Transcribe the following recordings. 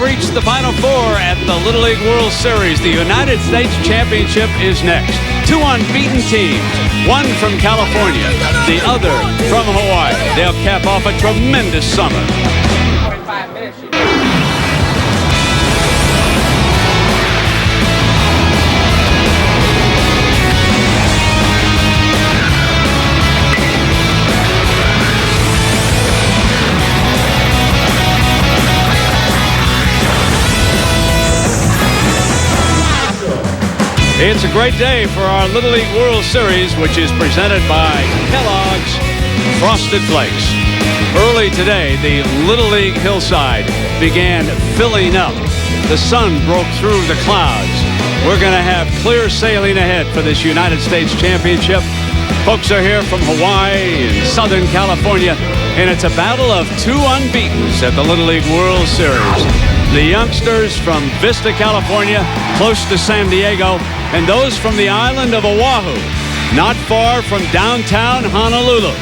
reached the Final Four at the Little League World Series. The United States Championship is next. Two unbeaten teams, one from California, the other from Hawaii. They'll cap off a tremendous summer. 45 minutes. It's a great day for our Little League World Series, which is presented by Kellogg's Frosted Flakes. Early today, the Little League hillside began filling up. The sun broke through the clouds. We're going to have clear sailing ahead for this United States Championship. Folks are here from Hawaii and Southern California, and it's a battle of two unbeatens at the Little League World Series. The youngsters from Vista, California, close to San Diego, and those from the island of Oahu, not far from downtown Honolulu.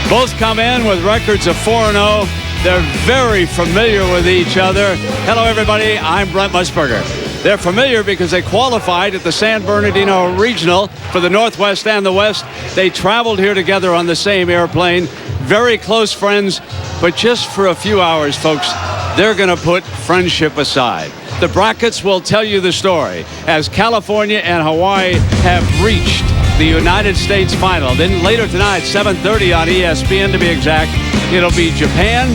Both come in with records of 4-0. They're very familiar with each other. Hello, everybody. I'm Brent Musburger. They're familiar because they qualified at the San Bernardino Regional for the Northwest and the West. They traveled here together on the same airplane. Very close friends, but just for a few hours, folks, they're going to put friendship aside. The brackets will tell you the story as California and Hawaii have reached the United States final. Then later tonight, 7:30 on ESPN to be exact, it'll be Japan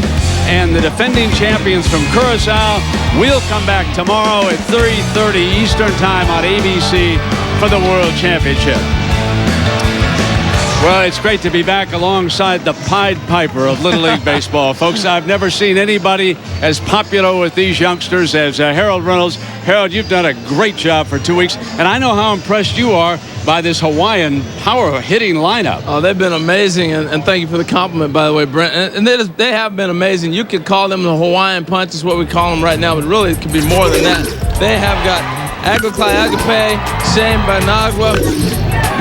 and the defending champions from Curacao. We'll come back tomorrow at 3:30 Eastern Time on ABC for the World Championship. Well, it's great to be back alongside the Pied Piper of Little League Baseball. Folks, I've never seen anybody as popular with these youngsters as Harold Reynolds. Harold, you've done a great job for 2 weeks, and I know how impressed you are by this Hawaiian power-hitting lineup. Oh, they've been amazing, and thank you for the compliment, by the way, Brent. And they have been amazing. You could call them the Hawaiian Punch is what we call them right now, but really it could be more than that. They have got Agaklai Agape, Shane Banagwa,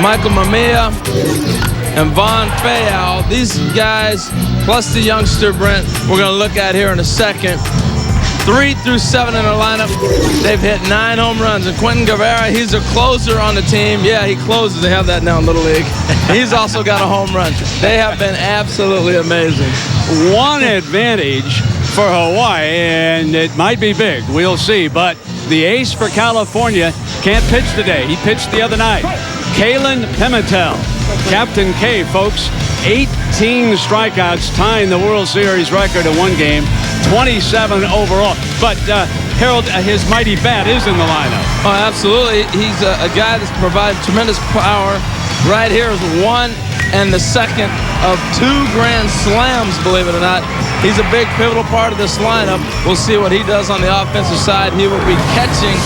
Michael Mamiya, and Von Fayal. These guys, plus the youngster, Brent, we're going to look at here in a second. 3 through 7 in the lineup. They've hit 9 home runs. And Quentin Guevara, he's a closer on the team. Yeah, he closes. They have that now in Little League. He's also got a home run. They have been absolutely amazing. One advantage for Hawaii, and it might be big. We'll see. But the ace for California can't pitch today. He pitched the other night. Kalen Pimentel, Captain K, folks. 18 strikeouts, tying the World Series record in one game. 27 overall. But Harold, his mighty bat is in the lineup. Oh, absolutely. He's a guy that's provided tremendous power. Right here is one and the second of 2 grand slams, believe it or not. He's a big pivotal part of this lineup. We'll see what he does on the offensive side. He will be catching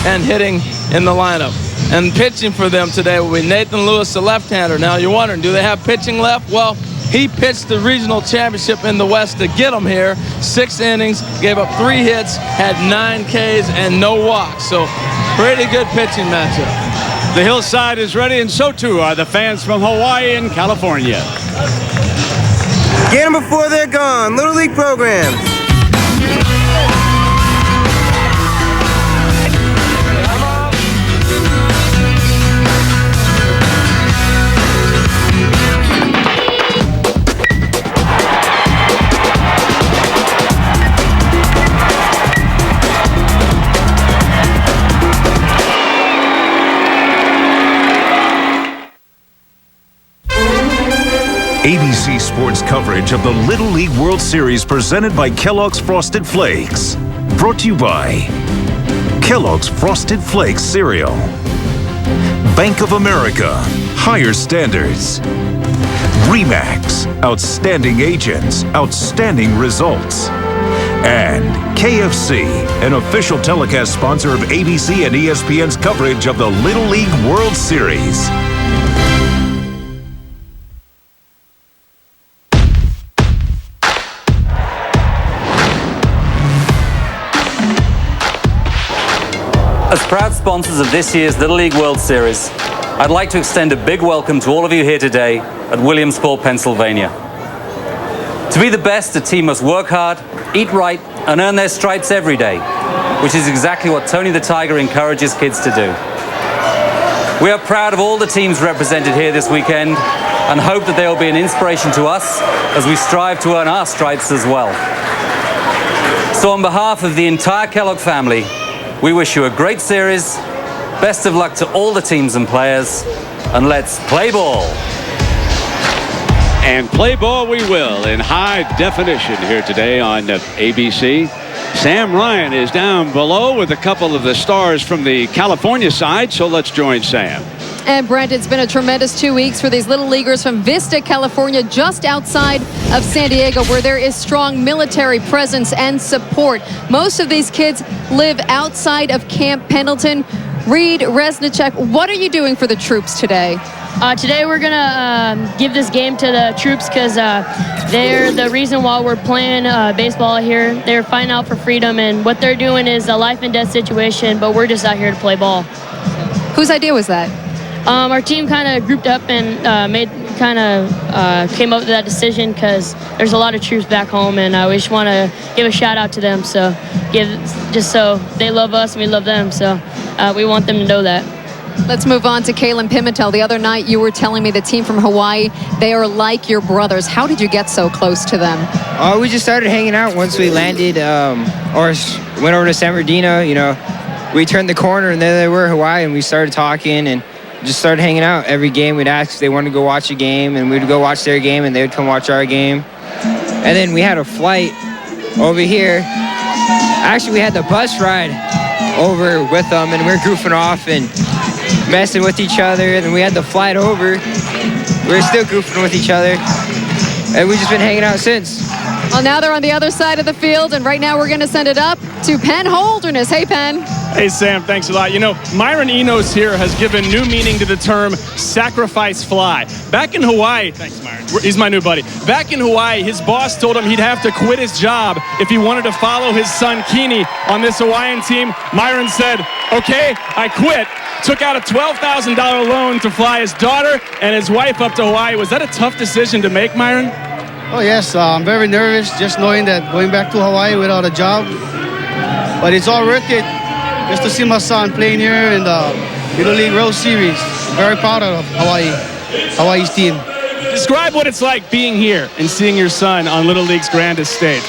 and hitting in the lineup. And pitching for them today will be Nathan Lewis, the left-hander. Now, you're wondering, do they have pitching left? Well, he pitched the regional championship in the West to get them here. 6 innings, gave up 3 hits, had 9 Ks, and no walks. So, pretty good pitching matchup. The hillside is ready, and so too are the fans from Hawaii and California. Get them before they're gone. Little League programs. ABC Sports coverage of the Little League World Series presented by Kellogg's Frosted Flakes. Brought to you by Kellogg's Frosted Flakes Cereal. Bank of America, higher standards. RE/MAX, outstanding agents, outstanding results. And KFC, an official telecast sponsor of ABC and ESPN's coverage of the Little League World Series. As proud sponsors of this year's Little League World Series, I'd like to extend a big welcome to all of you here today at Williamsport, Pennsylvania. To be the best, a team must work hard, eat right, and earn their stripes every day. which is exactly what Tony the Tiger encourages kids to do. We are proud of all the teams represented here this weekend and hope that they will be an inspiration to us as we strive to earn our stripes as well. So on behalf of the entire Kellogg family, we wish you a great series, best of luck to all the teams and players, and let's play ball. And play ball we will in high definition here today on ABC. Sam Ryan is down below with a couple of the stars from the California side, so let's join Sam. And Brent, it's been a tremendous 2 weeks for these little leaguers from Vista, California, just outside of San Diego, where there is strong military presence and support. Most of these kids live outside of Camp Pendleton. Reed Resnicek, what are you doing for the troops today? Today we're going to give this game to the troops because they're the reason why we're playing baseball here. They're fighting out for freedom, and what they're doing is a life and death situation, but we're just out here to play ball. Whose idea was that? Our team kind of grouped up and came up with that decision because there's a lot of troops back home, and we just want to give a shout out to them. So just so they love us and we love them. So we want them to know that. Let's move on to Kalen Pimentel. The other night you were telling me the team from Hawaii, they are like your brothers. How did you get so close to them? We just started hanging out once we landed or went over to San Bernardino. You know, we turned the corner and there they were, Hawaii, and we started talking and just started hanging out. Every game we'd ask if they wanted to go watch a game, and we'd go watch their game and they would come watch our game. And then we had a flight over here. Actually, we had the bus ride over with them, and we were goofing off and messing with each other. And then we had the flight over. We were still goofing with each other, and we've just been hanging out since. Well, now they're on the other side of the field, and right now we're going to send it up to Penn Holderness. Hey, Penn. Hey, Sam, thanks a lot. You know, Myron Enos here has given new meaning to the term sacrifice fly. Back in Hawaii, thanks, Myron. He's my new buddy. Back in Hawaii, his boss told him he'd have to quit his job if he wanted to follow his son, Keeney, on this Hawaiian team. Myron said, okay, I quit. Took out a $12,000 loan to fly his daughter and his wife up to Hawaii. Was that a tough decision to make, Myron? Oh, yes. I'm very nervous just knowing that going back to Hawaii without a job. But it's all worth it just to see my son playing here in the Little League World Series. Very proud of Hawaii's team. Describe what it's like being here and seeing your son on Little League's grandest stage.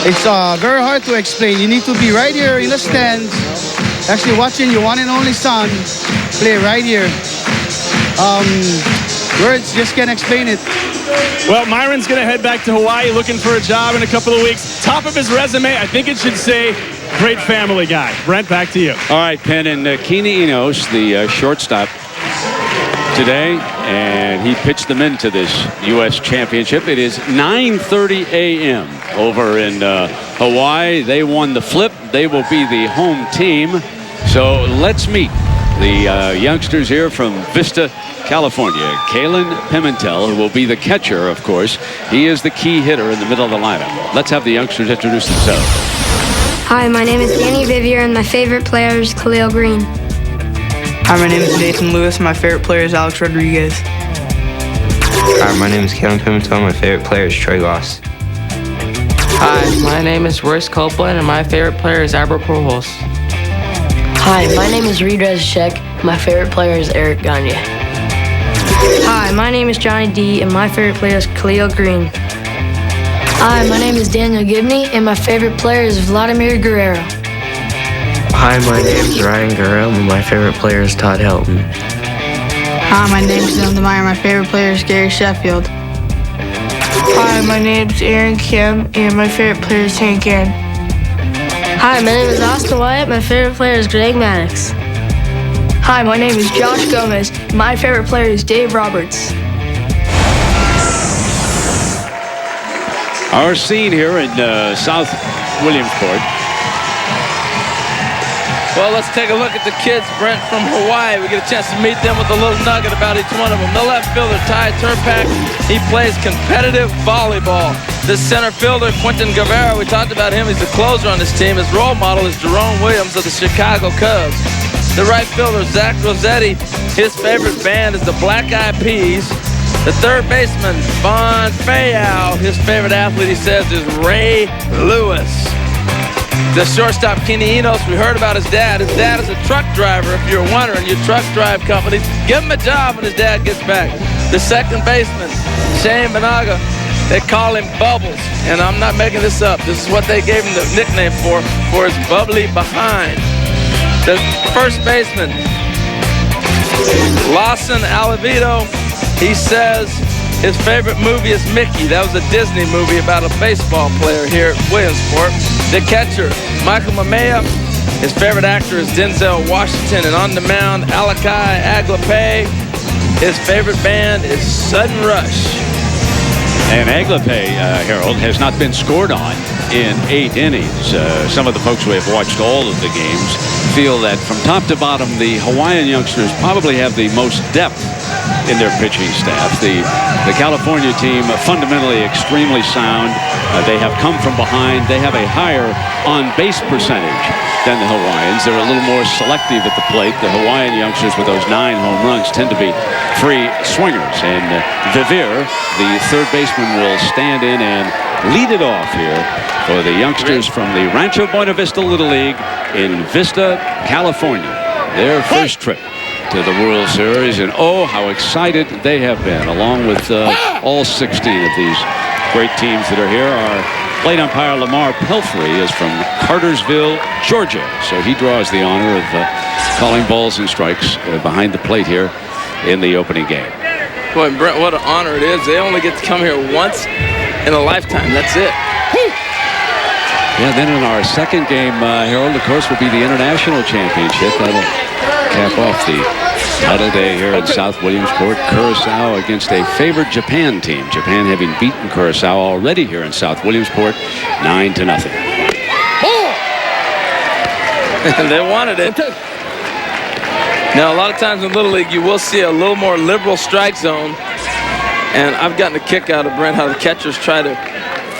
It's very hard to explain. You need to be right here in the stands, actually watching your one and only son play right here. Words just can't explain it. Well, Myron's going to head back to Hawaii looking for a job in a couple of weeks. Top of his resume, I think it should say, great family guy. Brent, back to you. All right, Penn, and Keeney Enos, the shortstop today, and he pitched them into this U.S. championship. It is 9:30 a.m. over in Hawaii. They won the flip. They will be the home team. So let's meet the youngsters here from Vista, California. Kalen Pimentel, who will be the catcher, of course. He is the key hitter in the middle of the lineup. Let's have the youngsters introduce themselves. Hi, my name is Danny Vivier, and my favorite player is Khalil Green. Hi, my name is Nathan Lewis. My favorite player is Alex Rodriguez. Hi, my name is Kalen Pimentel. My favorite player is Trey Goss. Hi, my name is Royce Copeland, and my favorite player is Albert Pujols. Hi, my name is Reed Resnicek. My favorite player is Eric Gagne. Hi, my name is Johnny D, and my favorite player is Khalil Green. Hi, my name is Daniel Gibney, and my favorite player is Vladimir Guerrero. Hi, my name is Ryan Guerrero, and my favorite player is Todd Helton. Hi, my name is Dylan DeMeyer. My favorite player is Gary Sheffield. Hi, my name is Aaron Kim, and my favorite player is Hank Aaron. Hi, my name is Austin Wyatt. My favorite player is Greg Maddox. Hi, my name is Josh Gomez. My favorite player is Dave Roberts. Our scene here in South Williamsport. Well, let's take a look at the kids, Brent, from Hawaii. We get a chance to meet them with a little nugget about each one of them. The left fielder, Ty Turpak, he plays competitive volleyball. This center fielder, Quentin Guevara, we talked about him. He's the closer on this team. His role model is Jerome Williams of the Chicago Cubs. The right fielder, Zach Rossetti, his favorite band is the Black Eyed Peas. The third baseman, Von Fayal, his favorite athlete, he says, is Ray Lewis. The shortstop, Kenny Enos, we heard about his dad. His dad is a truck driver. If you're wondering, your truck drive companies, give him a job when his dad gets back. The second baseman, Shane Benaga, they call him Bubbles. And I'm not making this up. This is what they gave him the nickname for his bubbly behind. The first baseman, Lawson Alavito, he says his favorite movie is Mickey. That was a Disney movie about a baseball player here at Williamsport. The catcher, Michael Mamea, his favorite actor is Denzel Washington. And on the mound, Alakai Aglape, his favorite band is Sudden Rush. And Aglape, Harold, has not been scored on in 8 innings. Some of the folks who have watched all of the games feel that from top to bottom, the Hawaiian youngsters probably have the most depth in their pitching staff. The California team fundamentally extremely sound. They have come from behind. They have a higher on-base percentage than the Hawaiians. They're a little more selective at the plate. The Hawaiian youngsters with those 9 home runs tend to be free swingers. And Vivir, the third baseman, will stand in and lead it off here for the youngsters from the Rancho Buena Vista Little League in Vista, California. Their first trip to the World Series, and oh, how excited they have been, along with all 16 of these great teams that are here. Our plate umpire Lamar Pelfrey is from Cartersville, Georgia, so he draws the honor of calling balls and strikes behind the plate here in the opening game. Boy, Brent, what an honor it is. They only get to come here once in a lifetime. That's it. Yeah, then in our second game, Harold, of course, will be the International Championship. That'll cap off the title day here in South Williamsport. Curacao against a favored Japan team. Japan having beaten Curacao already here in South Williamsport 9-0. They wanted it. Now, a lot of times in Little League, you will see a little more liberal strike zone. And I've gotten a kick out of Brent how the catchers try to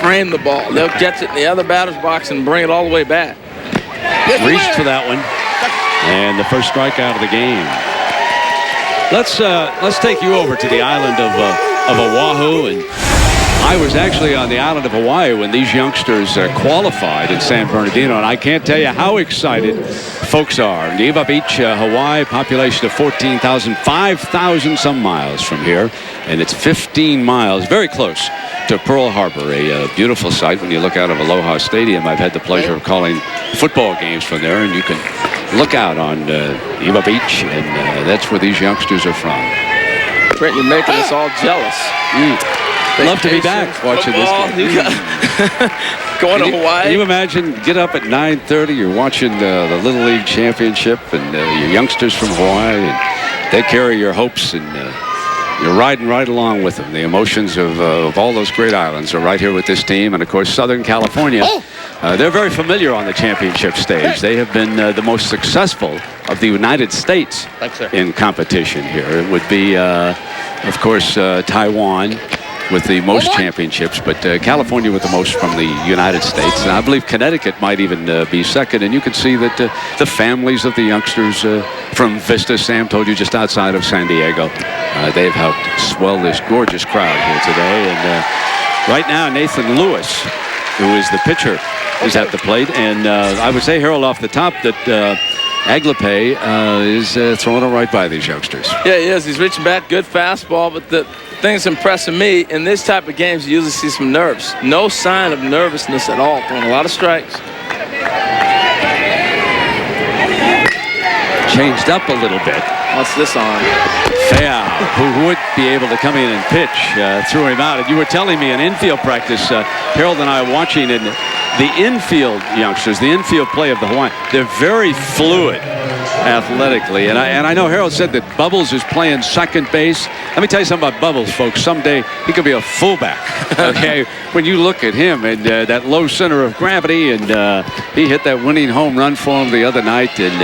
frame the ball. They'll catch it in the other batter's box and bring it all the way back. Reached for that one. And the first strikeout of the game. Let's take you over to the island of Oahu. And I was actually on the island of Hawaii when these youngsters qualified in San Bernardino, and I can't tell you how excited folks are. Neva Beach, Hawaii, population of 14,000, 5,000 some miles from here, and it's 15 miles, very close to Pearl Harbor, a beautiful sight when you look out of Aloha Stadium. I've had the pleasure of calling football games from there, and you can look out on Neva Beach, and that's where these youngsters are from. Brent, you're making us all jealous. Love to be back watching this game. Going to Hawaii. Can you imagine, get up at 9:30, you're watching the Little League Championship, and your youngsters from Hawaii, and they carry your hopes, and you're riding right along with them. The emotions of all those great islands are right here with this team, and of course Southern California. They're very familiar on the championship stage. They have been the most successful of the United States in competition here. It would be, of course, Taiwan with the most championships, but California with the most from the United States. And I believe Connecticut might even be second. And you can see that the families of the youngsters from Vista, Sam told you, just outside of San Diego, they've helped swell this gorgeous crowd here today. And right now, Nathan Lewis, who is the pitcher, is at the plate. And I would say, Harold, off the top, that Aglape is throwing it right by these youngsters. Yeah, he is. He's reaching back, good fastball, but the thing that's impressing me, in this type of games, you usually see some nerves. No sign of nervousness at all, throwing a lot of strikes. Changed up a little bit. What's this on? Fea, who would be able to come in and pitch, threw him out. And you were telling me in infield practice, Harold and I watching, and the infield youngsters, the infield play of the Hawaiian, they're very fluid athletically. And I know Harold said that Bubbles is playing second base. Let me tell you something about Bubbles, folks. Someday he could be a fullback. Okay, when you look at him and that low center of gravity, and he hit that winning home run for him the other night, and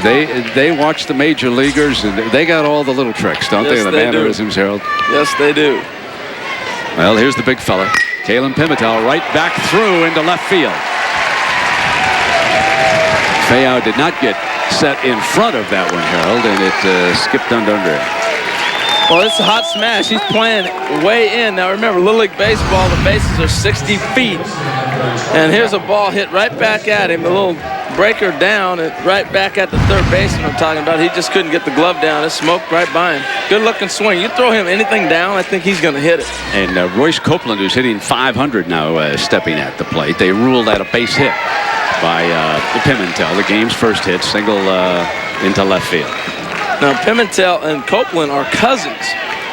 they watch the major leaguers, and they got all the little tricks, don't they? The mannerisms, Harold. Yes, they do. Well, here's the big fella, Kalen Pimentel, right back through into left field. Fayao did not get set in front of that one, Harold, and it skipped under him. Well, it's a hot smash. He's playing way in. Now, remember, Little League Baseball, the bases are 60 feet. And here's a ball hit right back at him. A little breaker down and right back at the third baseman I'm talking about. He just couldn't get the glove down. It smoked right by him. Good-looking swing. You throw him anything down, I think he's going to hit it. And Royce Copeland, who's hitting .500 now, stepping at the plate. They ruled that a base hit by Pimentel. The game's first hit, single into left field. Now, Pimentel and Copeland are cousins,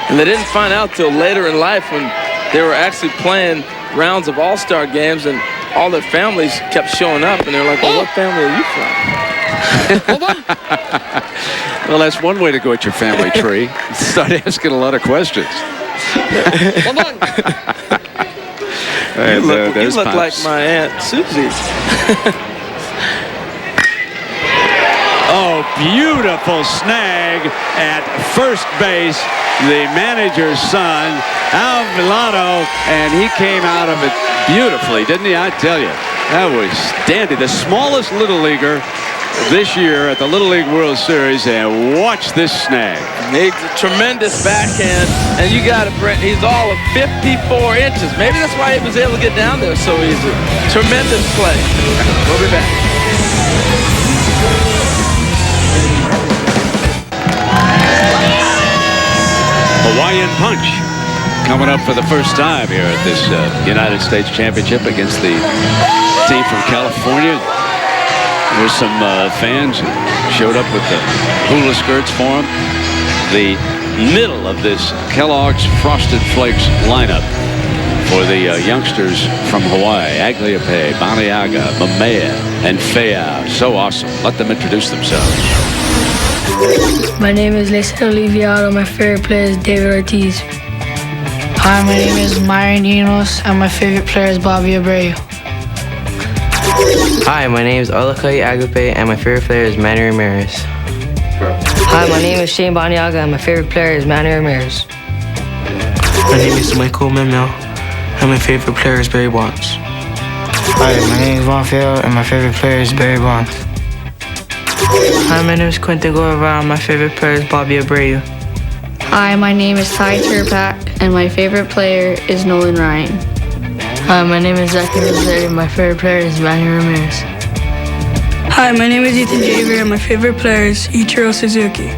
and they didn't find out till later in life when they were actually playing rounds of all-star games, and all their families kept showing up, and they're like, well, what family are you from? Well, that's one way to go at your family tree. Start asking a lot of questions. Hold on. And, you look like my Aunt Susie. Oh, beautiful snag at first base. The manager's son, Al Milano, and he came out of it beautifully, didn't he? I tell you, that was dandy. The smallest Little Leaguer this year at the Little League World Series, and watch this snag. He's a tremendous backhand, and you got it, Brent. He's all of 54 inches. Maybe that's why he was able to get down there so easy. Tremendous play. We'll be back. Hawaiian punch coming up for the first time here at this United States Championship against the team from California. There's some fans who showed up with the hula skirts for them. The middle of this Kellogg's Frosted Flakes lineup for the youngsters from Hawaii. Agliape, Baniaga, Mamea, and Fea. So awesome. Let them introduce themselves. My name is Leicester Oliviado. My favorite player is David Ortiz. Hi, my name is Myron Enos, and my favorite player is Bobby Abreu. Hi, my name is Olakai Agape, and my favorite player is Manny Ramirez. Hi, my name is Shane Baniaga, and my favorite player is Manny Ramirez. My name is Michael Memel, and my favorite player is Barry Bonds. Hi, my name is Ron Field, and my favorite player is Barry Bonds. Hi, my name is Quentin Guevara, and my favorite player is Bobby Abreu. Hi, my name is Ty Turpak, and my favorite player is Nolan Ryan. Hi, my name is Zachary Rossetti, and my favorite player is Manny Ramirez. Hi, my name is Ethan Javier, and my favorite player is Ichiro Suzuki.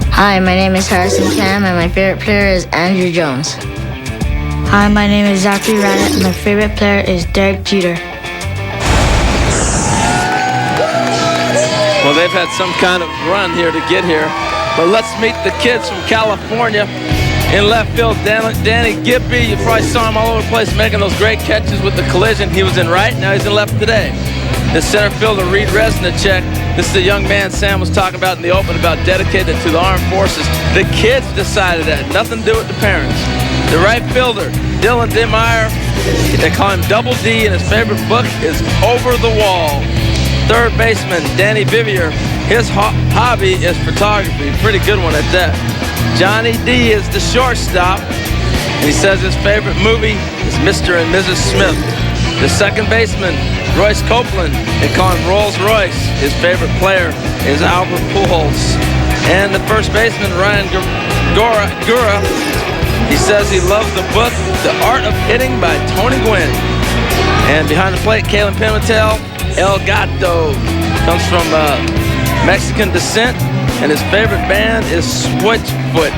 Hi, my name is Harrison Cam, and my favorite player is Andrew Jones. Hi, my name is Zachary Raddat, and my favorite player is Derek Jeter. Well, they've had some kind of run here to get here. But let's meet the kids from California. In left field, Danny Gibby. You probably saw him all over the place making those great catches with the collision. He was in right, now he's in left today. The center fielder, Reed Resnicek. This is the young man Sam was talking about in the open about dedicated to the armed forces. The kids decided that, nothing to do with the parents. The right fielder, Dylan DeMeyer. They call him Double D, and his favorite book is Over the Wall. Third baseman, Danny Vivier. His hobby is photography. Pretty good one at that. Johnny D is the shortstop. And he says his favorite movie is Mr. and Mrs. Smith. The second baseman, Royce Copeland. They call him Rolls Royce. His favorite player is Albert Pujols. And the first baseman, Ryan Gura. He says he loves the book, The Art of Hitting by Tony Gwynn. And behind the plate, Kalen Pimentel, El Gato. Comes from Mexican descent, and his favorite band is Switchfoot.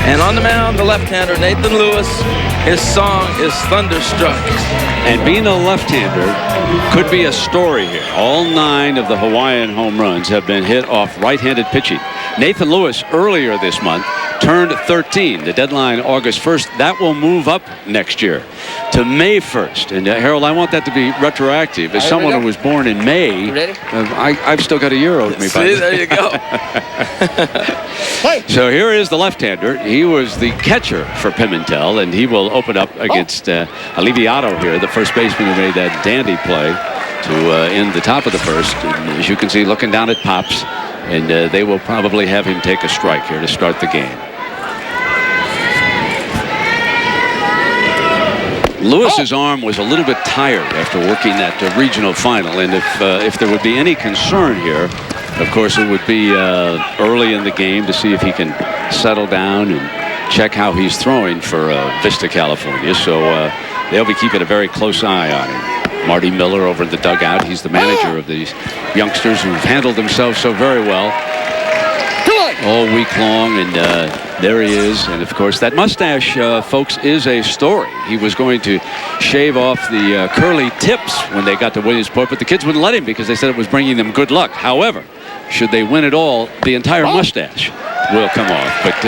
And on the mound, the left-hander, Nathan Lewis. His song is Thunderstruck. And being a left-hander could be a story here. All 9 of the Hawaiian home runs have been hit off right-handed pitching. Nathan Lewis earlier this month turned 13. The deadline August 1st. That will move up next year to May 1st. And Harold, I want that to be retroactive. As someone who was born in May, I've still got a year owed me. See, there you go. So here is the left-hander. He was the catcher for Pimentel, and he will open up against Aliviado here, the first baseman who made that dandy play to end the top of the first. And as you can see, looking down at Pops, and they will probably have him take a strike here to start the game. Lewis's arm was a little bit tired after working that regional final, and if there would be any concern here, of course, it would be early in the game to see if he can settle down and check how he's throwing for Vista, California. So they'll be keeping a very close eye on him. Marty Miller over in the dugout. He's the manager of these youngsters who've handled themselves so very well all week long, and there he is. And of course, that mustache, folks, is a story. He was going to shave off the curly tips when they got to Williamsport, but the kids wouldn't let him because they said it was bringing them good luck. However, should they win it all, the entire mustache will come off. But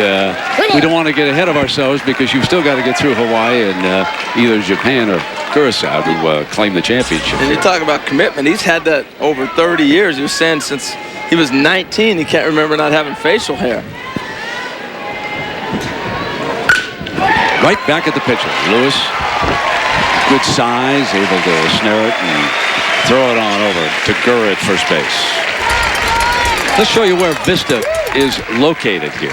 we don't want to get ahead of ourselves because you've still got to get through Hawaii and either Japan or Curacao to claim the championship. And you talk about commitment. He's had that over 30 years. He was saying since he was 19, he can't remember not having facial hair. Right back at the pitcher. Lewis, good size, able to snare it and throw it on over to Gurr at first base. Let's show you where Vista is located here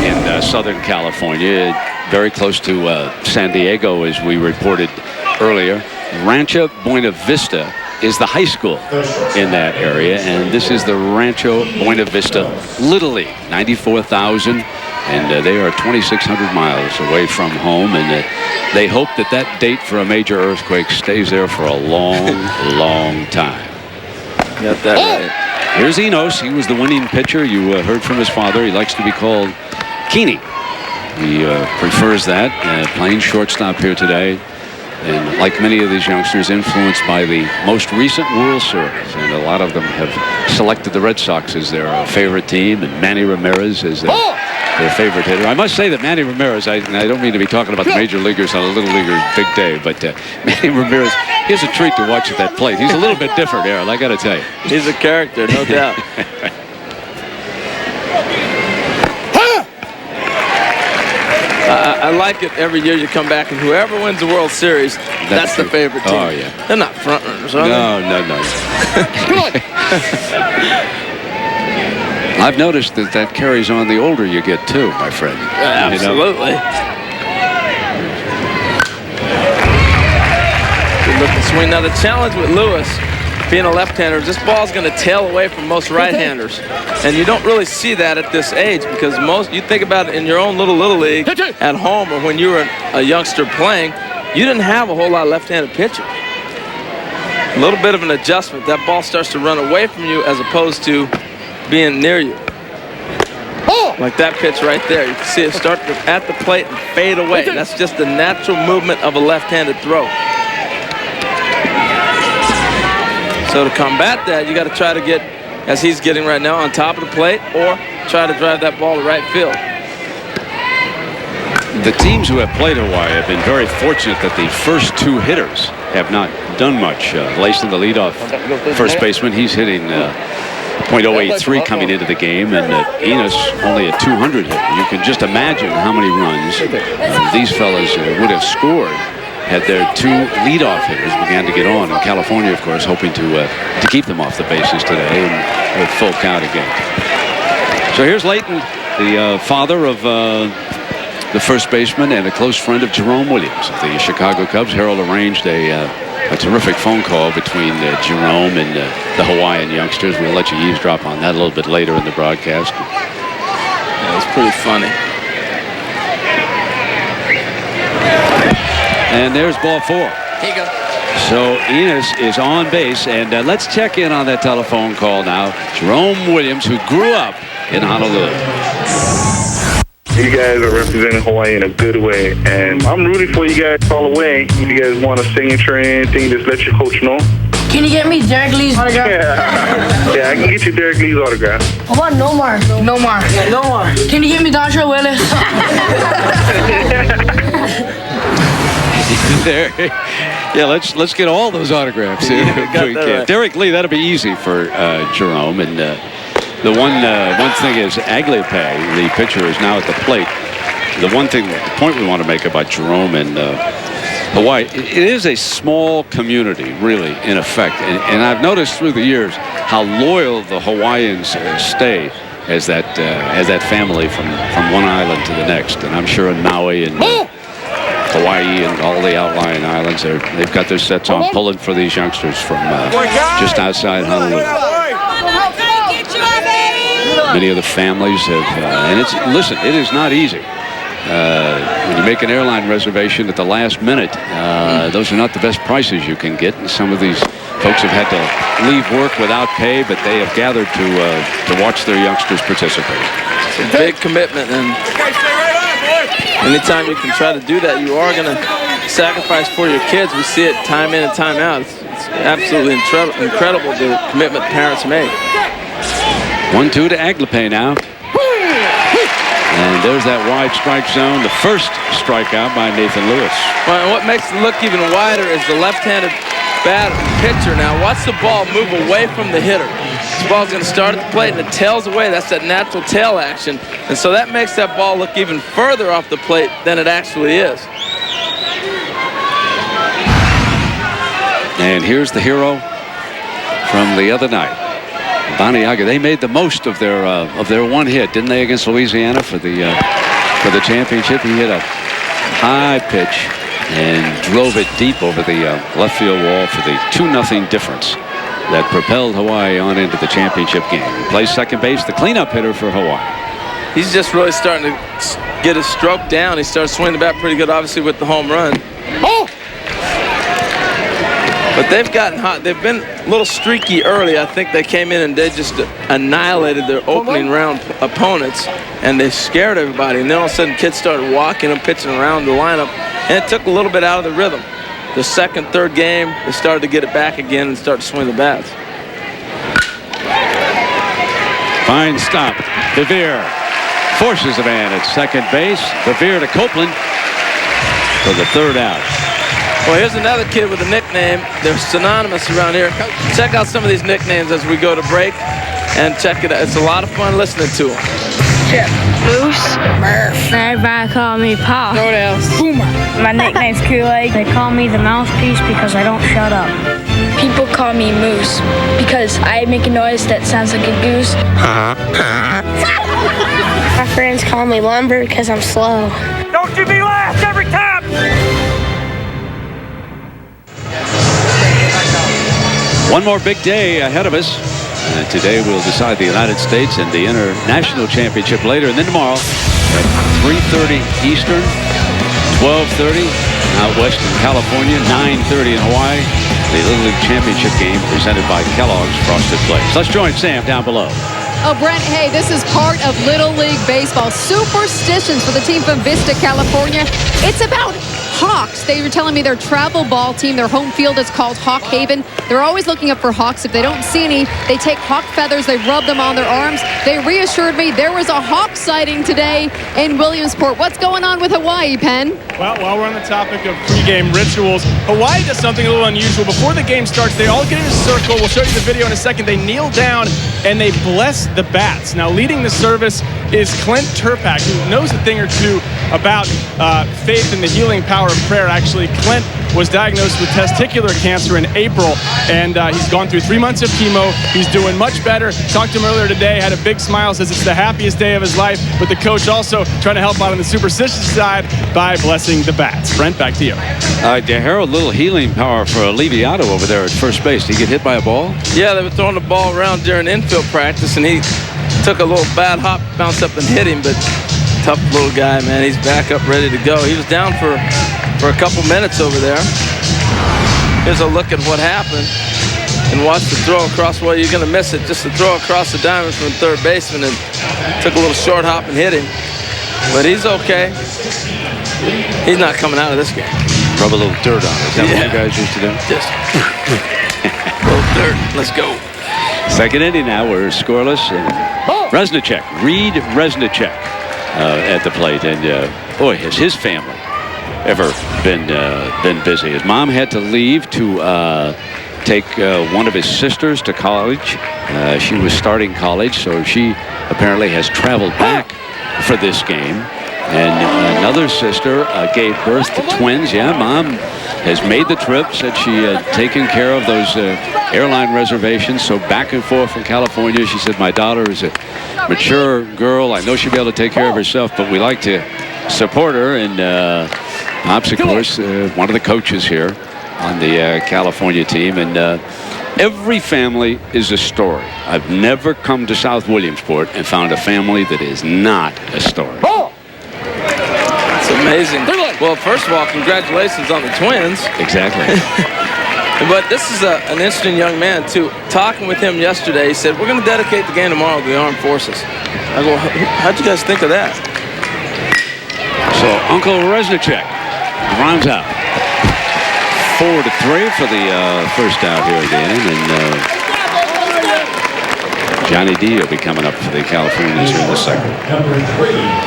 in Southern California, very close to San Diego, as we reported earlier. Rancho Buena Vista is the high school in that area, and this is the Rancho Buena Vista Little League, 94,000, and they are 2,600 miles away from home, and they hope that that date for a major earthquake stays there for a long, long time. Got that right. Here's Enos. He was the winning pitcher. You heard from his father. He likes to be called Keeney. He prefers that, playing shortstop here today. And like many of these youngsters, influenced by the most recent World Series. And a lot of them have selected the Red Sox as their favorite team, and Manny Ramirez as their favorite hitter. I must say that Manny Ramirez, I don't mean to be talking about the major leaguers on a little leaguer's big day, but Manny Ramirez, he's a treat to watch at that plate. He's a little bit different, Aaron, I got to tell you. He's a character, no doubt. I like it every year you come back, and whoever wins the World Series, that's the favorite team. Oh, yeah. They're not front runners, are No. I've noticed that carries on the older you get, too, my friend. Absolutely. Good looking swing. Now, the challenge with Lewis, being a left-hander, this ball's going to tail away from most right-handers. And you don't really see that at this age because you think about it in your own little league at home or when you were a youngster playing, you didn't have a whole lot of left-handed pitching. A little bit of an adjustment. That ball starts to run away from you as opposed to being near you. Like that pitch right there. You can see it start at the plate and fade away. That's just the natural movement of a left-handed throw. So to combat that, you got to try to get, as he's getting right now, on top of the plate or try to drive that ball to right field. The teams who have played Hawaii have been very fortunate that the first two hitters have not done much. Layson, the leadoff first baseman, he's hitting .083 coming into the game, and Enos only a 200 hitter. You can just imagine how many runs these fellas would have scored had their two leadoff hitters began to get on. And California, of course, hoping to keep them off the bases today and with full count again. So here's Layton, the father of the first baseman and a close friend of Jerome Williams of the Chicago Cubs. Harold arranged a terrific phone call between Jerome and the Hawaiian youngsters. We'll let you eavesdrop on that a little bit later in the broadcast. Yeah, it's pretty funny. And there's ball four. Here you go. So Enos is on base, and let's check in on that telephone call now. Jerome Williams, who grew up in Honolulu. You guys are representing Hawaii in a good way, and I'm rooting for you guys all the way. If you guys want a signature or anything, just let your coach know. Can you get me Derek Lee's autograph? Yeah, I can get you Derek Lee's autograph. I want Nomar. Nomar. Can you get me Dontrell Willis? There. Yeah, let's get all those autographs. Right. Derek Lee, that'll be easy for Jerome. And the one thing is Agliape, the pitcher, is now at the plate. The point we want to make about Jerome and Hawaii, it is a small community, really, in effect. And I've noticed through the years how loyal the Hawaiians stay as that family from one island to the next. And I'm sure in Maui and Hawaii and all the outlying islands, they've got their sets on pulling for these youngsters from just outside Honolulu. Many of the families have, and listen, it is not easy. When you make an airline reservation at the last minute, those are not the best prices you can get. And some of these folks have had to leave work without pay, but they have gathered to watch their youngsters participate. It's a big commitment, and anytime you can try to do that, you are going to sacrifice for your kids. We see it time in and time out. It's absolutely incredible the commitment parents make. 1-2 to Aglape now. And there's that wide strike zone, the first strikeout by Nathan Lewis. Well, and what makes it look even wider is the left-handed pitcher now. Watch the ball move away from the hitter. This ball's going to start at the plate and it tails away. That's that natural tail action. And so that makes that ball look even further off the plate than it actually is. And here's the hero from the other night. Baniaga, they made the most of their one hit, didn't they, against Louisiana for the championship? He hit a high pitch and drove it deep over the left field wall for the 2-0 difference that propelled Hawaii on into the championship game. He plays second base, the cleanup hitter for Hawaii. He's just really starting to get his stroke down. He started swinging the bat pretty good, obviously, with the home run. Oh! But they've gotten hot. They've been a little streaky early. I think they came in and they just annihilated their opening round opponents, and they scared everybody. And then all of a sudden, kids started walking and pitching around the lineup, and it took a little bit out of the rhythm. The second, third game, they started to get it back again and start to swing the bats. Fine stop. Devere forces a man at second base. Devere to Copeland for the third out. Well, here's another kid with a nickname. They're synonymous around here. Check out some of these nicknames as we go to break and check it out. It's a lot of fun listening to them. Chip. Moose. Murph. Everybody call me Pa. What else? Boomer. My nickname's Kool-Aid. They call me the mouthpiece because I don't shut up. People call me Moose because I make a noise that sounds like a goose. My friends call me Lumber because I'm slow. Don't you be last every time! One more big day ahead of us. Today we'll decide the United States and the International Championship later. And then tomorrow at 3:30 Eastern, 12:30 out west in California, 9:30 in Hawaii. The Little League Championship game presented by Kellogg's Frosted Flakes. Let's join Sam down below. Oh, Brent, hey, this is part of Little League Baseball. Superstitions for the team from Vista, California. It's about hawks. They were telling me their travel ball team, their home field is called Hawk Haven. They're always looking up for hawks. If they don't see any, they take hawk feathers, they rub them on their arms. They reassured me there was a hawk sighting today in Williamsport. What's going on with Hawaii, Penn? Well, while we're on the topic of pregame rituals, Hawaii does something a little unusual. Before the game starts, they all get in a circle. We'll show you the video in a second. They kneel down and they bless the bats. Now, leading the service is Clint Turpak, who knows a thing or two about faith and the healing power of prayer. Actually, Clint was diagnosed with testicular cancer in April, and he's gone through 3 months of chemo. He's doing much better. Talked to him earlier today, had a big smile, says it's the happiest day of his life. But the coach also trying to help out on the superstitious side by blessing the bats. Brent, back to you. Harold, little healing power for Aliviato over there at first base. Did he get hit by a ball? Yeah, they were throwing the ball around during infield practice, and he took a little bad hop, bounced up and hit him, but tough little guy, man. He's back up, ready to go. He was down for a couple minutes over there. Here's a look at what happened. And watch the throw across. Well, you're going to miss it. Just the throw across the diamond from third baseman, and took a little short hop and hit him. But he's okay. He's not coming out of this game. Rub a little dirt on it. Is that what you guys used to do? Just a little dirt. Let's go. Second inning now. We're scoreless. And Reed Resnicek at the plate. And boy, has his family ever been busy. His mom had to leave to take one of his sisters to college. She was starting college, so she apparently has traveled back for this game. And another sister gave birth to twins. Yeah, Mom has made the trip, said she had taken care of those airline reservations. So back and forth from California. She said, my daughter is a mature girl. I know she'll be able to take care of herself, but we like to support her. And Pops, of course, one of the coaches here on the California team. And Every family is a story. I've never come to South Williamsport and found a family that is not a story. It's amazing. Well, first of all, congratulations on the twins. Exactly. But this is an interesting young man, too. Talking with him yesterday, he said, we're going to dedicate the game tomorrow to the armed forces. I go, how'd you guys think of that? So Uncle Resnicek rounds out. 4-3 for the first out here at the inning. And Johnny D will be coming up for the Californians here in the second.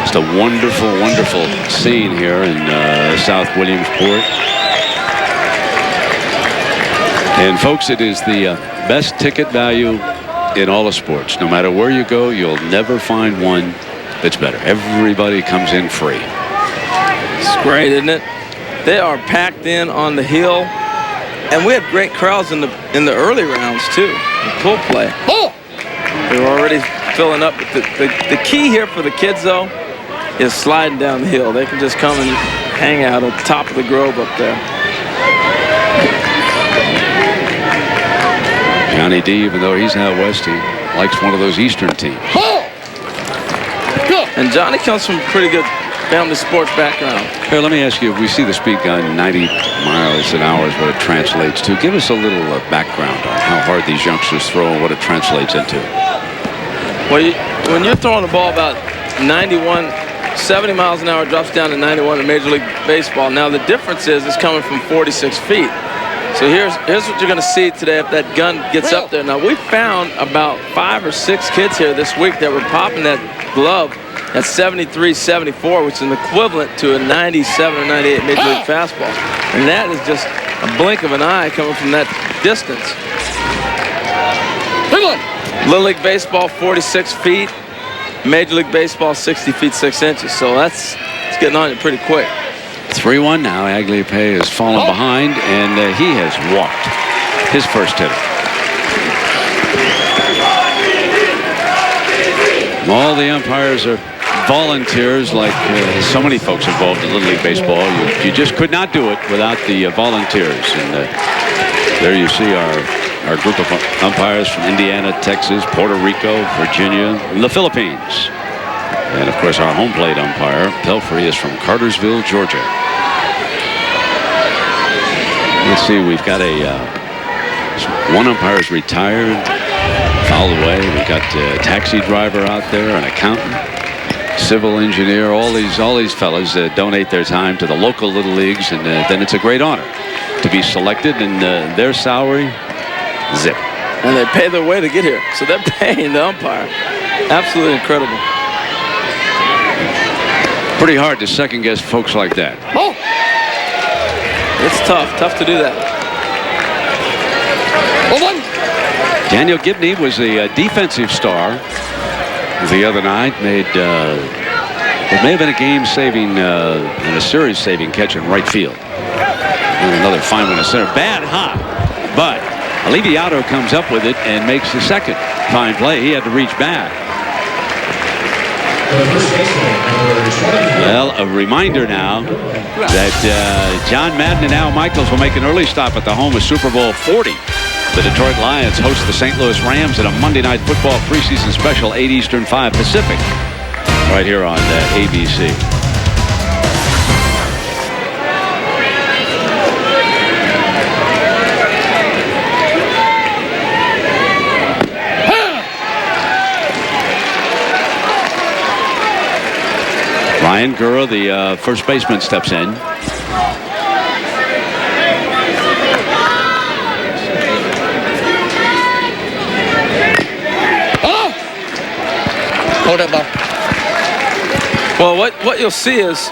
Just a wonderful, wonderful scene here in South Williamsport. And folks, it is the best ticket value in all of sports. No matter where you go, you'll never find one that's better. Everybody comes in free. It's great, isn't it? They are packed in on the hill, and we had great crowds in the early rounds too. The pull play. They were already filling up. The key here for the kids though is sliding down the hill. They can just come and hang out at the top of the grove up there. Johnny D, even though he's out west, he likes one of those eastern teams. And Johnny comes from a pretty good family sports background. Here, let me ask you, if we see the speed gun 90 miles an hour is what it translates to. Give us a little background on how hard these youngsters throw and what it translates into. Well, when you're throwing the ball about 91, 70 miles an hour, drops down to 91 in Major League Baseball. Now, the difference is it's coming from 46 feet. So here's what you're going to see today if that gun gets up there. Now, we found about 5 or 6 kids here this week that were popping that glove at 73, 74, which is an equivalent to a 97 or 98 Major League fastball. And that is just a blink of an eye coming from that distance. Little League Baseball, 46 feet. Major League Baseball, 60 feet, 6 inches. So it's getting on you pretty quick. 3-1 now. Agliape has fallen behind, and he has walked his first hitter. All the umpires are volunteers, like so many folks involved in Little League Baseball. You just could not do it without the volunteers. And there you see our group of umpires from Indiana, Texas, Puerto Rico, Virginia, and the Philippines. And of course, our home plate umpire, Pelfrey, is from Cartersville, Georgia. Let's see, we've got one umpire is retired, fouled away. We've got a taxi driver out there, an accountant, civil engineer, all these fellas donate their time to the local little leagues, and then it's a great honor to be selected, and their salary, zip. And they pay their way to get here, so they're paying the umpire. Absolutely incredible. Pretty hard to second guess folks like that. It's tough to do that. Daniel Gibney was a defensive star the other night. It may have been a game-saving and a series-saving catch in right field. And another fine one to center. Bad hop, but Aliviato comes up with it and makes the second fine play. He had to reach back. Well, a reminder now that John Madden and Al Michaels will make an early stop at the home of Super Bowl 40. The Detroit Lions host the St. Louis Rams in a Monday Night Football preseason special, 8 Eastern, 5 Pacific, right here on ABC. Ryan Gura, the first baseman, steps in. Hold it, Bob. Well, what you'll see is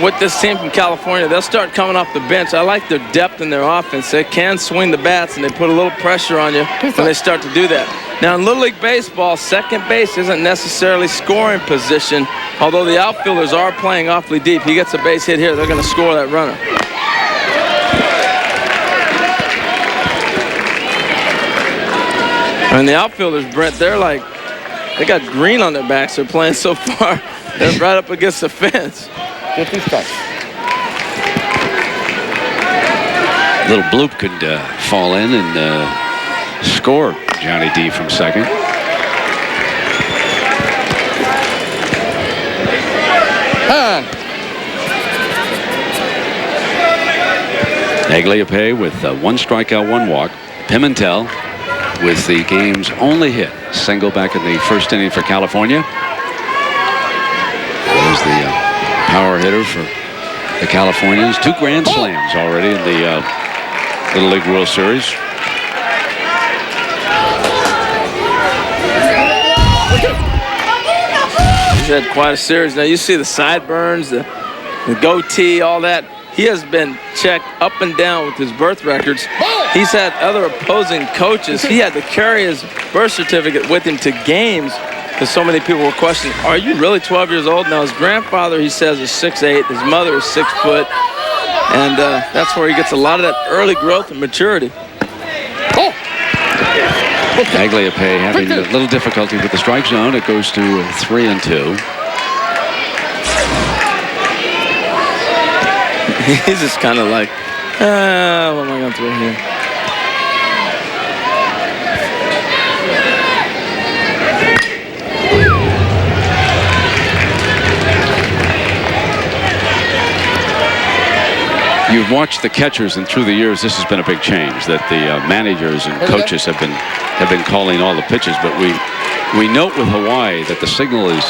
with this team from California, they'll start coming off the bench. I like their depth in their offense. They can swing the bats, and they put a little pressure on you when they start to do that. Now, in Little League Baseball, second base isn't necessarily scoring position, although the outfielders are playing awfully deep. He gets a base hit here, they're going to score that runner. And the outfielders, Brent, they got green on their backs. They're playing so far. They're right up against the fence. Little bloop could fall in, and score Johnny D from second. Agliope with 1 strikeout, 1 walk. Pimentel with the game's only hit. Single back in the first inning for California. There's the power hitter for the Californians. 2 grand slams already in the Little League World Series. He's had quite a series. Now you see the sideburns, the goatee, all that. He has been checked up and down with his birth records. He's had other opposing coaches. He had to carry his birth certificate with him to games because so many people were questioning, are you really 12 years old? Now his grandfather, he says, is 6'8". His mother is 6 foot. And that's where he gets a lot of that early growth and maturity. Agliope having a little difficulty with the strike zone. It goes to 3-2. He's just kind of like, what am I going to throw here? You've watched the catchers, and through the years, this has been a big change. That the managers and coaches have been calling all the pitches. But we note with Hawaii that the signal is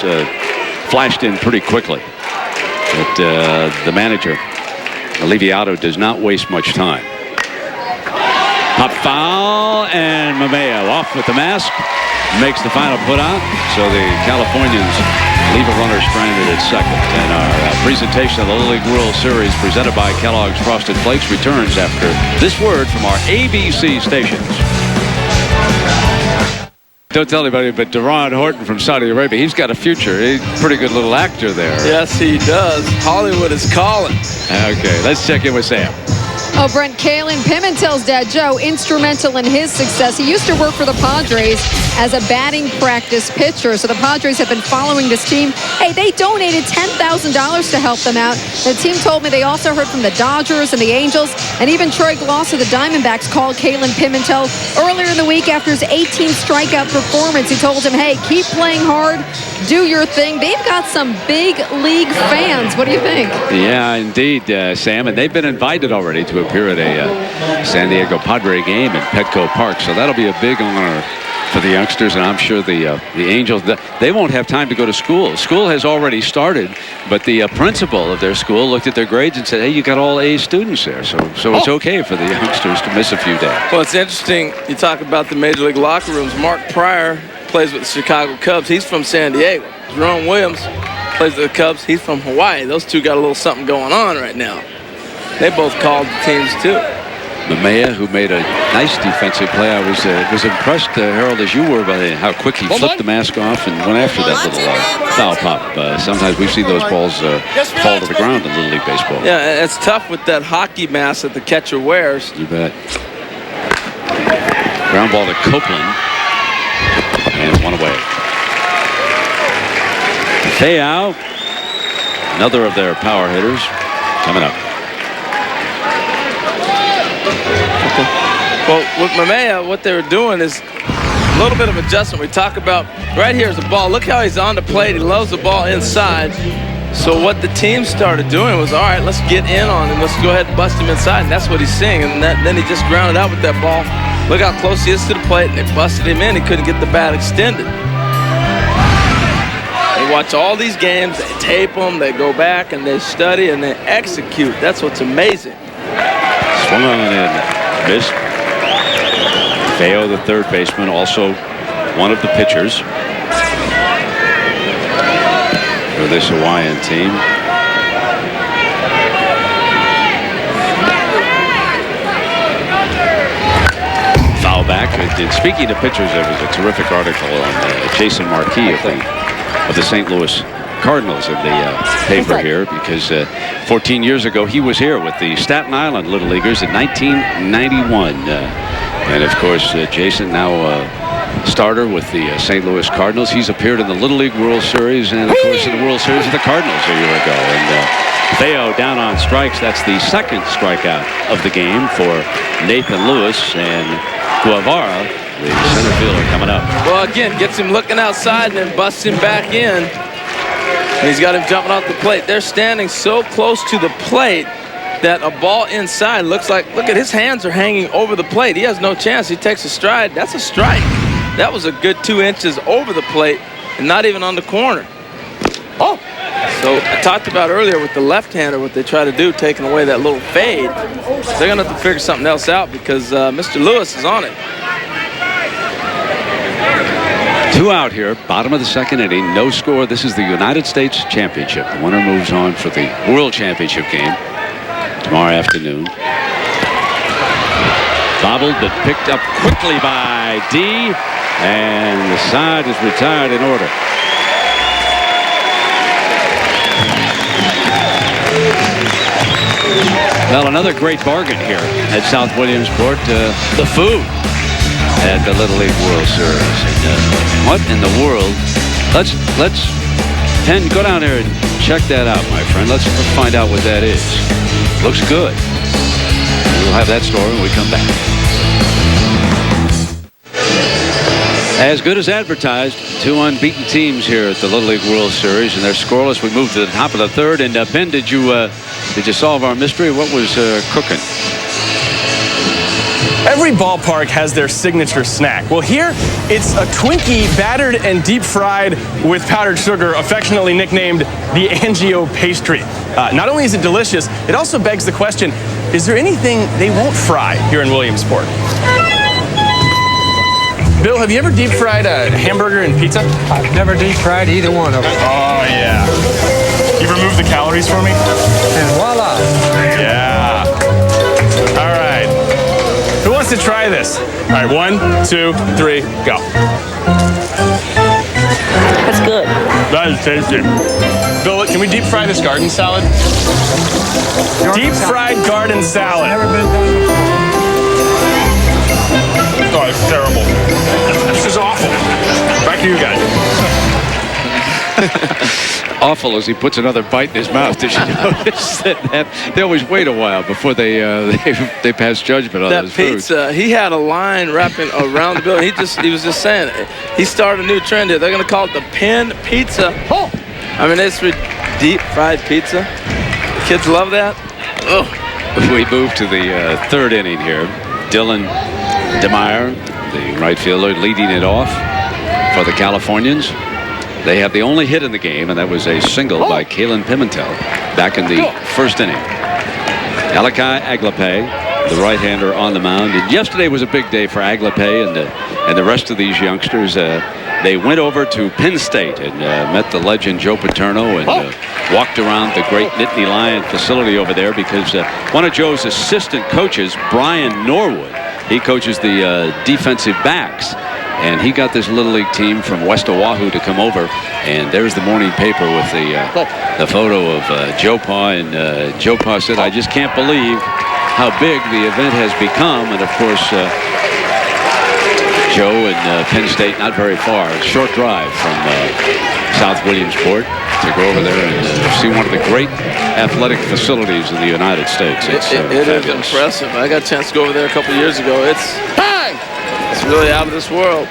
flashed in pretty quickly. That the manager, Aliviato, does not waste much time. Pop foul, and Mamea off with the mask. Makes the final put out. So the Californians leave a runner stranded at second. And our presentation of the Little League World Series presented by Kellogg's Frosted Flakes returns after this word from our ABC stations. Don't tell anybody, but Deron Horton from Saudi Arabia, he's got a future. He's a pretty good little actor there. Yes, he does. Hollywood is calling. Okay, let's check in with Sam. Oh, Brent, Kalen Pimentel's dad, Joe, instrumental in his success. He used to work for the Padres as a batting practice pitcher. So the Padres have been following this team. Hey, they donated $10,000 to help them out. The team told me they also heard from the Dodgers and the Angels. And even Troy Gloss of the Diamondbacks called Kalen Pimentel earlier in the week after his 18 strikeout performance. He told him, hey, keep playing hard. Do your thing. They've got some big league fans. What do you think? Yeah, indeed, Sam. And they've been invited already to appear at a San Diego Padre game in Petco Park. So that'll be a big honor for the youngsters. And I'm sure the Angels, they won't have time to go to school. School has already started. But the principal of their school looked at their grades and said, hey, you got all A students there. So it's okay for the youngsters to miss a few days. Well, it's interesting. You talk about the Major League locker rooms. Mark Pryor plays with the Chicago Cubs. He's from San Diego. Jerome Williams plays with the Cubs. He's from Hawaii. Those two got a little something going on right now. They both called the teams too. Mamea, who made a nice defensive play. I was impressed, Harold, as you were, by how quick he flipped the mask off and went after that little foul pop. Sometimes we see those balls fall to the ground in Little League Baseball. Yeah, it's tough with that hockey mask that the catcher wears. You bet. Ground ball to Copeland. And one away. Te'au, another of their power hitters, coming up. Okay. Well, with Mamea, what they were doing is a little bit of adjustment. We talk about right here is the ball. Look how he's on the plate. He loves the ball inside. So what the team started doing was, all right, let's get in on him. Let's go ahead and bust him inside. And that's what he's seeing. And then he just grounded out with that ball. Look how close he is to the plate, and they busted him in. He couldn't get the bat extended. They watch all these games, they tape them, they go back, and they study, and they execute. That's what's amazing. Swung on and missed. Feo, the third baseman, also one of the pitchers for this Hawaiian team. Back. And speaking of pitchers, there was a terrific article on Jason Marquis of the St. Louis Cardinals in the paper here, because 14 years ago he was here with the Staten Island Little Leaguers in 1991. And of course, Jason, now starter with the St. Louis Cardinals. He's appeared in the Little League World Series and, of course, in the World Series of the Cardinals a year ago. And Theo down on strikes. That's the second strikeout of the game for Nathan Lewis. And Guevara, the center fielder, coming up. Well, again, gets him looking outside and then busts him back in. And he's got him jumping off the plate. They're standing so close to the plate that a ball inside looks like, look at his hands are hanging over the plate. He has no chance. He takes a stride. That's a strike. That was a good 2 inches over the plate and not even on the corner. Oh! So I talked about earlier with the left-hander, what they try to do, taking away that little fade. They're going to have to figure something else out because Mr. Lewis is on it. 2 out here, bottom of the second inning, no score. This is the United States Championship. The winner moves on for the World Championship game tomorrow afternoon. Bobbled but picked up quickly by D, and the side is retired in order. Well, another great bargain here at South Williamsport. The food at the Little League World Series. And, what in the world? Let's Penn, go down there and check that out, my friend. Let's find out what that is. Looks good. We'll have that story when we come back. As good as advertised, 2 unbeaten teams here at the Little League World Series, and they're scoreless. We move to the top of the third. And Ben, did you solve our mystery? What was cooking? Every ballpark has their signature snack. Well, here it's a Twinkie battered and deep fried with powdered sugar, affectionately nicknamed the Angio pastry. Not only is it delicious, it also begs the question, is there anything they won't fry here in Williamsport? Bill, have you ever deep fried a hamburger and pizza? I've never deep fried either one of them. Oh, yeah. You remove the calories for me? And voila. Yeah. All right. Who wants to try this? All right, 1, 2, 3, go. That's good. That is tasty. Bill, can we deep fry this garden salad? Deep fried garden salad. Never been done before. Oh, it's terrible. This is awful. Back to you guys. Awful as he puts another bite in his mouth. Did you notice that they always wait a while before they pass judgment on that his food? pizza? He had a line wrapping around the building. He was just saying he started a new trend here. They're going to call it the Penn Pizza. Oh, I mean it's deep fried pizza. The kids love that. Oh. We move to the third inning here. Dylan DeMeyer, the right fielder, leading it off for the Californians. They have the only hit in the game, and that was a single by Kalen Pimentel back in the first inning. Alakai Aglape, the right-hander, on the mound. And yesterday was a big day for Aglape and the rest of these youngsters. They went over to Penn State and met the legend Joe Paterno and walked around the great Nittany Lion facility over there because one of Joe's assistant coaches, Brian Norwood, he coaches the defensive backs. And he got this Little League team from West Oahu to come over. And there's the morning paper with the photo of Joe Pa. And Joe Pa said, I just can't believe how big the event has become. And, of course, Joe and Penn State not very far. A short drive from South Williamsport to go over there and see one of the great athletic facilities in the United States. It is impressive. I got a chance to go over there a couple years ago. It's really out of this world.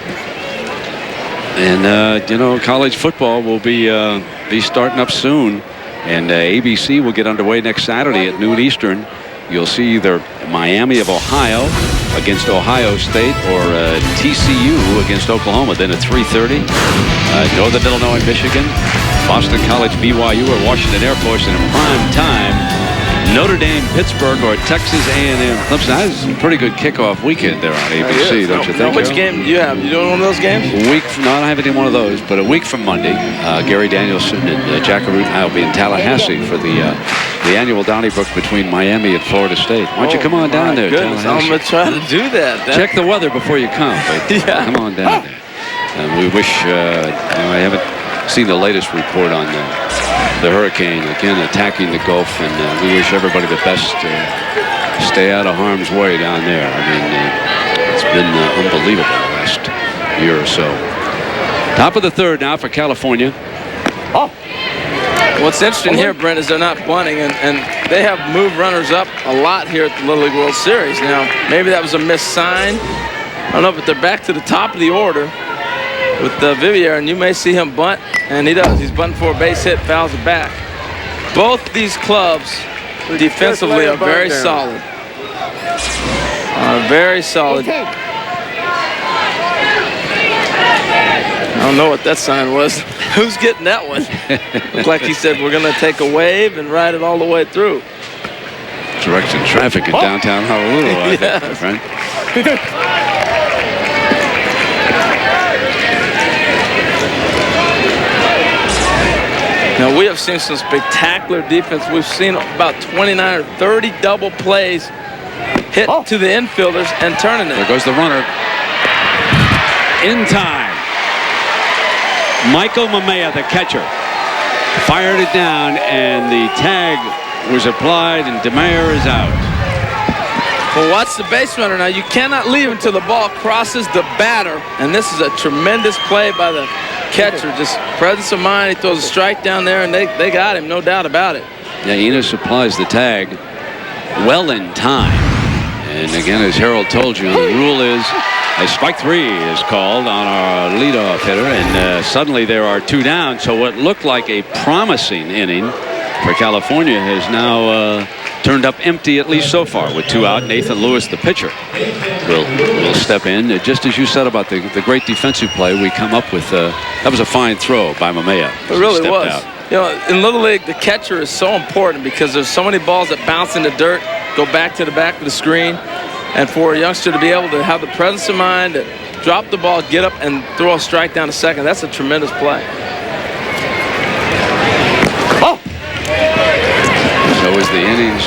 And, you know, college football will be starting up soon. And ABC will get underway next Saturday at noon Eastern. You'll see either Miami of Ohio against Ohio State or TCU against Oklahoma. Then at 3:30, Northern Illinois, Michigan, Boston College, BYU, or Washington Air Force. And in prime time, Notre Dame, Pittsburgh, or Texas A&M, Clemson. That is a pretty good kickoff weekend there on ABC, don't you think? Which game do you have? You doing one of those games? No, I don't have any one of those, but a week from Monday, Gary Danielson and Jack Arute and I will be in Tallahassee for the annual Donnybrook between Miami and Florida State. Why don't you come on down there, Tallahassee? I'm going to try to do that. Check the weather before you come, but come on down there. And we wish, I haven't seen the latest report on the hurricane, again, attacking the Gulf, and we wish everybody the best to stay out of harm's way down there. I mean, it's been unbelievable the last year or so. Top of the third now for California. What's interesting here, Brent, is they're not bunting, and they have moved runners up a lot here at the Little League World Series. Now, maybe that was a missed sign, I don't know, but they're back to the top of the order with Vivier, and you may see him bunt, and he does. He's bunting for a base hit, fouls it back. Both these clubs defensively are very solid. Very solid. I don't know what that sign was. Who's getting that one? Looked like he said, we're going to take a wave and ride it all the way through. Directing traffic in downtown Honolulu, I think, my friend. Now, we have seen some spectacular defense. We've seen about 29 or 30 double plays hit to the infielders and turning it. There goes the runner. In time. Michael Mamea, the catcher, fired it down, and the tag was applied, and DeMayer is out. Well, watch the base runner now. You cannot leave until the ball crosses the batter, and this is a tremendous play by the catcher. Just presence of mind. He throws a strike down there, and they got him, no doubt about it. Yeah, Enos applies the tag well in time. And again, as Harold told you, the rule is a strike 3 is called on our leadoff hitter, and suddenly there are 2 down. So what looked like a promising inning for California has now turned up empty, at least so far, with 2 out. Nathan Lewis, the pitcher, will step in. Just as you said about the great defensive play we come up with, that was a fine throw by Mamea. It really was. Out. You know, in Little League, the catcher is so important because there's so many balls that bounce in the dirt, go back to the back of the screen. And for a youngster to be able to have the presence of mind, to drop the ball, get up, and throw a strike down to second, that's a tremendous play. So as the innings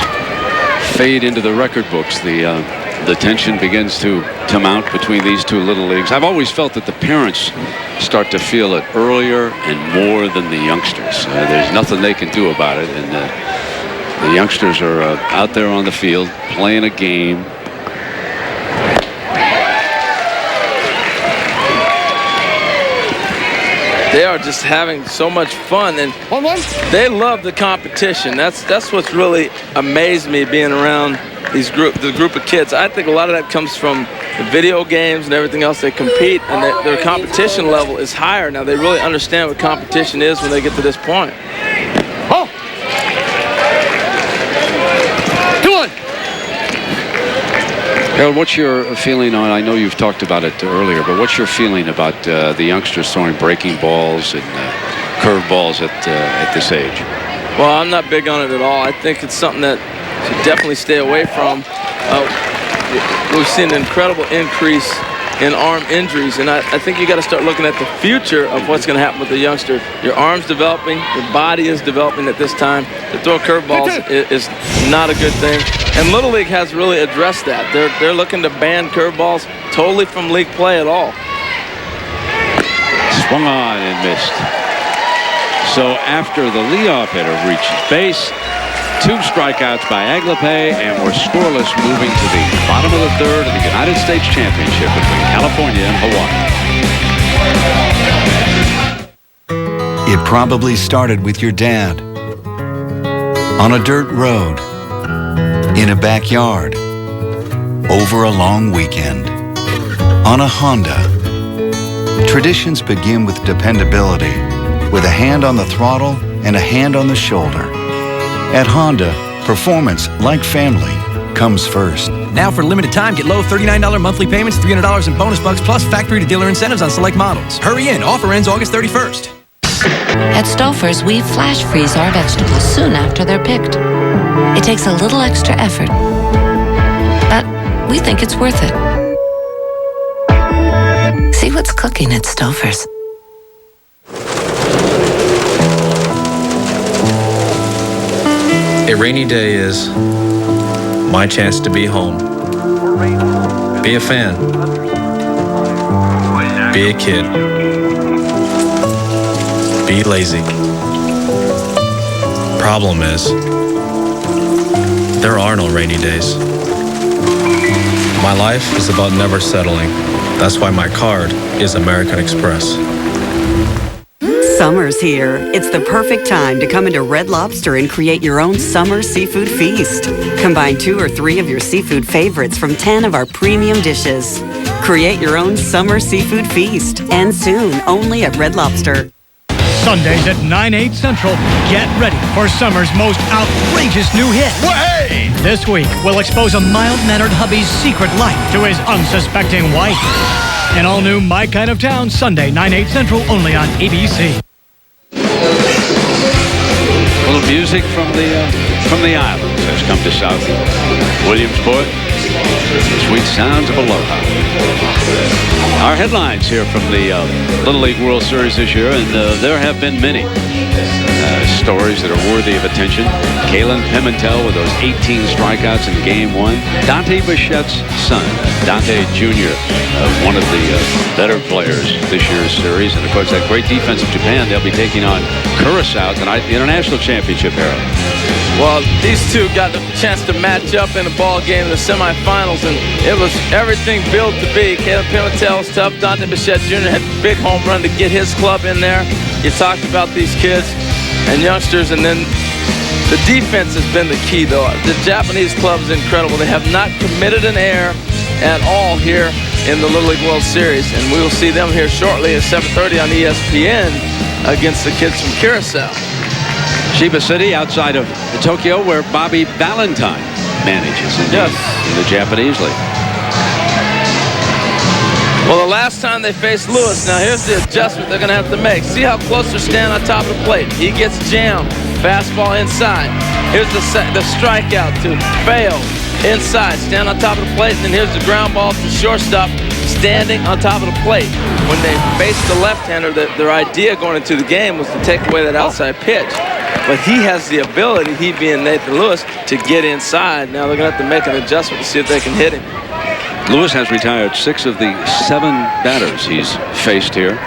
fade into the record books, the tension begins to mount between these 2 little leagues. I've always felt that the parents start to feel it earlier and more than the youngsters. There's nothing they can do about it, and the youngsters are out there on the field playing a game. They are just having so much fun, and they love the competition. That's what's really amazed me being around the group of kids. I think a lot of that comes from the video games and everything else. They compete, and their competition level is higher now. They really understand what competition is when they get to this point. Harold, what's your feeling on, I know you've talked about it earlier, but what's your feeling about the youngsters throwing breaking balls and curve balls at this age? Well, I'm not big on it at all. I think it's something that should definitely stay away from. We've seen an incredible increase in arm injuries, and I think you got to start looking at the future of what's going to happen with the youngster. Your arm's developing, your body is developing at this time. To throw curveballs is not a good thing. And Little League has really addressed that. They're looking to ban curveballs totally from league play at all. Swung on and missed. So after the leadoff hitter reaches base, 2 strikeouts by Aglipay, and we're scoreless, moving to the bottom of the 3rd of the United States Championship between California and Hawaii. It probably started with your dad. On a dirt road. In a backyard. Over a long weekend. On a Honda. Traditions begin with dependability, with a hand on the throttle and a hand on the shoulder. At Honda, performance, like family, comes first. Now for limited time, get low $39 monthly payments, $300 in bonus bucks, plus factory to dealer incentives on select models. Hurry in, offer ends August 31st. At Stouffer's, we flash freeze our vegetables soon after they're picked. It takes a little extra effort, but we think it's worth it. See what's cooking at Stouffer's. A rainy day is my chance to be home. Be a fan. Be a kid. Be lazy. Problem is, there are no rainy days. My life is about never settling. That's why my card is American Express. Summer's here. It's the perfect time to come into Red Lobster and create your own summer seafood feast. Combine 2 or 3 of your seafood favorites from 10 of our premium dishes. Create your own summer seafood feast. And soon, only at Red Lobster. Sundays at 9/8 Central, get ready for summer's most outrageous new hit. Way! This week, we'll expose a mild-mannered hubby's secret life to his unsuspecting wife. An all-new My Kind of Town, Sunday, 9/8 Central, only on ABC. A little music from the islands has come to South Williamsport. Sweet sounds of aloha. Our headlines here from the Little League World Series this year, and there have been many stories that are worthy of attention. Kalen Pimentel with those 18 strikeouts in Game 1. Dante Bichette's son, Dante Jr., one of the better players this year's series. And, of course, that great defense of Japan, they'll be taking on Curacao tonight, the International Championship era. Well, these two got the chance to match up in a ball game in the semifinals, and it was everything built to be. Caleb Pimentel was tough. Dante Bichette Jr. had a big home run to get his club in there. You talked about these kids and youngsters, and then the defense has been the key, though. The Japanese club is incredible. They have not committed an error at all here in the Little League World Series, and we will see them here shortly at 7:30 on ESPN against the kids from Curacao. Chiba City, outside of Tokyo, where Bobby Valentine manages in the Japanese League. Well, the last time they faced Lewis, now here's the adjustment they're going to have to make. See how close they're standing on top of the plate. He gets jammed. Fastball inside. Here's the strikeout to fail. Inside, stand on top of the plate, and then here's the ground ball to shortstop, standing on top of the plate. When they faced the left-hander, their idea going into the game was to take away that outside pitch. But he has the ability, he being Nathan Lewis, to get inside. Now they're going to have to make an adjustment to see if they can hit him. Lewis has retired 6 of the 7 batters he's faced here.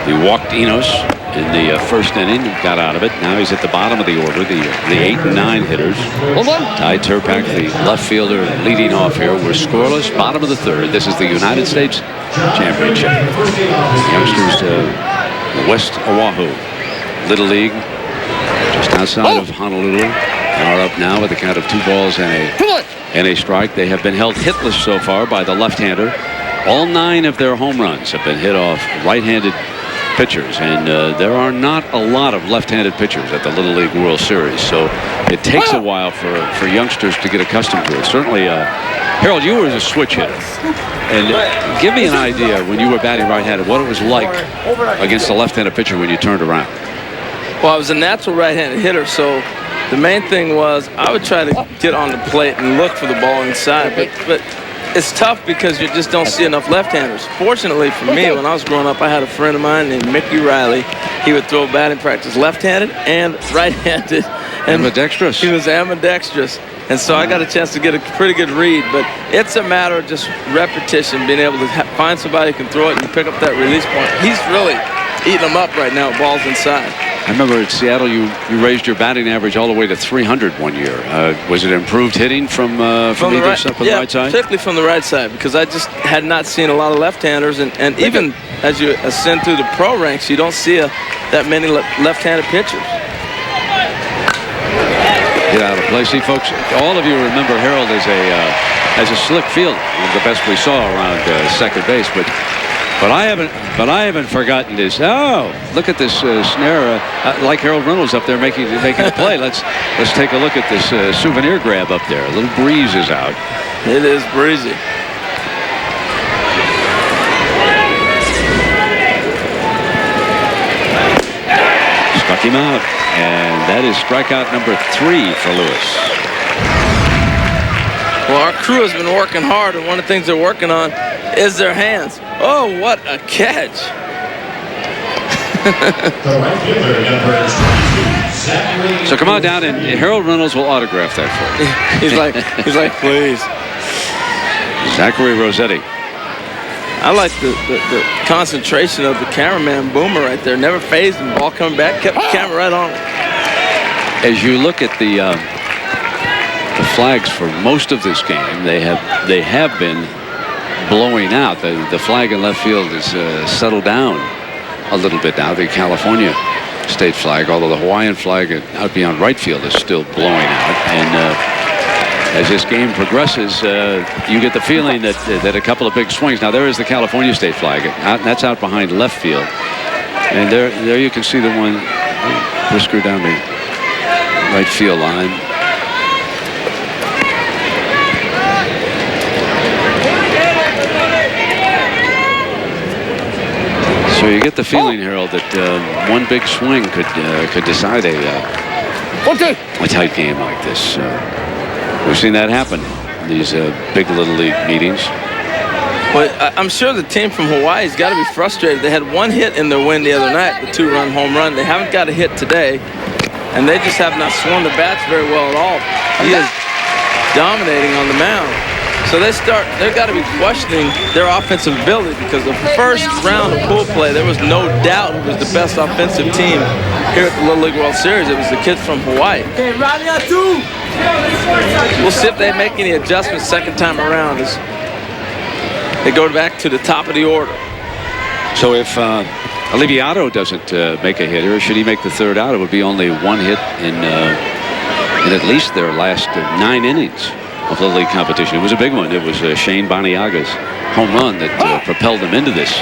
He walked Enos in the first inning, got out of it. Now he's at the bottom of the order, the 8 and 9 hitters. Ty Turpak, the left fielder, leading off here. We're scoreless, bottom of the 3rd. This is the United States Championship. Youngsters West Oahu Little League, just outside of Honolulu, are up now with a count of 2 balls and a strike. They have been held hitless so far by the left-hander. All 9 of their home runs have been hit off right-handed pitchers, and there are not a lot of left-handed pitchers at the Little League World Series, so it takes a while for youngsters to get accustomed to it. Certainly, Harold, you were a switch hitter, and give me an idea when you were batting right-handed, what it was like against a left-handed pitcher when you turned around. Well, I was a natural right-handed hitter, so the main thing was I would try to get on the plate and look for the ball inside, but it's tough because you just don't see enough left-handers. Fortunately for me, when I was growing up, I had a friend of mine named Mickey Riley. He would throw batting practice left-handed and right-handed. Ambidextrous. He was ambidextrous. And so I got a chance to get a pretty good read, but it's a matter of just repetition, being able to find somebody who can throw it and pick up that release point. He's really eating them up right now, balls inside. I remember at Seattle, you raised your batting average all the way to 300 one year. Was it improved hitting from the right side? Particularly from the right side, because I just had not seen a lot of left-handers, and even as you ascend through the pro ranks, you don't see that many left-handed pitchers. Get out of play. See, folks, all of you remember Harold as a slick fielder, one of the best we saw around second base, but I haven't forgotten this. Oh, look at this snare, like Harold Reynolds up there making a play. Let's take a look at this souvenir grab up there. A little breeze is out. It is breezy. Struck him out, and that is strikeout number 3 for Lewis. Well, our crew has been working hard, and one of the things they're working on is their hands. Oh, what a catch. So come on down, and Harold Reynolds will autograph that for you. he's like, please. Zachary Rossetti. I like the concentration of the cameraman Boomer right there. Never phased him. Ball coming back, kept the camera right on him. As you look at the flags for most of this game, they have been blowing out. The flag in left field is settled down a little bit now. The California state flag, although the Hawaiian flag out beyond right field is still blowing out. And as this game progresses, you get the feeling that a couple of big swings. Now, there is the California state flag. That's out behind left field. And there you can see the one whisker down the right field line. So you get the feeling, Harold, that one big swing could decide a tight game like this. We've seen that happen in these big Little League meetings. Well, I'm sure the team from Hawaii's got to be frustrated. They had one hit in their win the other night, the 2-run home run. They haven't got a hit today, and they just have not swung the bats very well at all. He is dominating on the mound. So they've got to be questioning their offensive ability, because the first round of pool play, there was no doubt who was the best offensive team here at the Little League World Series. It was the kids from Hawaii. We'll see if they make any adjustments second time around as they go back to the top of the order. So if Aliviato doesn't make a hitter, should he make the third out, it would be only one hit in at least their last 9 innings of Little League competition. It was a big one. It was Shane Baniaga's home run that propelled them into this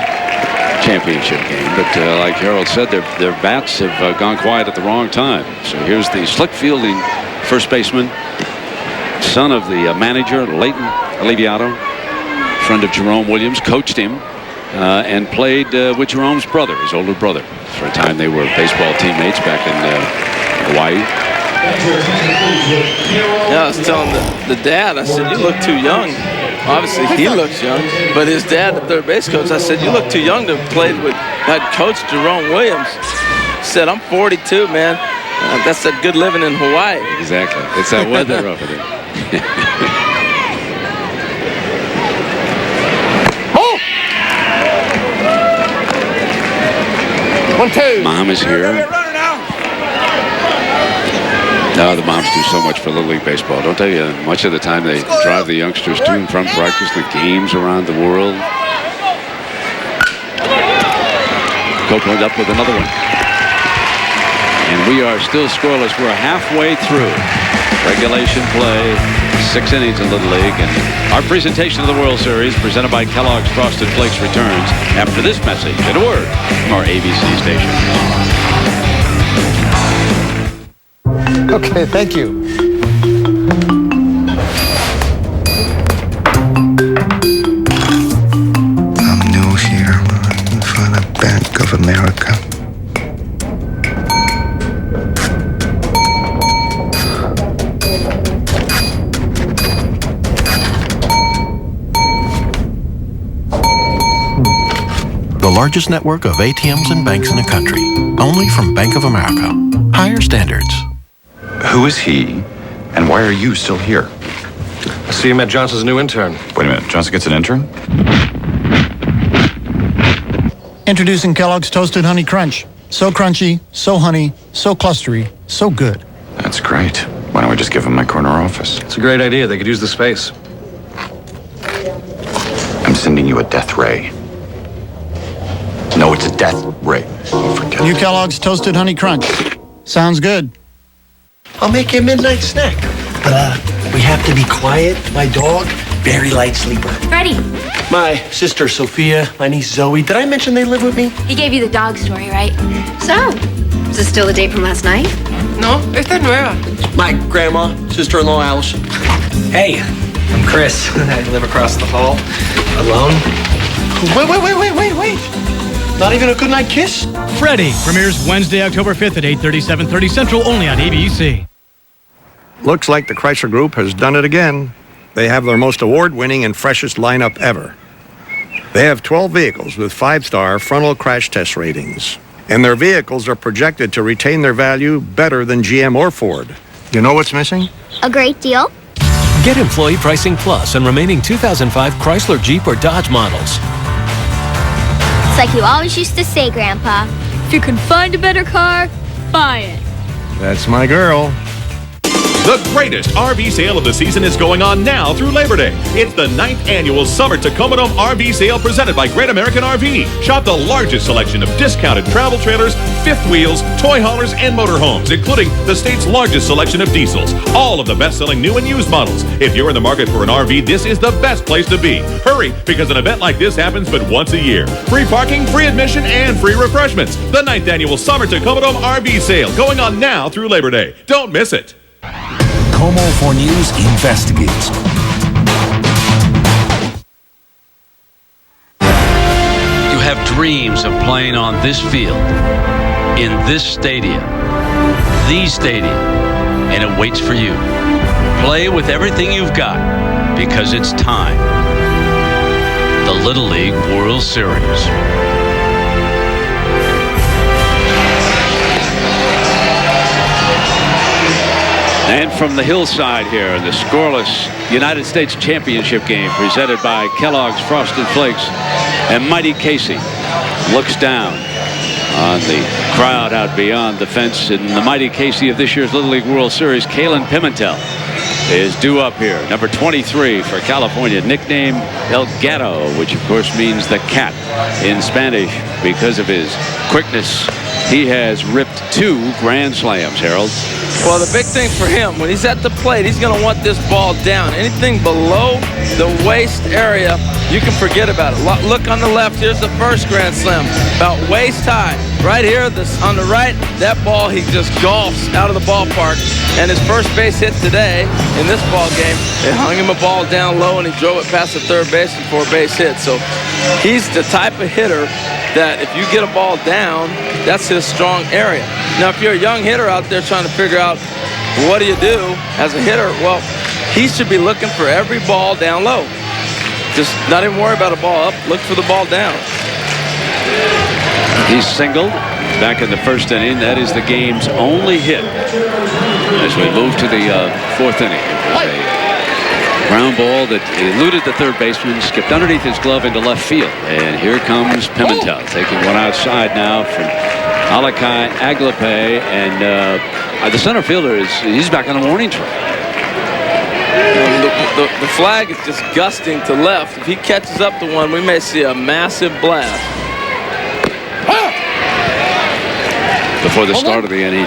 championship game. But like Harold said, their bats have gone quiet at the wrong time. So here's the slick fielding first baseman, son of the manager, Leighton Aliviato, friend of Jerome Williams, coached him and played with Jerome's brother, his older brother. For a time they were baseball teammates back in Hawaii. Yeah, I was telling the dad, I said, you look too young. Obviously, he looks young, but his dad, the third base coach, I said, you look too young to have played with head coach Jerome Williams. He said, I'm 42, man. That's that good living in Hawaii. Exactly. It's that weather over there. Mom is here. No, the moms do so much for Little League Baseball. Don't tell you, much of the time they drive the youngsters to and from practice, the games around the world. Copeland up with another one. And we are still scoreless. We're halfway through regulation play, 6 innings in Little League. And our presentation of the World Series, presented by Kellogg's Frosted Flakes, returns after this message and a word from our ABC station. Okay, thank you. I'm new here for the Bank of America. The largest network of ATMs and banks in the country. Only from Bank of America. Higher standards. Who is he, and why are you still here? I see you met Johnson's new intern. Wait a minute, Johnson gets an intern? Introducing Kellogg's Toasted Honey Crunch. So crunchy, so honey, so clustery, so good. That's great. Why don't we just give him my corner office? It's a great idea. They could use the space. I'm sending you a death ray. No, it's a death ray. Forget New it. Kellogg's Toasted Honey Crunch. Sounds good. I'll make you a midnight snack. But, we have to be quiet. My dog, very light sleeper. Freddie. My sister, Sophia, my niece, Zoe. Did I mention they live with me? He gave you the dog story, right? So, is this still the date from last night? No, esta nueva. My grandma, sister-in-law, Allison. Hey, I'm Chris. I live across the hall. Alone. Wait. Not even a goodnight kiss? Freddie premieres Wednesday, October 5th at 8:30, 7:30 Central, only on ABC. Looks like the Chrysler Group has done it again. They have their most award-winning and freshest lineup ever. They have 12 vehicles with 5-star frontal crash test ratings. And their vehicles are projected to retain their value better than GM or Ford. You know what's missing? A great deal. Get Employee Pricing Plus on remaining 2005 Chrysler, Jeep, or Dodge models. It's like you always used to say, Grandpa. If you can find a better car, buy it. That's my girl. The greatest RV sale of the season is going on now through Labor Day. It's the 9th annual Summer Tacoma Dome RV sale presented by Great American RV. Shop the largest selection of discounted travel trailers, fifth wheels, toy haulers, and motorhomes, including the state's largest selection of diesels. All of the best-selling new and used models. If you're in the market for an RV, this is the best place to be. Hurry, because an event like this happens but once a year. Free parking, free admission, and free refreshments. The 9th annual Summer Tacoma Dome RV sale going on now through Labor Day. Don't miss it. Como for News investigates. You have dreams of playing on this field, in this stadium, the stadium, and it waits for you. Play with everything you've got, because it's time. The Little League World Series. And from the hillside here in the scoreless United States Championship game presented by Kellogg's Frosted Flakes, and Mighty Casey looks down on the crowd out beyond the fence. And the Mighty Casey of this year's Little League World Series, Kalen Pimentel, is due up here. Number 23 for California, nicknamed El Gato, which of course means the cat in Spanish because of his quickness. He has ripped 2 grand slams, Harold. Well, the big thing for him, when he's at the plate, he's going to want this ball down. Anything below the waist area, you can forget about it. Look on the left, here's the first grand slam, about waist high. Right here, on the right, that ball he just golfs out of the ballpark. And his first base hit today in this ball game, they hung him a ball down low and he drove it past the third baseman for a base hit. So he's the type of hitter that if you get a ball down, that's his strong area. Now, if you're a young hitter out there trying to figure out what do you do as a hitter, well, he should be looking for every ball down low. Just not even worry about a ball up, look for the ball down. He's singled back in the first inning. That is the game's only hit. As we move to the 4th inning, it was a ground ball that eluded the third baseman, skipped underneath his glove into left field. And here comes Pimentel taking one outside now from Alakai Aglape, and the center fielder he's back on the warning track. The flag is just gusting to left. If he catches up to one, we may see a massive blast. Before the start of the inning,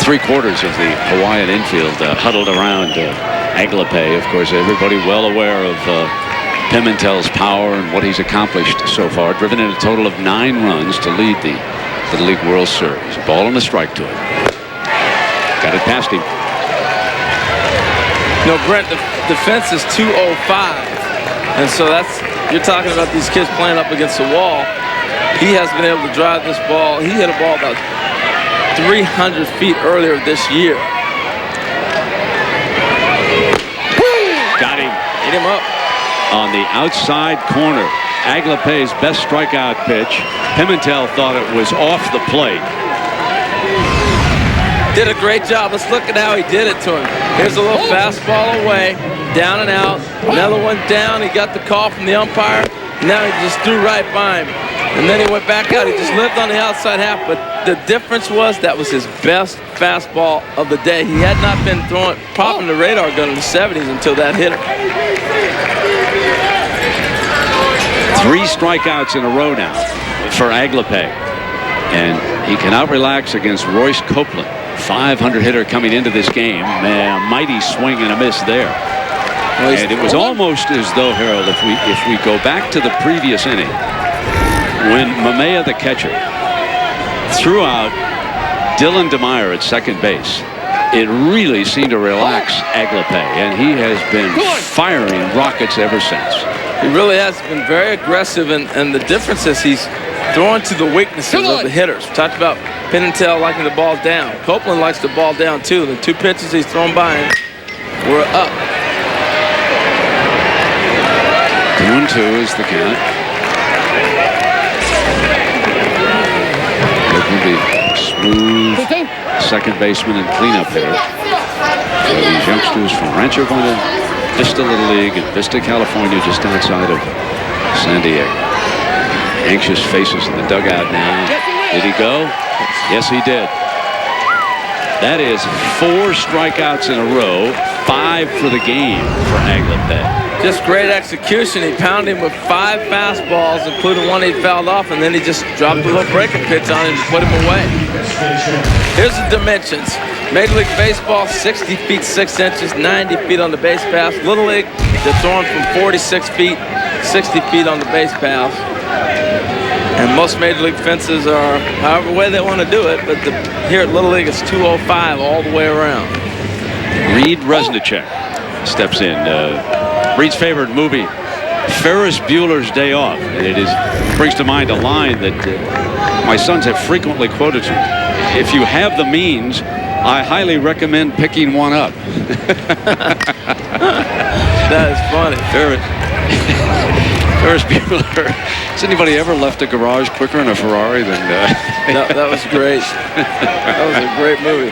3/4 of the Hawaiian infield huddled around Aglape. Of course, everybody well aware of Pimentel's power and what he's accomplished so far. Driven in a total of 9 runs to lead the Little League World Series. Ball and a strike to him. Got it past him. No, Brent, the defense is 205. And so you're talking about these kids playing up against the wall. He has been able to drive this ball. He hit a ball about 300 feet earlier this year. Got him. Hit him up. On the outside corner. Aglape's best strikeout pitch. Pimentel thought it was off the plate. Did a great job. Let's look at how he did it to him. Here's a little fastball away, down and out. Another one down. He got the call from the umpire. Now he just threw right by him. And then he went back out. He just lived on the outside half. But the difference was that was his best fastball of the day. He had not been popping the radar gun in the 70s until that hit him. 3 strikeouts in a row now for Aglape. And he cannot relax against Royce Copeland. 500 hitter coming into this game. A mighty swing and a miss there. And it was almost as though, Harold, if we go back to the previous inning, when Mamea, the catcher, threw out Dylan DeMeyer at second base, it really seemed to relax Aglape, and he has been firing rockets ever since. He really has been very aggressive, and the difference is he's throwing to the weaknesses of the hitters. We talked about Pimentel liking the ball down. Copeland likes the ball down, too. The 2 pitches he's thrown by him were up. 2-2 is the count. Copeland, the smooth second baseman and cleanup hitter. So these youngsters from Rancho Buena Vista Little League in Vista, California, just outside of San Diego. Anxious faces in the dugout now. Did he go? Yes, he did. That is 4 strikeouts in a row, 5 for the game for Aglipay. Just great execution. He pounded him with 5 fastballs, including one he fouled off, and then he just dropped a little breaking pitch on him to put him away. Here's the dimensions. Major League Baseball, 60 feet 6 inches, 90 feet on the base pass. Little League, they're throwing from 46 feet, 60 feet on the base pass. And most Major League fences are however way they want to do it, but here at Little League, it's 205 all the way around. Reed Resnicek steps in. Reed's favorite movie, Ferris Bueller's Day Off. And it brings to mind a line that my sons have frequently quoted to me. If you have the means, I highly recommend picking one up. That is funny. Ferris Bueller. Has anybody ever left a garage quicker in a Ferrari than... That was great. That was a great movie.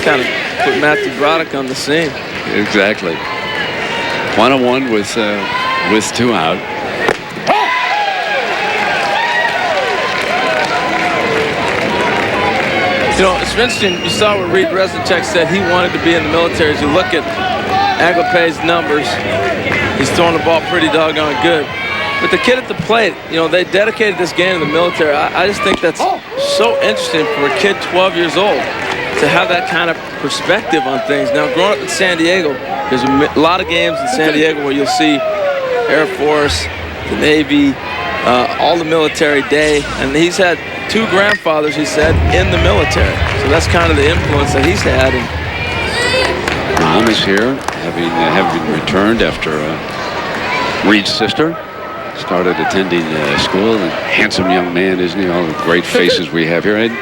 Kind of put Matthew Broderick on the scene. Exactly. 1-1 with 2 out. You know, it's interesting. You saw what Reed Resnicek said. He wanted to be in the military. As you look at Aglipay's numbers, he's throwing the ball pretty doggone good. But the kid at the plate, you know, they dedicated this game to the military. I just think that's so interesting for a kid 12 years old to have that kind of perspective on things. Now, growing up in San Diego, there's a lot of games in San Diego where you'll see Air Force, the Navy, all the military day. And he's had 2 grandfathers, he said, in the military. So that's kind of the influence that he's had. Mom is here, having returned after Reed's sister started attending school. A handsome young man, isn't he? All the great faces we have here. And,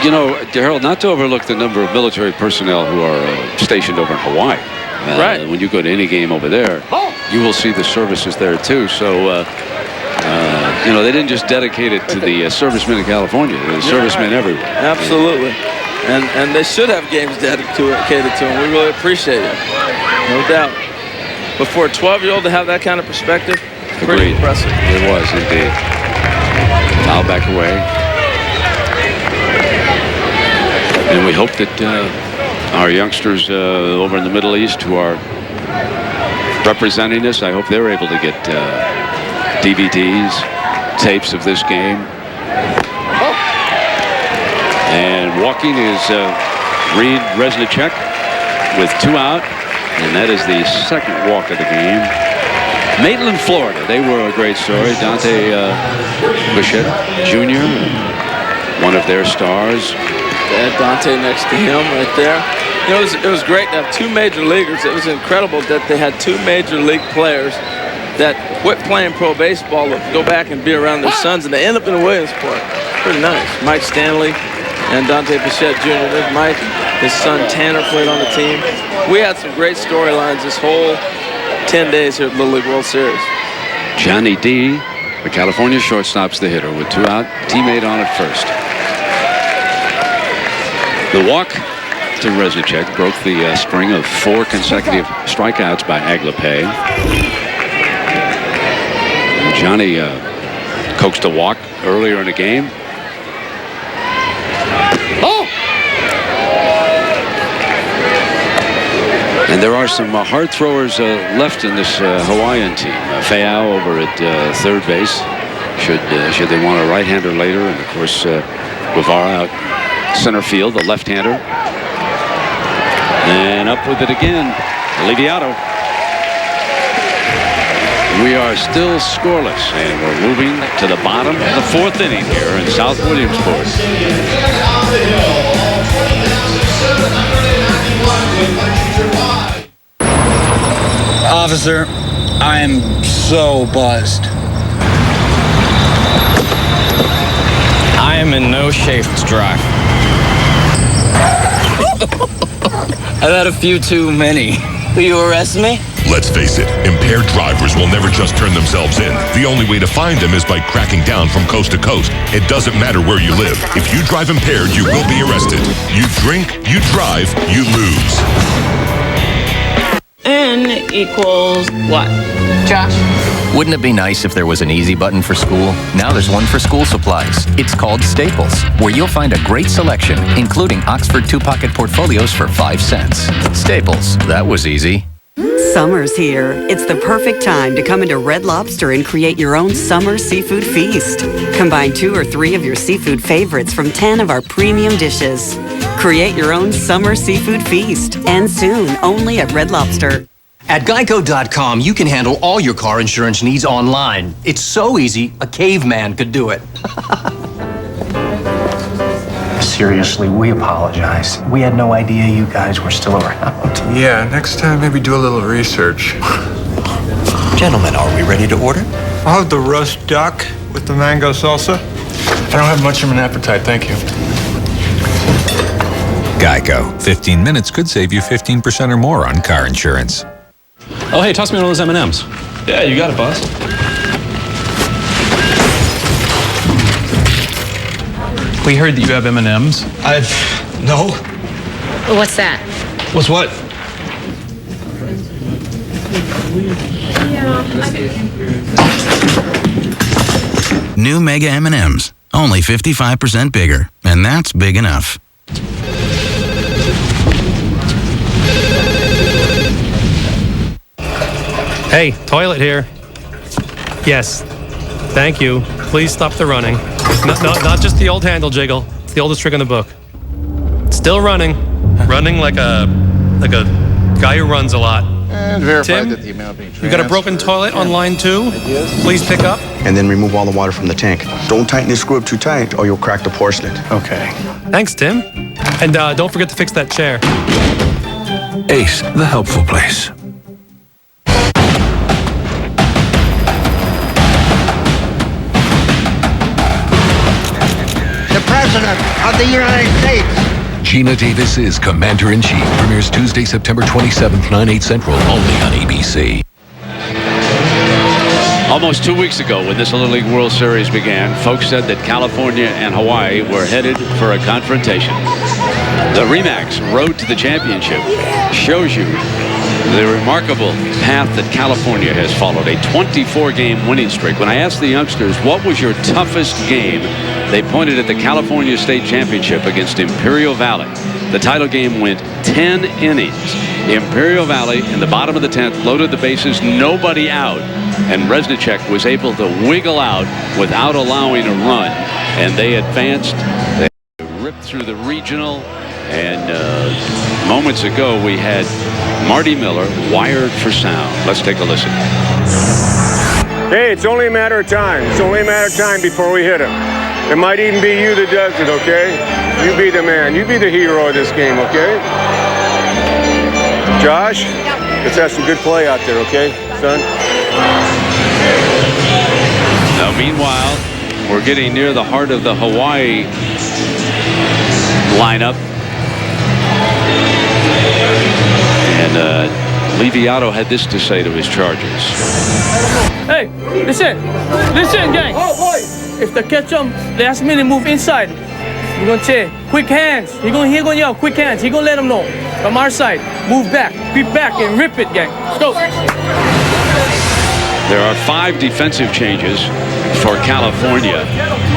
you know, Harold, not to overlook the number of military personnel who are stationed over in Hawaii. Right. When you go to any game over there, you will see the services there, too. So, you know, they didn't just dedicate it to the servicemen in California. The servicemen everywhere. Absolutely. And they should have games dedicated to them. We really appreciate it. No doubt. But for a 12-year-old to have that kind of perspective, pretty impressive. It was, indeed. Foul back away. And we hope that our youngsters over in the Middle East who are representing us, I hope they're able to get DVDs, tapes of this game. And walking is Reed Resnicek with 2 out. And that is the second walk of the game. Maitland, Florida. They were a great story. Dante Bichette Jr., one of their stars. They had Dante next to him right there. You know, it was great to have 2 major leaguers. It was incredible that they had 2 major league players that quit playing pro baseball to go back and be around their sons, and they end up in Williamsport. Pretty nice. Mike Stanley and Dante Bichette Jr. There's Mike. His son Tanner played on the team. We had some great storylines this whole 10 days here at Little League World Series. Johnny D, the California shortstop's the hitter with 2 out. Teammate on at first. The walk to Resnicek broke the string of 4 consecutive strikeouts by Aglipay. Johnny coaxed a walk earlier in the game. And there are some hard throwers left in this Hawaiian team. Feao over at third base, should they want a right-hander later. And of course, Guevara out center field, the left-hander. And up with it again, Aliviato. We are still scoreless, and we're moving to the bottom of the 4th inning here in South Williamsport. Officer, I am so buzzed. I am in no shape to drive. I've had a few too many. Will you arrest me? Let's face it, impaired drivers will never just turn themselves in. The only way to find them is by cracking down from coast to coast. It doesn't matter where you live. If you drive impaired, you will be arrested. You drink, you drive, you lose. N equals what? Josh. Wouldn't it be nice if there was an easy button for school? Now there's one for school supplies. It's called Staples, where you'll find a great selection, including Oxford 2-pocket portfolios for 5 cents. Staples, that was easy. Summer's here. It's the perfect time to come into Red Lobster and create your own summer seafood feast. Combine 2 or 3 of your seafood favorites from 10 of our premium dishes. Create your own summer seafood feast. And soon, only at Red Lobster. At Geico.com, you can handle all your car insurance needs online. It's so easy, a caveman could do it. Seriously, we apologize. We had no idea you guys were still around. Yeah, next time maybe do a little research. Gentlemen, are we ready to order? I'll have the roast duck with the mango salsa. I don't have much of an appetite, thank you. Geico. 15 minutes could save you 15% or more on car insurance. Oh, hey, toss me one of those M&Ms. Yeah, you got it, boss. We heard that you have M&Ms. No. What's that? What's what? New Mega M&Ms. Only 55% bigger. And that's big enough. Hey, toilet here. Yes. Thank you. Please stop the running. Not just the old handle jiggle. It's the oldest trick in the book. Still running. Running like a guy who runs a lot. And verify Tim, that the amount being you got a broken toilet on line 2? Please pick up. And then remove all the water from the tank. Don't tighten the screw up too tight or you'll crack the porcelain. Okay. Thanks, Tim. And don't forget to fix that chair. Ace, the helpful place. The President of the United States. Gina Davis is Commander-in-Chief. Premieres Tuesday, September 27th, 9/8 Central, only on ABC. Almost 2 weeks ago, when this Little League World Series began, folks said that California and Hawaii were headed for a confrontation. The Remax road to the championship shows you the remarkable path that California has followed, a 24-game winning streak. When I asked the youngsters, what was your toughest game, they pointed at the California State Championship against Imperial Valley. The title game went 10 innings. Imperial Valley, in the bottom of the 10th, loaded the bases, nobody out, and Resnicek was able to wiggle out without allowing a run, and they advanced. They ripped through the regional, and moments ago we had Marty Miller wired for sound. Let's take a listen. Hey, it's only a matter of time. It's only a matter of time before we hit him. It might even be you that does it, okay? You be the man. You be the hero of this game, okay? Josh, let's have some good play out there, okay, son? Now, meanwhile, we're getting near the heart of the Hawaii lineup. And Leviato had this to say to his Chargers. Hey, listen, gang. Oh, boy. If they catch him, last minute move inside. We're gonna say, quick hands. He gonna yell, quick hands. He gonna let them know. From our side, move back, creep back, and rip it, gang. Let's go. There are 5 defensive changes for California.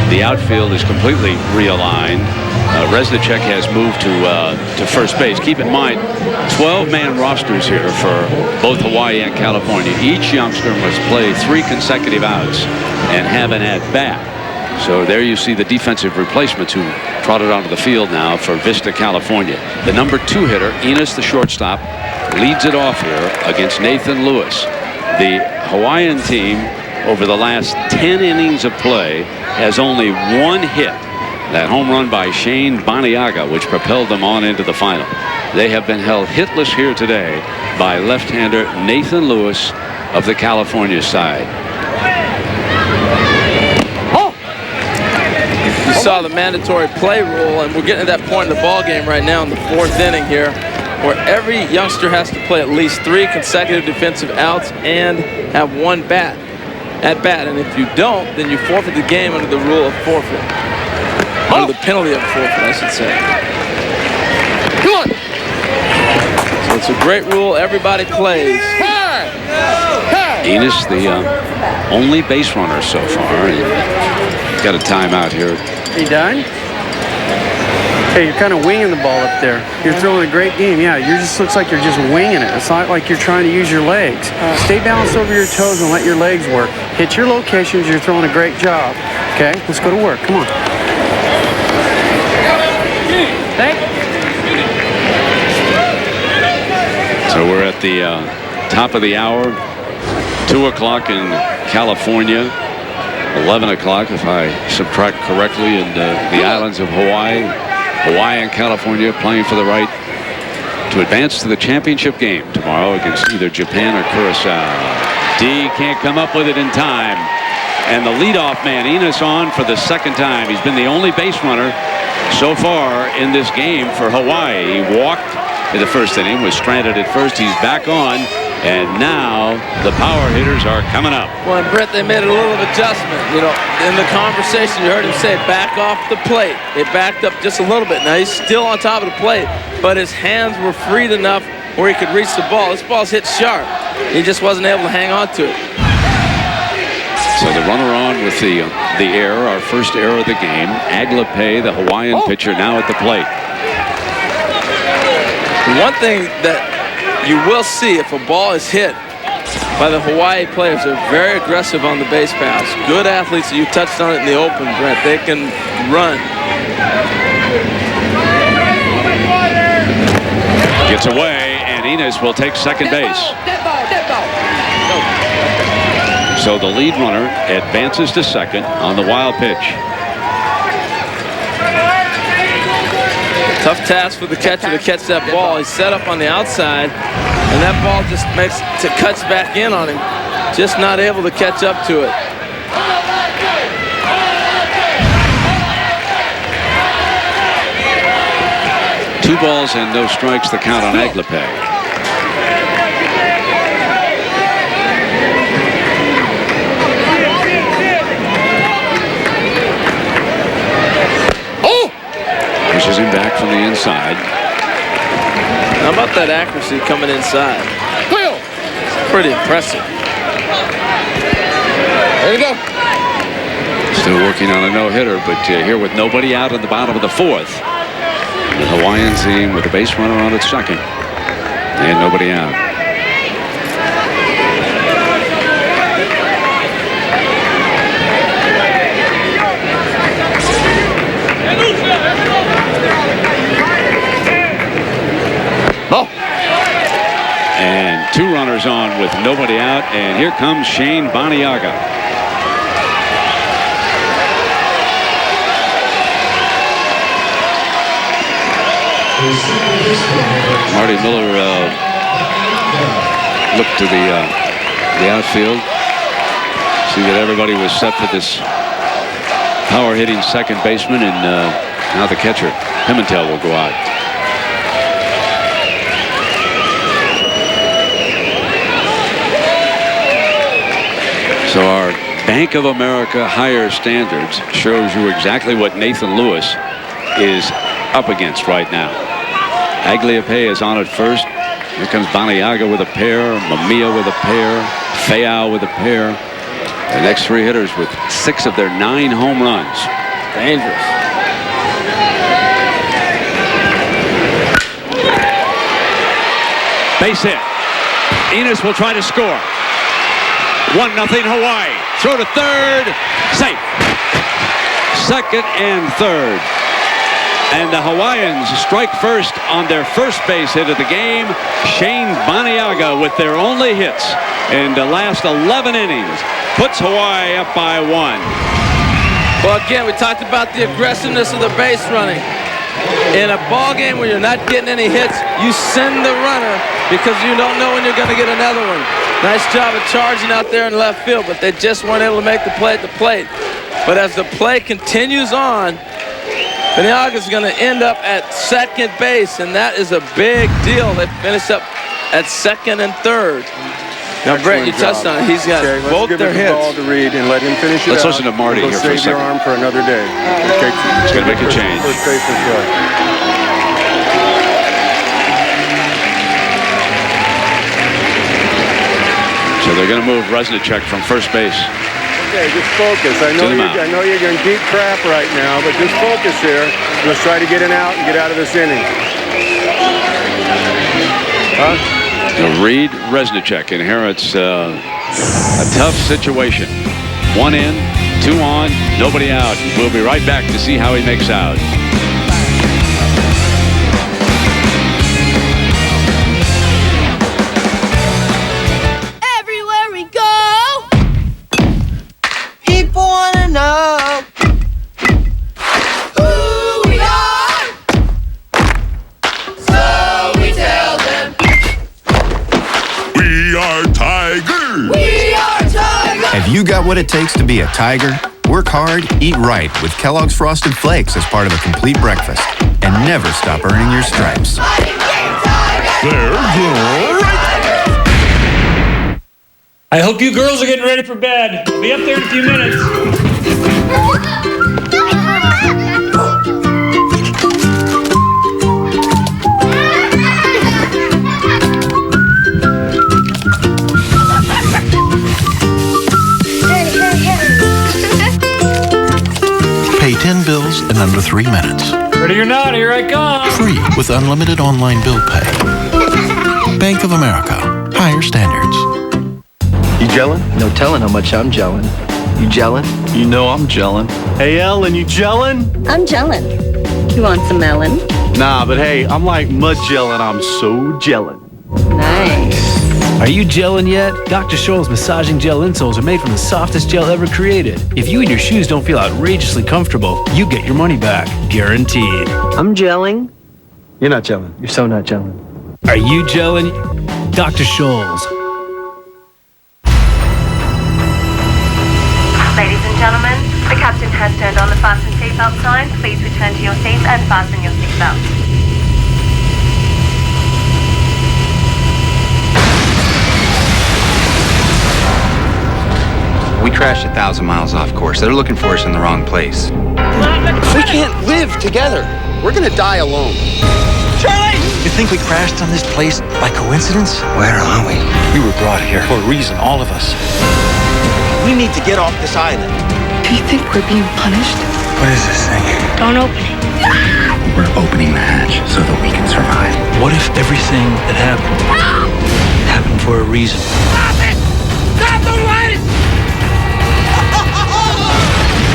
The outfield is completely realigned. Resnicek has moved to first base. Keep in mind, 12-man rosters here for both Hawaii and California. Each youngster must play 3 consecutive outs and have an at-bat. So there you see the defensive replacements who trotted onto the field now for Vista, California. The number 2 hitter, Enos, the shortstop, leads it off here against Nathan Lewis. The Hawaiian team, over the last 10 innings of play, has only 1 hit. That home run by Shane Baniaga, which propelled them on into the final. They have been held hitless here today by left-hander Nathan Lewis of the California side. You saw the mandatory play rule, and we're getting to that point in the ball game right now in the 4th inning here, where every youngster has to play at least 3 consecutive defensive outs and have 1 at bat. And if you don't, then you forfeit the game under the rule of forfeit. Under the penalty of forfeit, I should say. Come on! So it's a great rule. Everybody plays. Enos, the only base runner so far. And got a timeout here. Are you done? Hey, you're kind of winging the ball up there. You're throwing a great game. Yeah, you just looks like you're just winging it. It's not like you're trying to use your legs. Stay balanced over your toes and let your legs work. Hit your locations. You're throwing a great job. Okay, let's go to work. Come on. So we're at the top of the hour. 2 o'clock in California. 11 o'clock, if I subtract correctly, in the islands of Hawaii. Hawaii and California playing for the right to advance to the championship game tomorrow against either Japan or Curacao. D can't come up with it in time. And the leadoff man, Enos, on for the second time. He's been the only base runner so far in this game for Hawaii. He walked in the first inning, was stranded at first. He's back on. And now the power hitters are coming up. Well, and Brett, they made a little adjustment. You know, in the conversation, you heard him say, back off the plate. They backed up just a little bit. Now, he's still on top of the plate, but his hands were freed enough where he could reach the ball. This ball's hit sharp. He just wasn't able to hang on to it. So the runner on with the error, our first error of the game. Aglape, the Hawaiian pitcher, now at the plate. One thing that you will see if a ball is hit by the Hawaii players, they're very aggressive on the base paths. Good athletes, you touched on it in the open, Brent. They can run. Gets away, and Enos will take second base. So the lead runner advances to second on the wild pitch. Tough task for the catcher to catch that ball. He's set up on the outside, and that ball just cuts back in on him. Just not able to catch up to it. Two balls and no strikes, the count on Aglape. Pushes him back from the inside. How about that accuracy coming inside? Pretty impressive. There you go. Still working on a no-hitter, but here with nobody out in the bottom of the fourth. The Hawaiian team with the base runner on at second. And nobody out. And two runners on with nobody out, and here comes Shane Baniaga. Marty Miller looked to the outfield, see that everybody was set for this power hitting second baseman, and now the catcher Pimentel will go out. So our Bank of America higher standards shows you exactly what Nathan Lewis is up against right now. Agliape is on at first. Here comes Baniaga with a pair, Mamiya with a pair, Fayao with a pair. The next three hitters with 6 of their 9 home runs. Dangerous. Base hit. Enos will try to score. 1-0 Hawaii. Throw to third. Safe. Second and third. And the Hawaiians strike first on their first base hit of the game. Shane Baniaga with their only hits in the last 11 innings. Puts Hawaii up by 1. Well, again, we talked about the aggressiveness of the base running. In a ball game where you're not getting any hits, you send the runner because you don't know when you're going to get another one. Nice job of charging out there in left field, but they just weren't able to make the play at the plate. But as the play continues on, Baniaga's going to end up at second base, and that is a big deal. They finished up at second and third. Now, Brett, you touched on it. He's got both their hits. Ball to read and let him finish it. Let's listen to Marty here for a second. Save your arm for another day. He's going to make a change. First baseman's play. So they're going to move Resnicek from first base. Okay, just focus. I know you're going deep crap right now, but just focus here. Let's try to get an out and get out of this inning. Reed Resnicek inherits a tough situation. 1 in, 2 on, nobody out. We'll be right back to see how he makes out. Everywhere we go, people want to know who we are. So we tell them, We are Tigers! we are Tigers. Have you got what it takes to be a Tiger? Work hard, eat right with Kellogg's Frosted Flakes as part of a complete breakfast. And never stop earning your stripes. They're great! I hope you girls are getting ready for bed. I'll be up there in a few minutes. Pay 10 bills in under 3 minutes. Ready or not, here I come. Free with unlimited online bill pay. Bank of America. Higher standards. You gelling? No telling how much I'm gelling. You gelling? You know I'm gelling. Hey, Ellen, you gelling? I'm gelling. You want some melon? Nah, but hey, I'm like mud gelling. I'm so gelling. Nice. Are you gelling yet? Dr. Scholl's massaging gel insoles are made from the softest gel ever created. If you and your shoes don't feel outrageously comfortable, you get your money back. Guaranteed. I'm gelling. You're not gelling. You're so not gelling. Are you gelling? Dr. Scholl's. Ladies and gentlemen, the captain has turned on the fasten seatbelt sign. Please return to your seats and fasten your seatbelt. We crashed 1,000 miles off course. They're looking for us in the wrong place. We can't live together. We're gonna die alone. Charlie! You think we crashed on this place by coincidence? Where are we? We were brought here for a reason, all of us. We need to get off this island. Do you think we're being punished? What is this thing? Don't open it. We're opening the hatch so that we can survive. What if everything that happened for a reason? Stop it! Stop the light!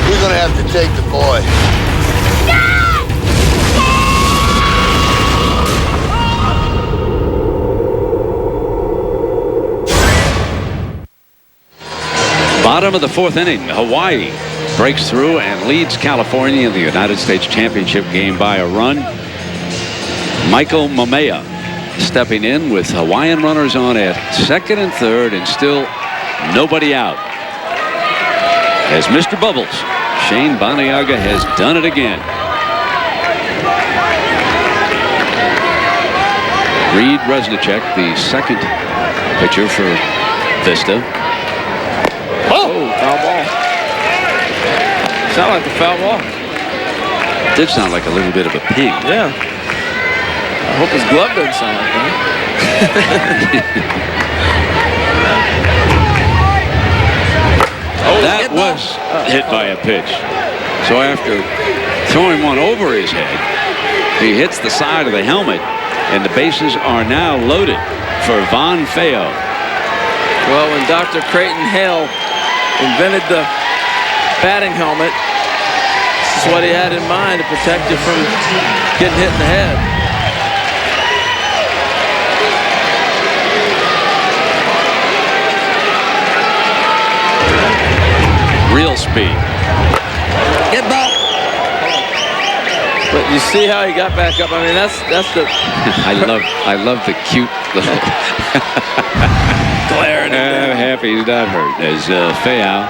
We're gonna have to take the boy. Bottom of the 4th inning, Hawaii breaks through and leads California in the United States Championship game by a run. Michael Mamea stepping in with Hawaiian runners on at 2nd and 3rd and still nobody out. As Mr. Bubbles, Shane Baniaga has done it again. Reed Resnicek, the second pitcher for Vista. Oh, foul ball. Sound like a foul ball. Did sound like a little bit of a pig. Yeah. I hope his glove doesn't sound like that. That was hit by a pitch. So after throwing one over his head, he hits the side of the helmet, and the bases are now loaded for Von Feo. Well, when Dr. Creighton Hale invented the batting helmet, this is what he had in mind to protect you from getting hit in the head. Real speed. Get back. But you see how he got back up. I mean, that's the. I love the cute little glaring. I'm happy he's not hurt as Feo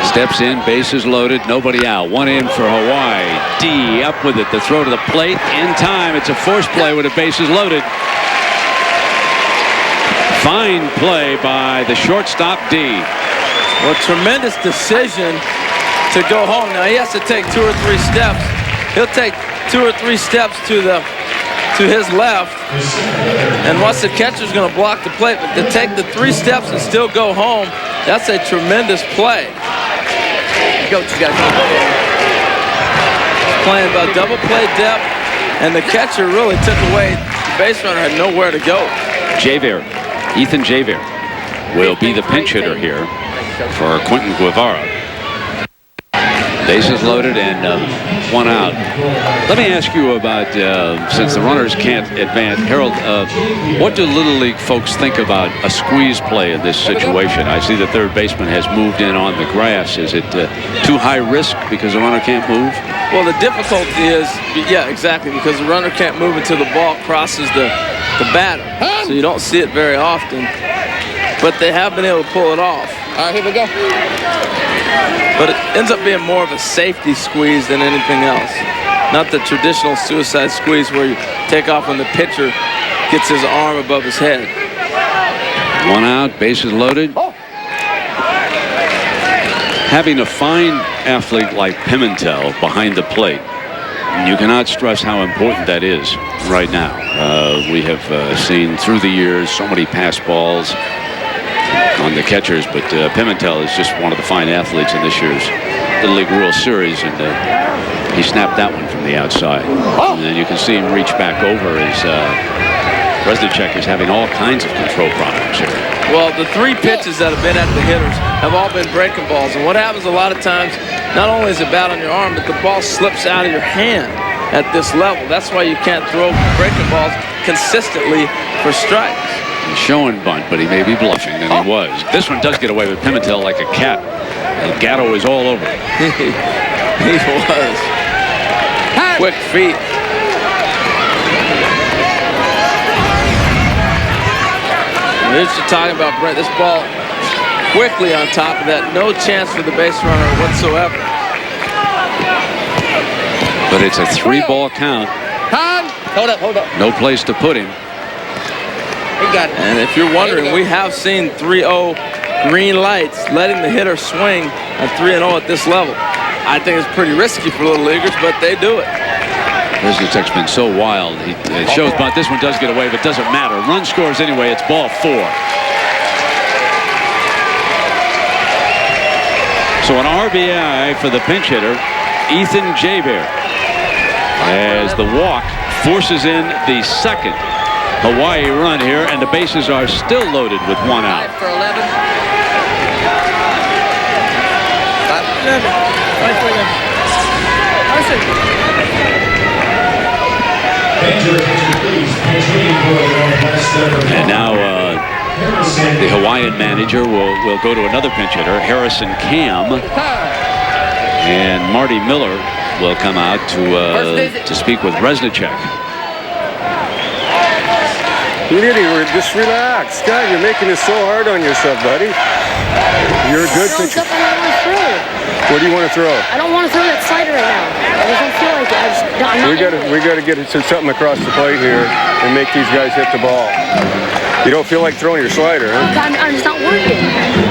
steps in, bases loaded, nobody out. One in for Hawaii. D up with it. The throw to the plate in time. It's a force play with the bases loaded. Fine play by the shortstop D. Well, tremendous decision to go home. Now he has to take 2 or 3 steps. He'll take 2 or 3 steps to to his left. And once the catcher's going to block the plate, but to take the 3 steps and still go home, that's a tremendous play. Go, you guys. Playing about double play depth, and the catcher really took away. The base runner had nowhere to go. Ethan Javier will be the pinch hitter here for Quentin Guevara. Bases loaded and 1 out. Let me ask you about, since the runners can't advance, Harold, what do Little League folks think about a squeeze play in this situation? I see the third baseman has moved in on the grass. Is it too high risk because the runner can't move? Well, the difficulty is, yeah, exactly, because the runner can't move until the ball crosses the batter. So you don't see it very often. But they have been able to pull it off. All right, here we go. But it ends up being more of a safety squeeze than anything else. Not the traditional suicide squeeze where you take off when the pitcher gets his arm above his head. 1 out, bases loaded. Having a fine athlete like Pimentel behind the plate, you cannot stress how important that is right now. We have seen through the years so many pass balls on the catchers, but Pimentel is just one of the fine athletes in this year's Little League World Series, and he snapped that one from the outside. And then you can see him reach back over as Resnicek is having all kinds of control problems here. Well, the 3 pitches that have been at the hitters have all been breaking balls, and what happens a lot of times, not only is it bad on your arm, but the ball slips out of your hand at this level. That's why you can't throw breaking balls consistently for strikes. He's showing bunt, but he may be bluffing, and he was. This one does get away with Pimentel like a cat. And Gatto is all over it. He was. Quick feet. Here's you're talking about, Brent. This ball quickly on top of that. No chance for the base runner whatsoever. But it's a 3-ball count. Hold up. No place to put him. And if you're wondering, we have seen 3-0 green lights letting the hitter swing at 3-0 at this level. I think it's pretty risky for Little Leaguers, but they do it. Resnicek's been so wild. He shows bunt. This one does get away, but doesn't matter. Run scores anyway. It's ball 4. So an RBI for the pinch hitter, Ethan Javier, as the walk forces in the second Hawai'i run here, and the bases are still loaded with 1 out. 5 for 11. 5 for 11. And now the Hawaiian manager will go to another pinch hitter, Harrison Cam, and Marty Miller will come out to speak with Resnicek. Just relax. God, you're making this so hard on yourself, buddy. You're a good pitcher. What do you want to throw? I don't want to throw that slider right now. I just don't feel like it. We got to get something across the plate here and make these guys hit the ball. You don't feel like throwing your slider, huh? I'm just not working.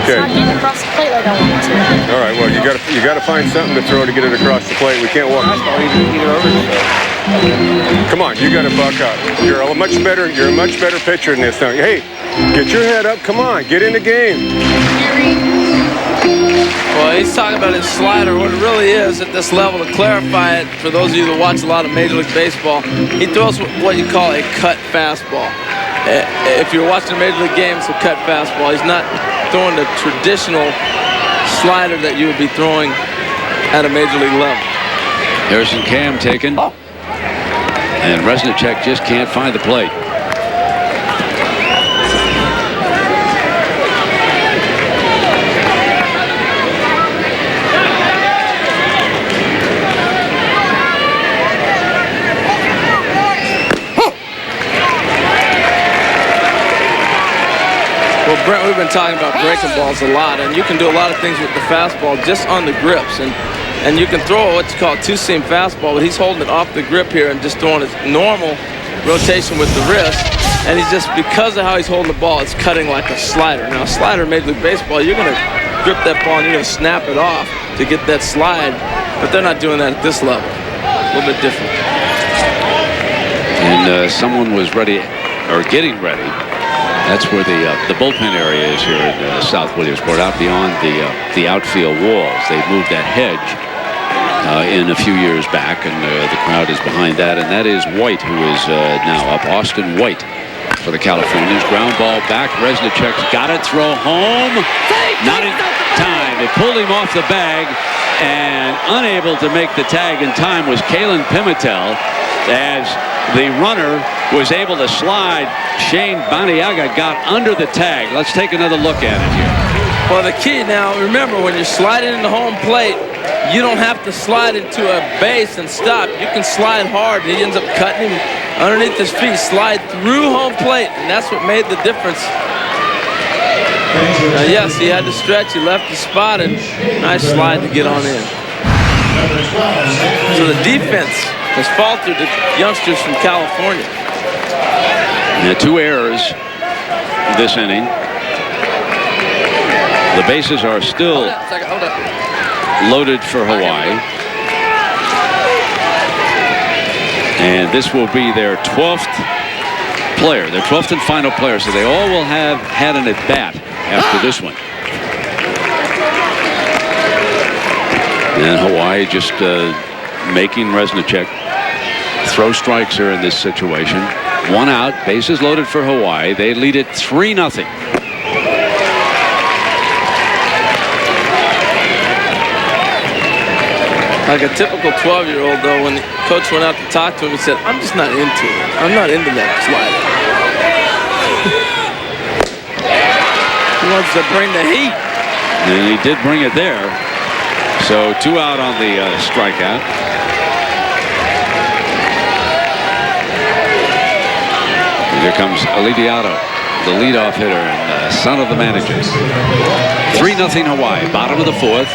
Okay. It's not getting across the plate like I want it to. All right. Well, you got to find something to throw to get it across the plate. We can't walk. Come on, you got to buck up. You're a much better pitcher than this now. Hey, get your head up. Come on, get in the game. Well, he's talking about his slider. What it really is at this level, to clarify it, for those of you that watch a lot of Major League Baseball, he throws what you call a cut fastball. If you're watching a Major League game, it's a cut fastball. He's not throwing the traditional slider that you would be throwing at a Major League level. Harrison Cam taken. And Resnicek just can't find the plate. Well, Brent, we've been talking about breaking balls a lot, and you can do a lot of things with the fastball just on the grips. And you can throw what you call a two-seam fastball, but he's holding it off the grip here and just throwing his normal rotation with the wrist. And he's just, because of how he's holding the ball, it's cutting like a slider. Now, a slider in Major League Baseball, you're going to grip that ball and you're going to snap it off to get that slide, but they're not doing that at this level. A little bit different. And someone was ready, or getting ready. That's where the bullpen area is here in South Williamsport, out beyond the outfield walls. They moved that hedge in a few years back, and the crowd is behind that. And that is White, who is now up. Austin White for the Californians. Ground ball back. Resnick's got it. Throw home. Not in time. It pulled him off the bag, and unable to make the tag in time was Kalen Pimentel, as the runner was able to slide. Shane Baniaga got under the tag. Let's take another look at it here. Well, the key now, remember, when you're sliding into home plate, you don't have to slide into a base and stop. You can slide hard. He ends up cutting him underneath his feet, slide through home plate, and that's what made the difference. Yes, he had to stretch. He left the spot, and nice slide to get on in. So the defense has faltered the youngsters from California. Yeah, 2 errors this inning. The bases are still loaded for Hawaii. And this will be their 12th player, their 12th and final player. So they all will have had an at-bat after this one. And Hawaii just making Resnick throw strikes here in this situation. 1 out, bases loaded for Hawaii. They lead it 3-0. Like a typical 12-year-old, though, when the coach went out to talk to him, he said, I'm just not into it. I'm not into that slider. He wants to bring the heat. And he did bring it there. So 2 out on the strikeout. And here comes Alidiato, the leadoff hitter and son of the manager. 3-0 Hawaii, bottom of the 4th.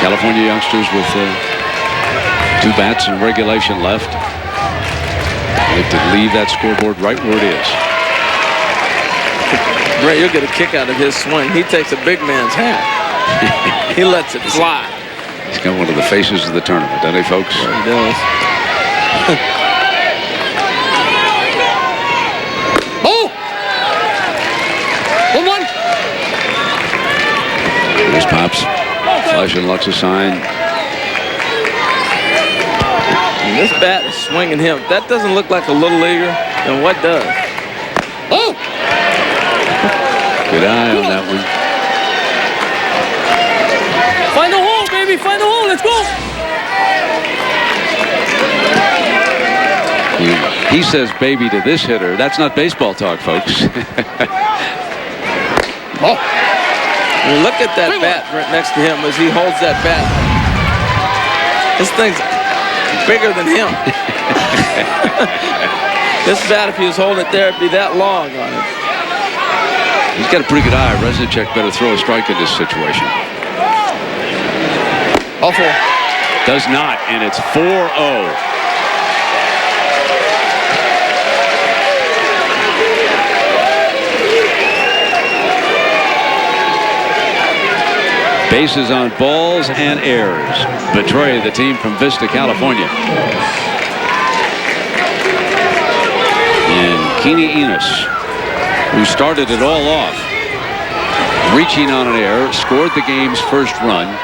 California youngsters with 2 bats in regulation left. They have to leave that scoreboard right where it is. Brett, you'll get a kick out of his swing. He takes a big man's hat. He lets it fly. He's got one of the faces of the tournament, doesn't he, folks? Yeah, he does. Oh! Home run! There's Pops. Flashing lots of sign. And this bat is swinging him. That doesn't look like a little leaguer, and what does? Oh! Good eye on that one. Find the hole, baby! Find the hole! Let's go! He says baby to this hitter. That's not baseball talk, folks. Oh. Well, look at that bat right next to him as he holds that bat. This thing's bigger than him. This bat, if he was holding it there, it'd be that long on it. He's got a pretty good eye. Resnick better throw a strike in this situation. Awful. Does not, and it's 4-0. Bases on balls and errors betray the team from Vista, California. And Keeney Enos, who started it all off, reaching on an error, scored the game's first run,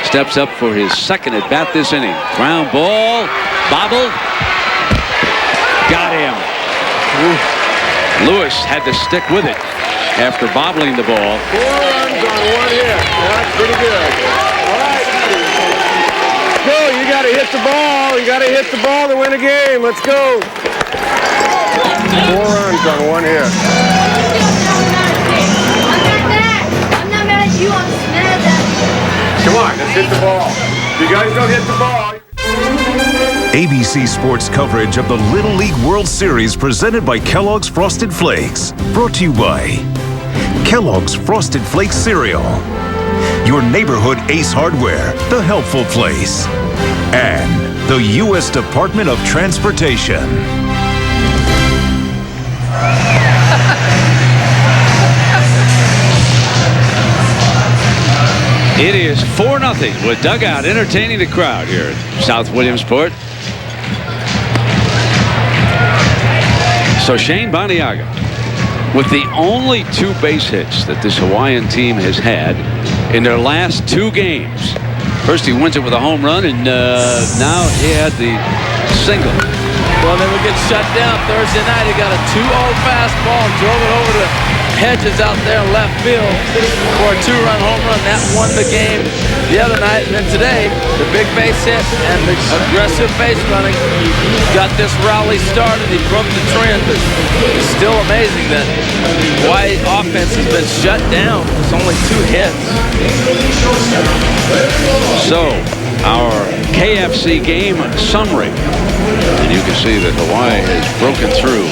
steps up for his second at bat this inning. Ground ball, bobbled, got him. Lewis had to stick with it after bobbling the ball. 4 runs on 1 hit. That's pretty good. All right. Go. You got to hit the ball. You got to hit the ball to win a game. Let's go. 4 runs on 1 hit. I'm not mad at you. I'm just mad at Come on, let's hit the ball. You guys don't hit the ball. ABC Sports coverage of the Little League World Series presented by Kellogg's Frosted Flakes. Brought to you by Kellogg's Frosted Flakes Cereal. Your neighborhood Ace Hardware, the helpful place. And the U.S. Department of Transportation. It is 4-0 with Dugout entertaining the crowd here at South Williamsport. So Shane Baniaga, with the only 2 base hits that this Hawaiian team has had in their last 2 games. First, he wins it with a home run, and now he had the single. Well, they would get shut down Thursday night. He got a 2-0 fastball, drove it over to Hedges out there in left field for a 2-run home run. That won the game the other night. And then today, the big base hit and the aggressive base running got this rally started. He broke the trend, but it's still amazing that Hawaii offense has been shut down. It's only 2 hits. So, our KFC game summary. And you can see that Hawaii has broken through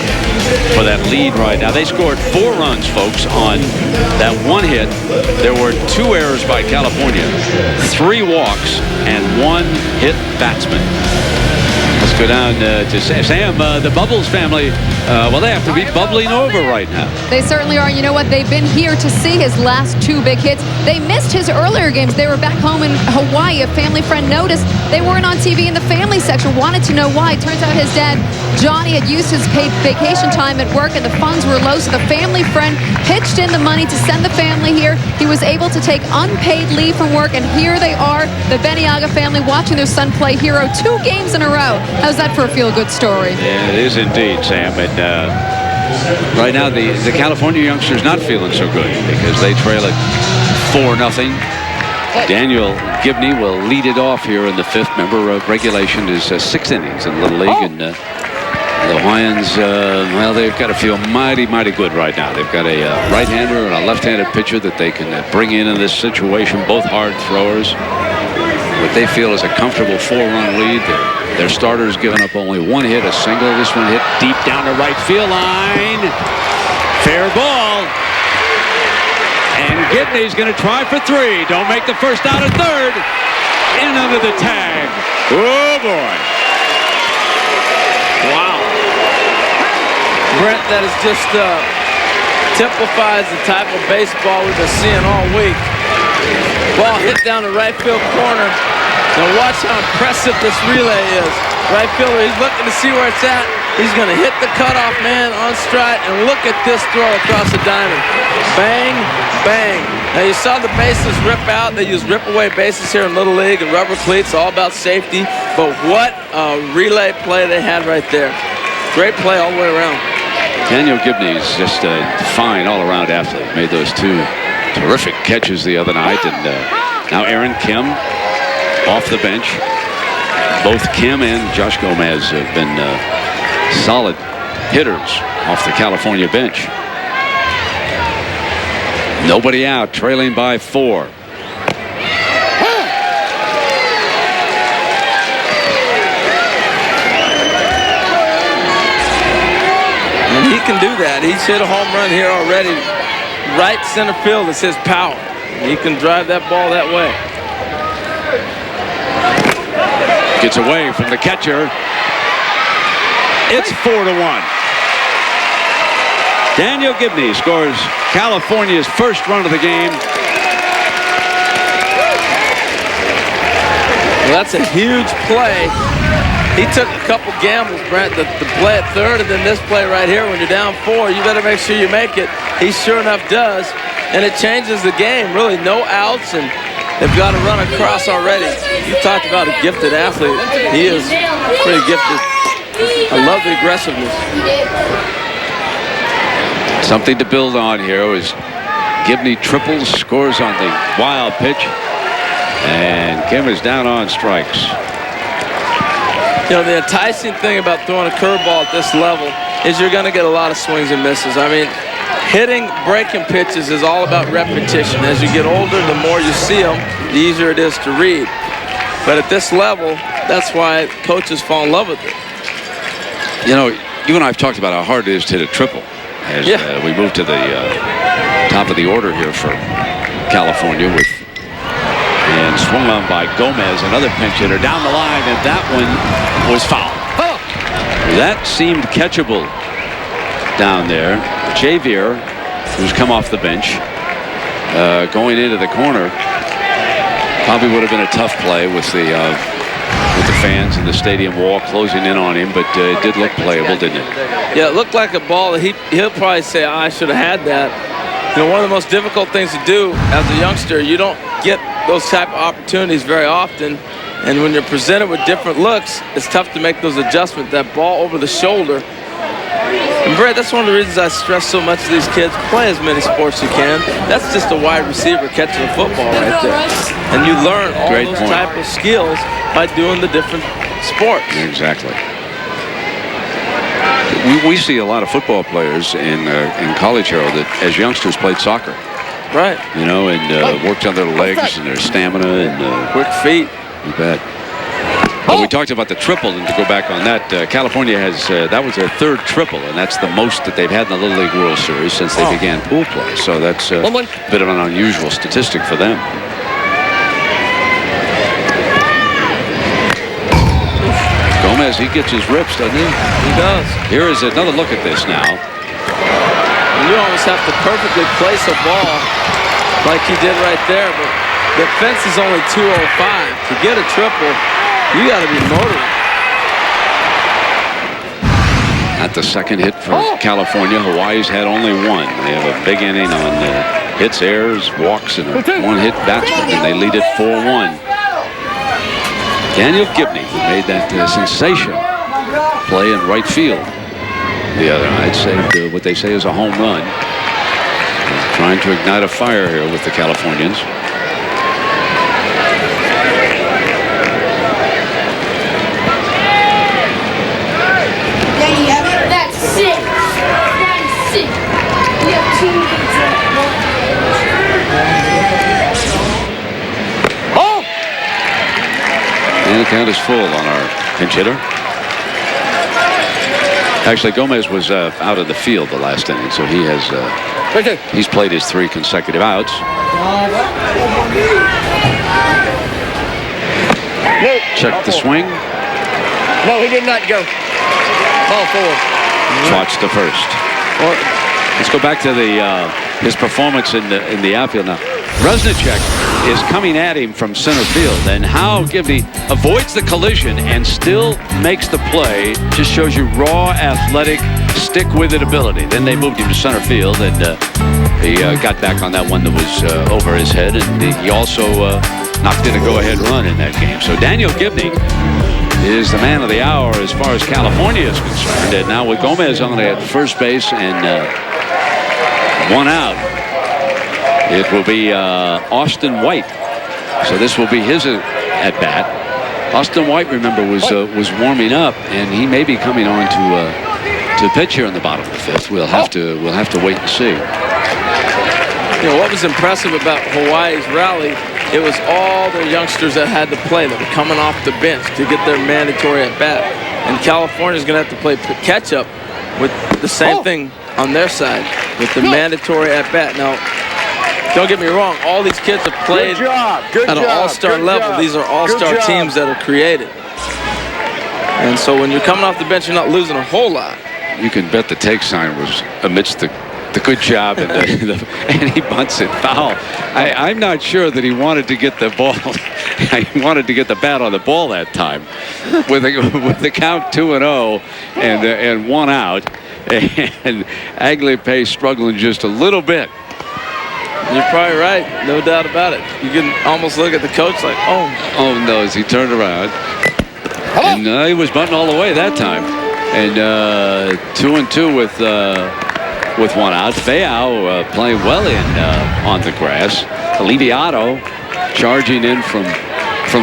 for that lead right now. They scored 4 runs, folks, on that 1 hit. There were 2 errors by California, 3 walks, and 1 hit batsman. Let's go down to Sam. The Bubbles family, well, they have to be bubbling over right now. They certainly are. You know what? They've been here to see his last 2 big hits. They missed his earlier games. They were back home in Hawaii. A family friend noticed they weren't on TV in the family section, wanted to know why. Turns out his dad, Johnny, had used his paid vacation time at work and the funds were low, so the family friend pitched in the money to send the family here. He was able to take unpaid leave from work, and here they are, the Baniaga family, watching their son play hero 2 games in a row. How's that for a feel-good story? Yeah, it is indeed, Sam. And right now, the California youngsters not feeling so good because they trail it 4-0. Daniel Gibney will lead it off here in the 5th. Remember, regulation is 6 innings in Little League, and the Hawaiians, well, they've got to feel mighty, mighty good right now. They've got a right-hander and a left-handed pitcher that they can bring in this situation, both hard throwers. What they feel is a comfortable 4-run lead. Their starters giving up only 1 hit, a single. This one hit deep down the right field line. Fair ball. And Gibney's going to try for 3. Don't make the first out at 3rd. In under the tag. Oh, boy. Wow. Brent, that is just typifies the type of baseball we've been seeing all week. Ball hit down the right field corner. Now watch how impressive this relay is. Right fielder, he's looking to see where it's at. He's going to hit the cutoff man on stride, and look at this throw across the diamond. Bang, bang. Now you saw the bases rip out. They use rip-away bases here in Little League and rubber cleats, all about safety. But what a relay play they had right there. Great play all the way around. Daniel Gibney is just a fine all-around athlete. Made those 2 terrific catches the other night, and now Aaron Kim off the bench. Both Kim and Josh Gomez have been solid hitters off the California bench. Nobody out, trailing by 4. And he can do that. He's hit a home run here already. Right center field is his power. He can drive that ball that way. Gets away from the catcher. It's 4-1. Daniel Gibney scores California's first run of the game. Well, that's a huge play. He took a couple gambles, Brent, the play at 3rd and then this play right here. When you're down 4, you better make sure you make it. He sure enough does. And it changes the game, really. No outs, and they've got to run across already. You talked about a gifted athlete. He is pretty gifted. I love the aggressiveness. Something to build on here was Gibney triples, scores on the wild pitch, and Kim is down on strikes. You know, the enticing thing about throwing a curveball at this level is you're going to get a lot of swings and misses. I mean, hitting breaking pitches is all about repetition. As you get older, the more you see them, the easier it is to read. But at this level, that's why coaches fall in love with it. You know, you and I have talked about how hard it is to hit a triple as we move to the top of the order here for California and swung on by Gomez, another pinch hitter down the line, and that one was foul. That seemed catchable down there. Javier, who's come off the bench, going into the corner, probably would have been a tough play with the with the fans and the stadium wall closing in on him, but it did look playable, didn't it? Yeah, it looked like a ball that he'll probably say, I should have had that. You know, one of the most difficult things to do as a youngster, you don't get those type of opportunities very often. And when you're presented with different looks, it's tough to make those adjustments. That ball over the shoulder. And Brett, that's one of the reasons I stress so much to these kids, play as many sports you can. That's just a wide receiver catching a football right there. And you learn all those type of skills by doing the different sports. Exactly. We see a lot of football players in college, Harold, that as youngsters played soccer. Right. You know, and worked on their legs and their stamina and quick feet. You bet. Well, we talked about the triple, and to go back on that, California has, that was their third triple, and that's the most that they've had in the Little League World Series since they began pool play. So that's a bit of an unusual statistic for them. Gomez, he gets his rips, doesn't he? He does. Here is another look at this now. And you almost have to perfectly place a ball like he did right there, but the fence is only 205. To get a triple, you got to be motoring. Not the second hit for California. Hawaii's had only one. They have a big inning on hits, errors, walks, and a one-hit batsman, and they lead it 4-1. Daniel Gibney, who made that sensational play in right field the other night, saved what they say is a home run. They're trying to ignite a fire here with the Californians. That's sick. That is sick. We have 2 hits and 1. And the count is full on our pinch hitter. Actually, Gomez was out of the field the last inning, so he has he's played his 3 consecutive outs. Check the swing. No, he did not go. Ball 4. Trots to first. Well, let's go back to his performance in the outfield now. Resnicek is coming at him from center field, and how Gibney avoids the collision and still makes the play just shows you raw athletic stick-with-it ability. Then they moved him to center field, and he got back on that one that was over his head, and he also knocked in a go-ahead run in that game. So Daniel Gibney is the man of the hour as far as California is concerned, and now with Gomez on at first base and 1 out. It will be Austin White. So this will be his at-bat. Austin White, remember, was warming up, and he may be coming on to pitch here in the bottom of the 5th. We'll have to wait and see. You know what was impressive about Hawaii's rally? It was all their youngsters that had to play that were coming off the bench to get their mandatory at-bat. And California's going to have to play catch-up with the same thing on their side with the mandatory at-bat. Now, don't get me wrong, all these kids have played at an all-star level. These are all-star teams that are created. And so when you're coming off the bench, you're not losing a whole lot. You can bet the take sign was amidst the good job, and he bunts it foul. I'm not sure that he wanted to get the ball. He wanted to get the bat on the ball that time. With the count 2-0 and 1 out, and Aguilar struggling just a little bit. You're probably right, no doubt about it. You can almost look at the coach like, oh no, as he turned around. And he was bunting all the way that time. And 2-2 with 1 out. Feao playing well on the grass. Aliviato charging in from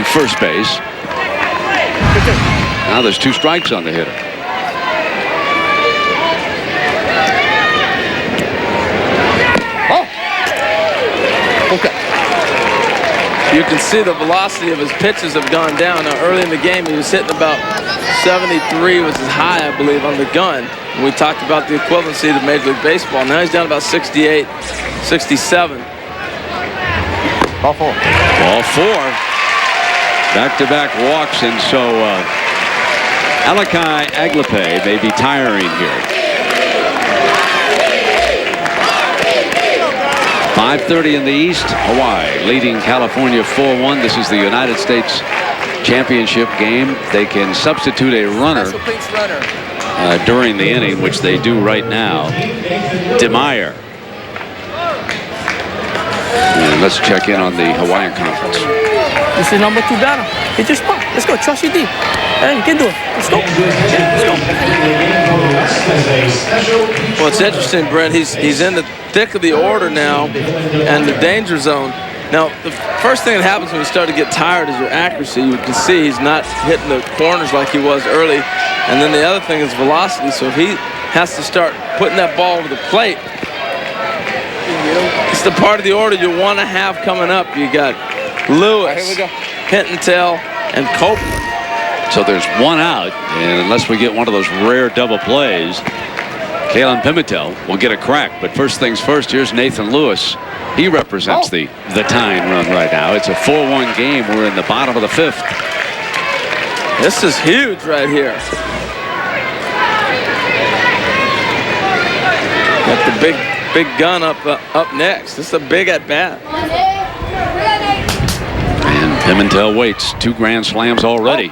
first base. Now there's 2 strikes on the hitter. You can see the velocity of his pitches have gone down. Now, early in the game, he was hitting about 73 was his high, I believe, on the gun. And we talked about the equivalency to Major League Baseball. Now he's down about 68, 67. Ball 4. Ball 4. Back-to-back walks, and so Alakai Aguilar may be tiring here. 5:30 in the East. Hawaii leading California 4-1. This is the United States championship game, they can substitute a runner during the inning, which they do right now. DeMeyer. And let's check in on the Hawaiian Conference. This is number 2 batter. Hit your spot. Let's go. Trust your D. Hey, you can do it. Let's go. Let's go. Well, it's interesting, Brent. He's in the thick of the order now and the danger zone. Now, the first thing that happens when you start to get tired is your accuracy. You can see he's not hitting the corners like he was early. And then the other thing is velocity. So if he has to start putting that ball over the plate, it's the part of the order you want to have coming up. You got Lewis, Pintail, and Copeland. So there's one out, and unless we get one of those rare double plays, Kalen Pimentel will get a crack. But first things first, here's Nathan Lewis. He represents the tying run right now. It's a 4-1 game. We're in the bottom of the 5th. This is huge right here. Got the big gun up next. This is a big at bat. And Pimentel waits. 2 grand slams already.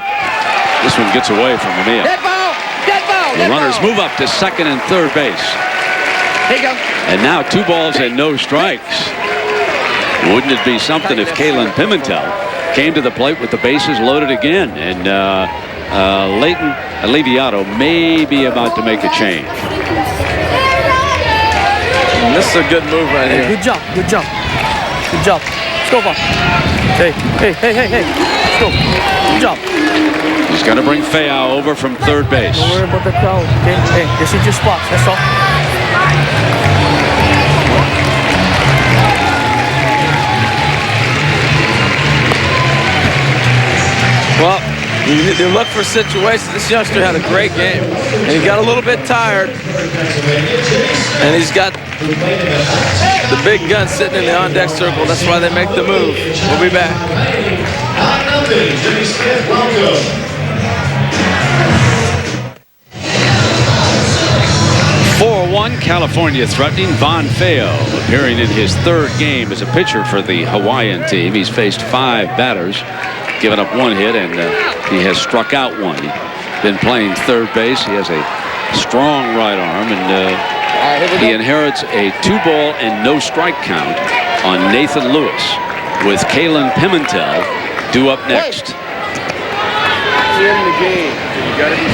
This one gets away from Mamiya. Dead ball. The runners move up to second and third base. Here you go. And now 2 balls and no strikes. Wouldn't it be something if Kalen Pimentel came to the plate with the bases loaded again? And Leighton Aliviato may be about to make a change. And this is a good move right here. Good job. Good job. Good job. Let's go, Bob. Hey. Let's go. Good job. He's got to bring Feao over from third base. Don't worry about the crowd. Okay? Hey, this is your spot. That's all. Well, you look for situations. This youngster had a great game, and he got a little bit tired, and he's got the big gun sitting in the on-deck circle. That's why they make the move. We'll be back. 4-1, California threatening. Von Feao appearing in his 3rd game as a pitcher for the Hawaiian team. He's faced 5 batters, given up 1 hit, and he has struck out 1. He's been playing third base. He has a strong right arm, and he inherits a 2-ball and no strike count on Nathan Lewis, with Kalen Pimentel due up next. In the game, you got to be.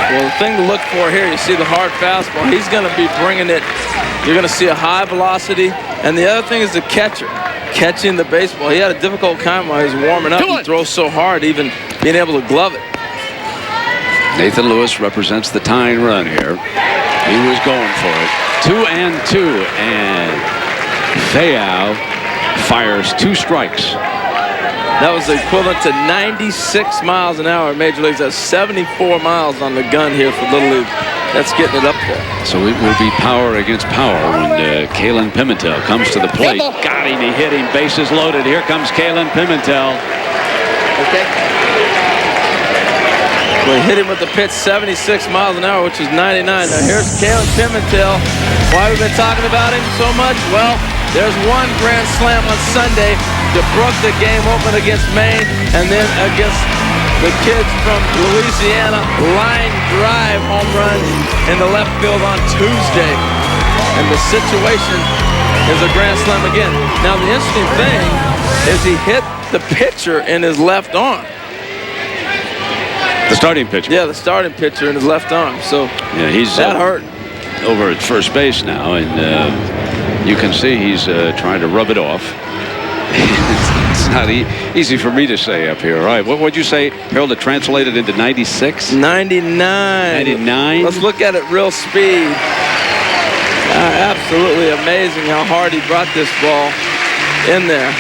Well, the thing to look for here, you see the hard fastball. He's going to be bringing it. You're going to see a high velocity. And the other thing is the catcher catching the baseball. He had a difficult time while he was warming up. He throws so hard, even being able to glove it. Nathan Lewis represents the tying run here. He was going for it. 2-2, and Feao fires 2 strikes. That was equivalent to 96 miles an hour in Major Leagues. That's 74 miles on the gun here for Little League. That's getting it up there. So it will be power against power when Kalen Pimentel comes to the plate. Got him, he hit him, bases loaded. Here comes Kalen Pimentel. Okay. Well, he hit him with the pitch 76 miles an hour, which is 99. Now here's Kalen Pimentel. Why we've been talking about him so much? Well, there's 1 grand slam on Sunday to broke the game open against Maine, and then against the kids from Louisiana, line drive home run in the left field on Tuesday. And the situation is a grand slam again. Now the interesting thing is he hit the pitcher in his left arm. The starting pitcher? Yeah, the starting pitcher in his left arm. So yeah, he's that hurt. Over at first base now, and you can see he's trying to rub it off. It's not easy for me to say up here. All right, what would you say, Harold, to translate it into 96? 99. 99? Let's look at it real speed. Absolutely amazing how hard he brought this ball in there.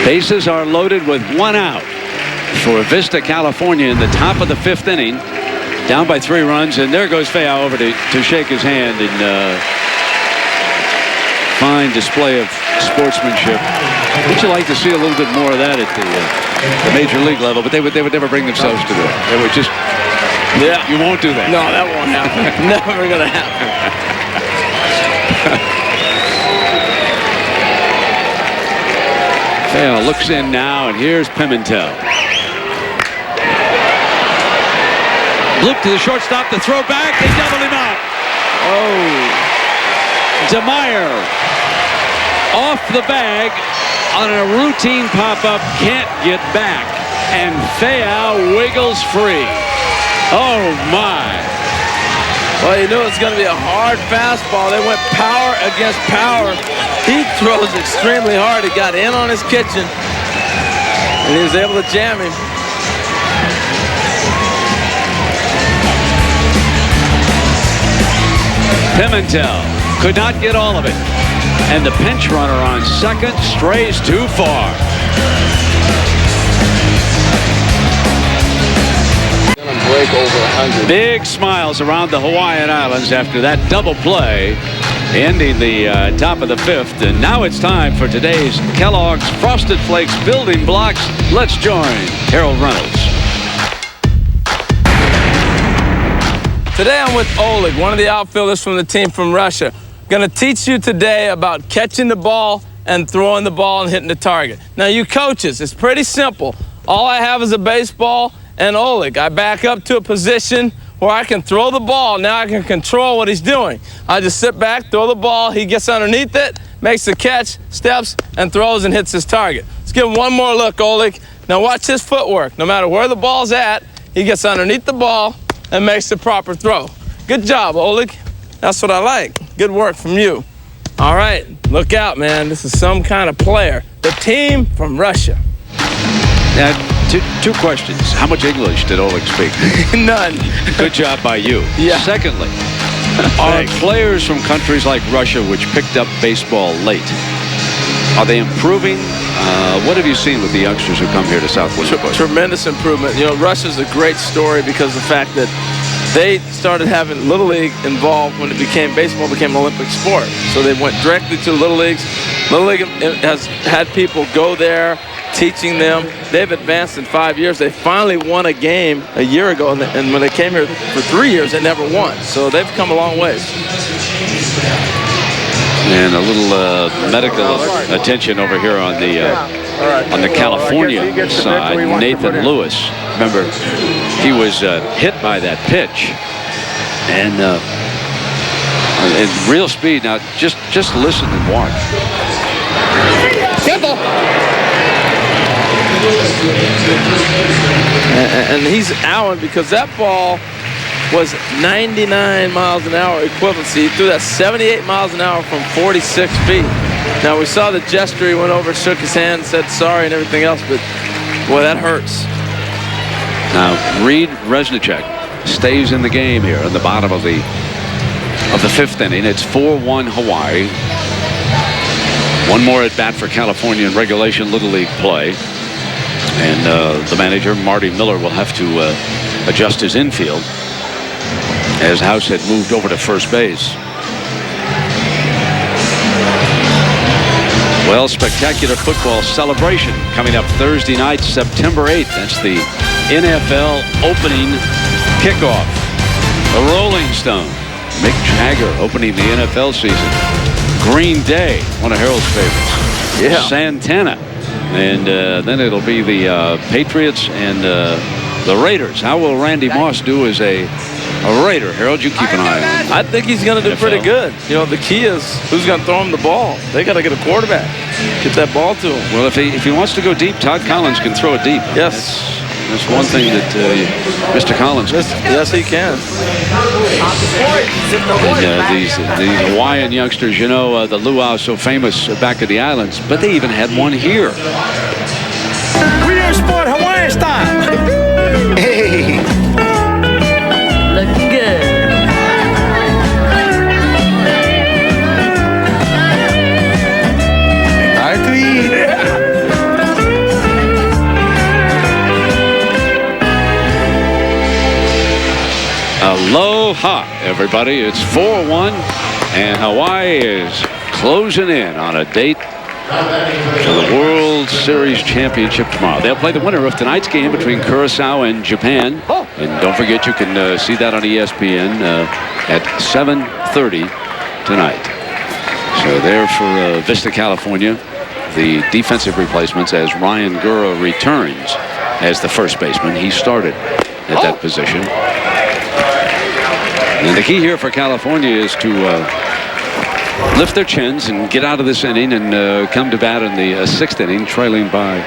Bases are loaded with 1 out for Vista, California in the top of the 5th inning. Down by 3 runs, and there goes Feao over to shake his hand in fine display of sportsmanship. Would you like to see a little bit more of that at the major league level? But they would never bring themselves to do it. They would just, yeah. You won't do that. No, that won't happen. Never going to happen. Feo looks in now, and here's Pimentel. Loop to the shortstop, the throw back, they doubled him up. Oh. DeMeyer off the bag on a routine pop-up, can't get back, and Feo wiggles free. Oh my. Well, you knew it was going to be a hard fastball. They went power against power. He throws extremely hard. He got in on his kitchen, and he was able to jam him. Pimentel could not get all of it. And the pinch runner on second strays too far. Break over 100. Big smiles around the Hawaiian Islands after that double play, ending the top of the fifth. And now it's time for today's Kellogg's Frosted Flakes building blocks. Let's join Harold Reynolds. Today I'm with Oleg, one of the outfielders from the team from Russia. Going to teach you today about catching the ball and throwing the ball and hitting the target. Now, you coaches, it's pretty simple. All I have is a baseball and Oleg. I back up to a position where I can throw the ball. Now I can control what he's doing. I just sit back, throw the ball, he gets underneath it, makes the catch, steps, and throws and hits his target. Let's give him one more look, Oleg. Now watch his footwork. No matter where the ball's at, he gets underneath the ball and makes the proper throw. Good job, Oleg. That's what I like. Good work from you. All right, look out, man. This is some kind of player. The team from Russia. Now, two questions. How much English did Oleg speak? None. Good job by you. Yeah. Secondly, are players from countries like Russia, which picked up baseball late, are they improving? What have you seen with the youngsters who come here to South Williamsport? Tremendous improvement. You know, Russia's a great story because of the fact that they started having Little League involved when baseball became an Olympic sport. So they went directly to Little Leagues. Little League has had people go there, teaching them. They've advanced in 5 years. They finally won a game a year ago, and when they came here for 3 years, they never won. So they've come a long ways. And a little medical attention over here on the California side. Nathan Lewis, remember, he was hit by that pitch, and real speed. Now, just listen and watch. And he's out because that ball was 99 miles an hour equivalency. He threw that 78 miles an hour from 46 feet. Now, we saw the gesture. He went over, shook his hand, said sorry and everything else, but boy, that hurts. Now, Reed Resnicek stays in the game here in the bottom of the fifth inning. It's 4-1 Hawaii. One more at bat for California in regulation Little League play. And the manager, Marty Miller, will have to adjust his infield as House had moved over to first base. Well, spectacular football celebration coming up Thursday night, September 8th. That's the NFL opening kickoff. The Rolling Stone, Mick Jagger opening the NFL season. Green Day, one of Harold's favorites. Yeah. Santana. And then it'll be the Patriots and the Raiders. How will Randy Moss do as a Raider? Harold, you keep an eye on him. I think he's going to do pretty good. You know, the key is who's going to throw him the ball. They got to get a quarterback. Get that ball to him. Well, if he wants to go deep, Todd Collins can throw it deep. Yes. That's one thing that Mr. Collins can. Yes, he can. And, these Hawaiian youngsters, you know, the luau so famous back at the islands, but they even had one here. Williamsport, Hawaiian style. Hey. Looking good. Time to eat. Aloha, everybody. It's 4-1, and Hawaii is closing in on a date for the World Series Championship tomorrow. They'll play the winner of tonight's game between Curacao and Japan. And don't forget, you can see that on ESPN at 7:30 tonight. So there for Vista, California. the defensive replacements as Ryan Gura returns as the first baseman. He started at that position. And the key here for California is to lift their chins and get out of this inning and come to bat in the 6th inning, trailing by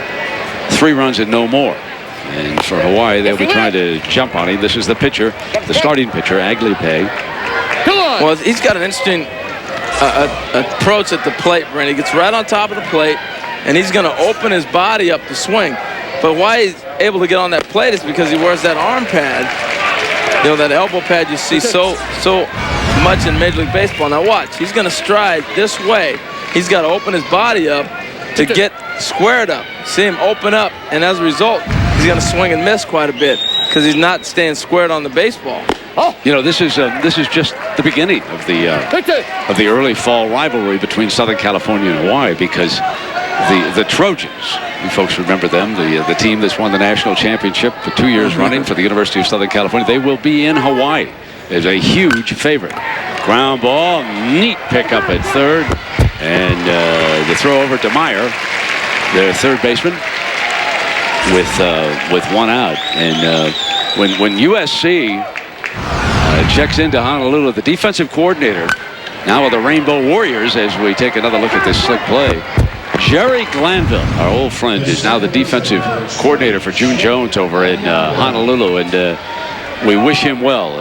3 runs and no more. And for Hawaii, they'll be trying to jump on him. This is the pitcher, the starting pitcher, Aglipe. Well, he's got an interesting approach at the plate, Brent. He gets right on top of the plate, and he's going to open his body up to swing. But why he's able to get on that plate is because he wears that arm pad. You know, that elbow pad you see so much in Major League Baseball. Now watch, he's going to stride this way. He's got to open his body up to get squared up. See him open up, and as a result, he's going to swing and miss quite a bit because he's not staying squared on the baseball. You know, this is just the beginning of the early fall rivalry between Southern California and Hawaii, because the Trojans, you folks remember them, the team that's won the national championship for 2 years running for the University of Southern California. They will be in Hawaii as a huge favorite. Ground ball, neat pickup at third, and the throw over to Meyer, their third baseman, with 1 out. And when USC checks into Honolulu, the defensive coordinator, now with the Rainbow Warriors, as we take another look at this slick play. Jerry Glanville, our old friend, is now the defensive coordinator for June Jones over in Honolulu, and we wish him well.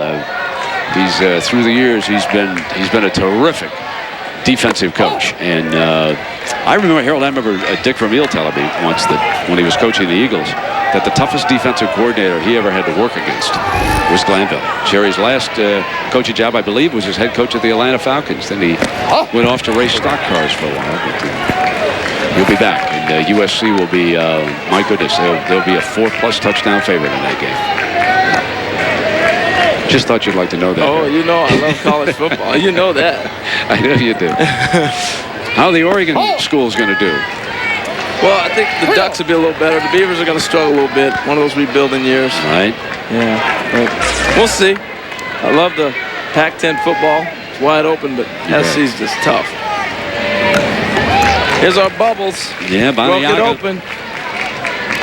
He's through the years, he's been a terrific defensive coach. And I remember, Harold, Dick Vermeil telling me once that when he was coaching the Eagles, that the toughest defensive coordinator he ever had to work against was Glanville. Jerry's last coaching job, I believe, was as head coach of the Atlanta Falcons. Then he went off to race stock cars for a while. But he'll be back, and USC will be, my goodness, they'll be a 4+ touchdown favorite in that game. Just thought you'd like to know that. Oh, you know I love college football. You know that. I know you do. How the Oregon school's going to do? Well, I think the Ducks will be a little better. The Beavers are going to struggle a little bit. One of those rebuilding years. Right. Yeah. But we'll see. I love the Pac-10 football. It's wide open, but SC's just tough. Here's our Bubbles. Yeah, Broke it open.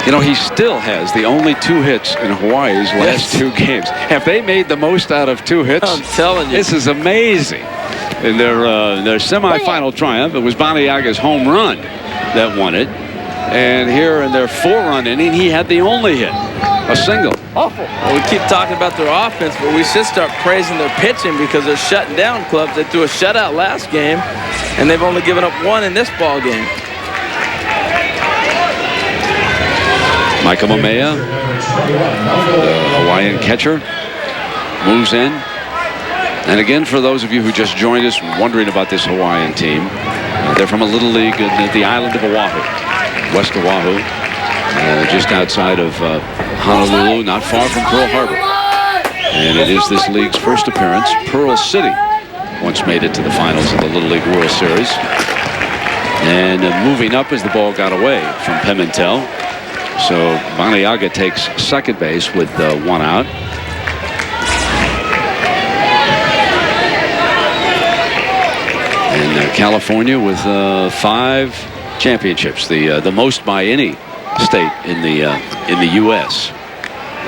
You know, he still has the only 2 hits in Hawaii's last 2 games. Have they made the most out of 2 hits? I'm telling you. This is amazing. In their semifinal triumph, it was Baliaga's home run that won it. And here in their 4-run inning, he had the only hit, a single. Awful. Well, we keep talking about their offense, but we should start praising their pitching because they're shutting down clubs. They threw a shutout last game, and they've only given up 1 in this ball game. Michael Mamea, the Hawaiian catcher, moves in. And again, for those of you who just joined us wondering about this Hawaiian team, they're from a little league in the island of Oahu, West Oahu, just outside of Honolulu, not far from Pearl Harbor. And it is this league's first appearance. Pearl City once made it to the finals of the Little League World Series. And moving up as the ball got away from Pimentel. So Baliaga takes second base with 1 out. And California with 5 championships, the most by any state in the U.S.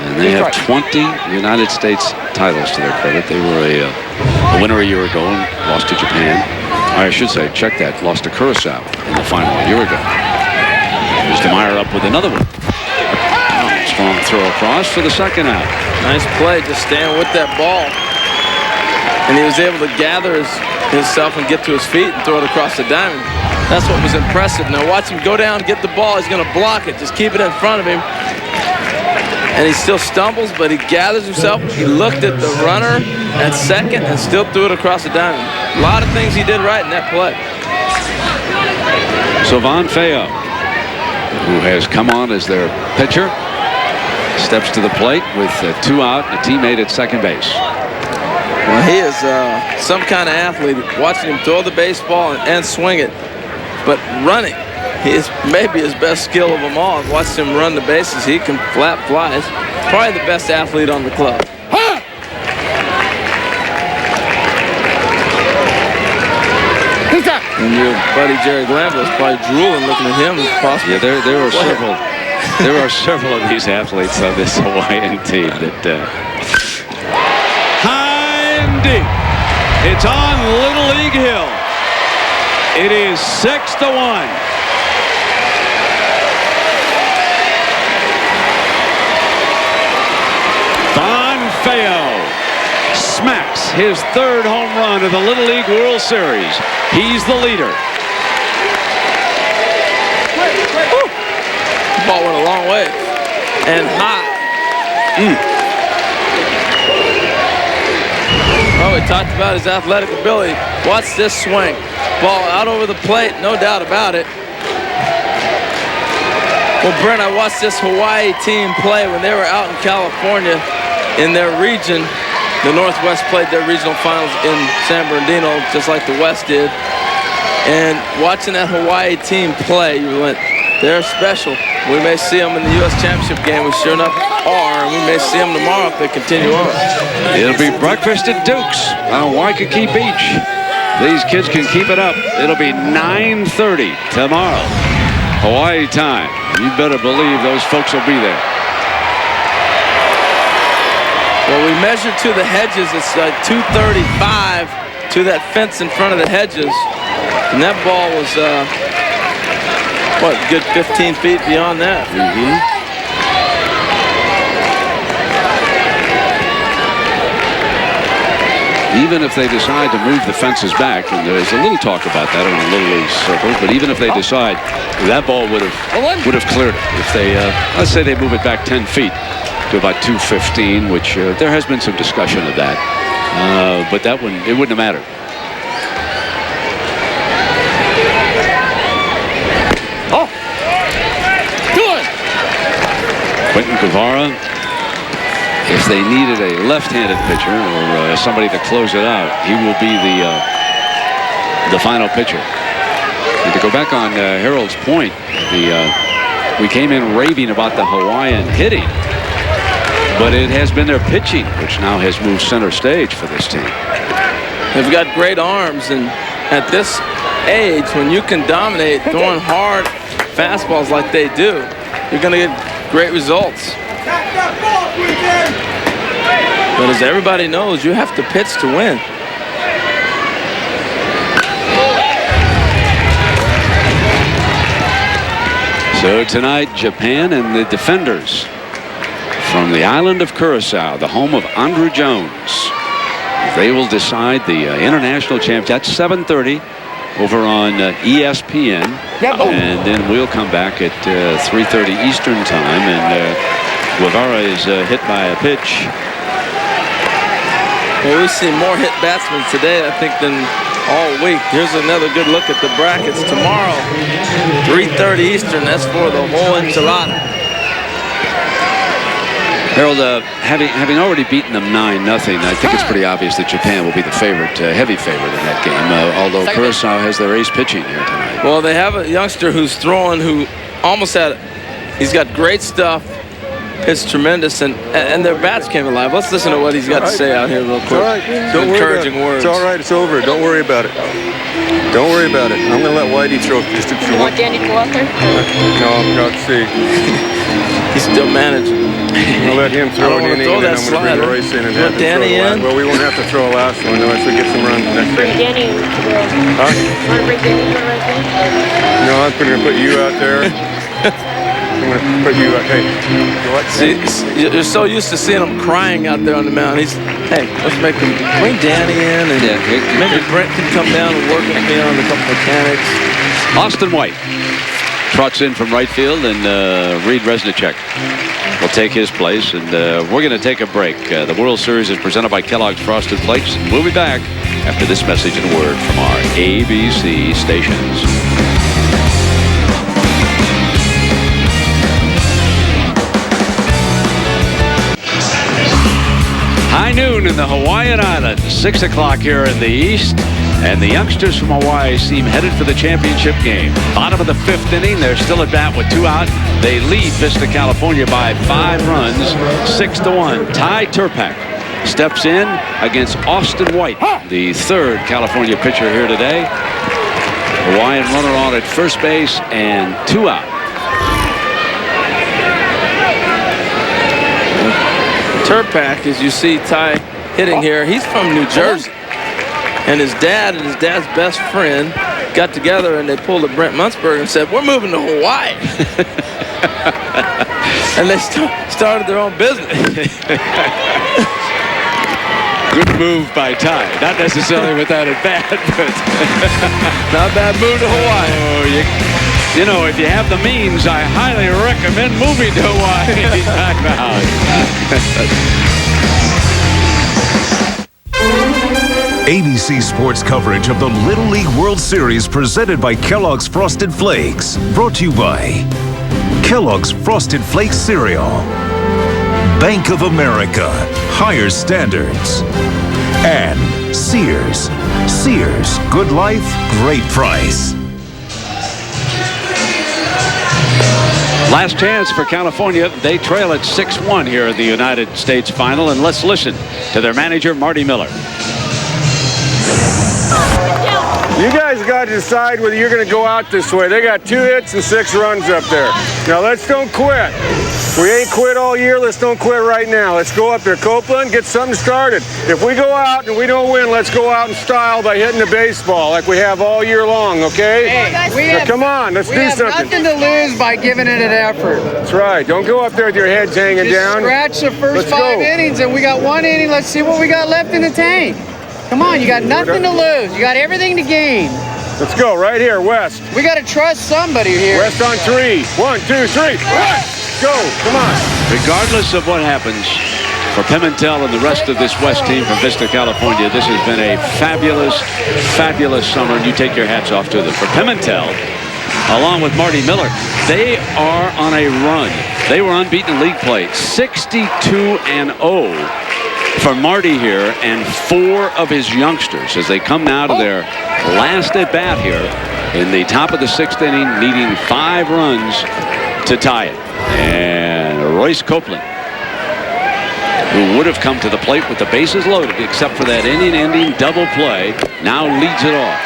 And they have 20 United States titles to their credit. They were a winner a year ago and lost to Japan. I should say, check that, lost to Curacao in the final a year ago. Here's Meyer up with another one. Strong throw across for the second out. Nice play, just staying with that ball. And he was able to gather himself and get to his feet and throw it across the diamond. That's what was impressive. Now watch him go down, get the ball. He's going to block it. Just keep it in front of him. And he still stumbles, but he gathers himself. He looked at the runner at second and still threw it across the diamond. A lot of things he did right in that play. So Von Feo, who has come on as their pitcher, steps to the plate with 2 out and a teammate at second base. Well, he is some kind of athlete. Watching him throw the baseball and swing it, but running, he is maybe his best skill of them all. I've watched him run the bases. He can flap flies. Probably the best athlete on the club. And your buddy Jerry Glanville's probably drooling looking at him. Yeah, there are several. There are several of these athletes on this Hawaiian team that high and deep. It's on Little League Hill. It is 6-1. Bonfeo smacks his third home run of the Little League World Series. He's the leader. The ball went a long way. And hot. Oh, we talked about his athletic ability. Watch this swing. Ball out over the plate, no doubt about it. Well, Brent, I watched this Hawaii team play when they were out in California in their region. The Northwest played their regional finals in San Bernardino, just like the West did. And watching that Hawaii team play, you went, they're special. We may see them in the U.S. Championship game. We sure enough are, and we may see them tomorrow if they continue on. It'll be breakfast at Duke's on Waikiki Beach. These kids can keep it up. It'll be 9:30 tomorrow, Hawaii time. You better believe those folks will be there. Well, we measured to the hedges. It's like 235 to that fence in front of the hedges. And that ball was, what, a good 15 feet beyond that. Even if they decide to move the fences back, and there's a little talk about that on the Little League circles, but even if they decide, that ball would have cleared it. If they, let's say they move it back 10 feet to about 215, which there has been some discussion of that, but that wouldn't, it wouldn't have mattered. Oh, good. Quentin Guevara. If they needed a left-handed pitcher or somebody to close it out, he will be the final pitcher. And to go back on Harold's point, we came in raving about the Hawaiian hitting, but it has been their pitching which now has moved center stage for this team. They've got great arms, and at this age, when you can dominate throwing hard fastballs like they do, you're going to get great results. But as everybody knows, you have to pitch to win. So tonight, Japan and the defenders from the island of Curacao, the home of Andrew Jones. They will decide the international champ. That's 7:30 over on ESPN. And then we'll come back at 3:30 Eastern time. And Guevara is hit by a pitch. Well, we've seen more hit batsmen today, I think, than all week. Here's another good look at the brackets tomorrow. 3:30 Eastern, that's for the whole enchilada. Harold, having already beaten them 9-0, I think it's pretty obvious that Japan will be the favorite, heavy favorite in that game, although Curacao has their ace pitching here tonight. Well, they have a youngster who's throwing, who almost had, he's got great stuff. It's tremendous, and their bats came alive. Let's listen to what he's got to say out here real quick. All right. Don't encouraging words. It's all right. It's over. Don't worry about it. Don't worry about it. I'm going to let Whitey throw just a few. You want Danny to go out there? No, let's see. He's still managing. I'll let him throw an inning, and then I'm going to bring Royce in and have him Danny throw in? Well, we won't have to throw a last one unless we get some runs next Bring inning. Danny to the... Huh? Want to bring Danny to the right thing? No, I'm going to put you out there. I'm going to put you out. Hey, what? See, you're so used to seeing him crying out there on the mound. He's, hey, let's make him bring Danny in, and maybe Brent can come down and work with me on a couple mechanics. Austin White trots in from right field, and Reed Resnicek will take his place, and we're going to take a break. The World Series is presented by Kellogg's Frosted Flakes. We'll be back after this message and word from our ABC stations. High noon in the Hawaiian Islands, 6 o'clock here in the east, and the youngsters from Hawaii seem headed for the championship game. Bottom of the 5th inning, they're still at bat with 2 out. They lead Vista, California by 5 runs, 6-1. Ty Turpak steps in against Austin White, the 3rd California pitcher here today. Hawaiian runner on at first base and 2 out. Turpak, as you see Ty hitting here, he's from New Jersey. And his dad and his dad's best friend got together and they pulled a Brent Munzberger and said, we're moving to Hawaii. And they started their own business. Good move by Ty. Not necessarily without it bad, but not a bad move to Hawaii. Oh, you know, if you have the means, I highly recommend moving to Hawaii. ABC Sports coverage of the Little League World Series presented by Kellogg's Frosted Flakes. Brought to you by Kellogg's Frosted Flakes Cereal. Bank of America, higher standards. And Sears. Sears, good life, great price. Last chance for California. They trail at 6-1 here in the United States final. And let's listen to their manager, Marty Miller. You guys got to decide whether you're going to go out this way. They got 2 hits and 6 runs up there. Now let's don't quit. We ain't quit all year. Let's don't quit right now. Let's go up there. Copeland, get something started. If we go out and we don't win, let's go out in style by hitting the baseball like we have all year long, okay? Hey, come on, let's do something. We have nothing to lose by giving it an effort. That's right. Don't go up there with your heads hanging down. Scratch the first 5 innings, and we got 1 inning. Let's see what we got left in the tank. Come on, you got nothing to lose. You got everything to gain. Let's go right here, West. We got to trust somebody here. West on 3. 1, 2, 3. West! Go, come on. Regardless of what happens for Pimentel and the rest of this West team from Vista, California, this has been a fabulous, fabulous summer, and you take your hats off to them. For Pimentel, along with Marty Miller, they are on a run. They were unbeaten in league play, 62-0 for Marty here, and 4 of his youngsters as they come now to their last at bat here in the top of the 6th inning, needing 5 runs to tie it. And Royce Copeland, who would have come to the plate with the bases loaded except for that inning-ending double play, now leads it off.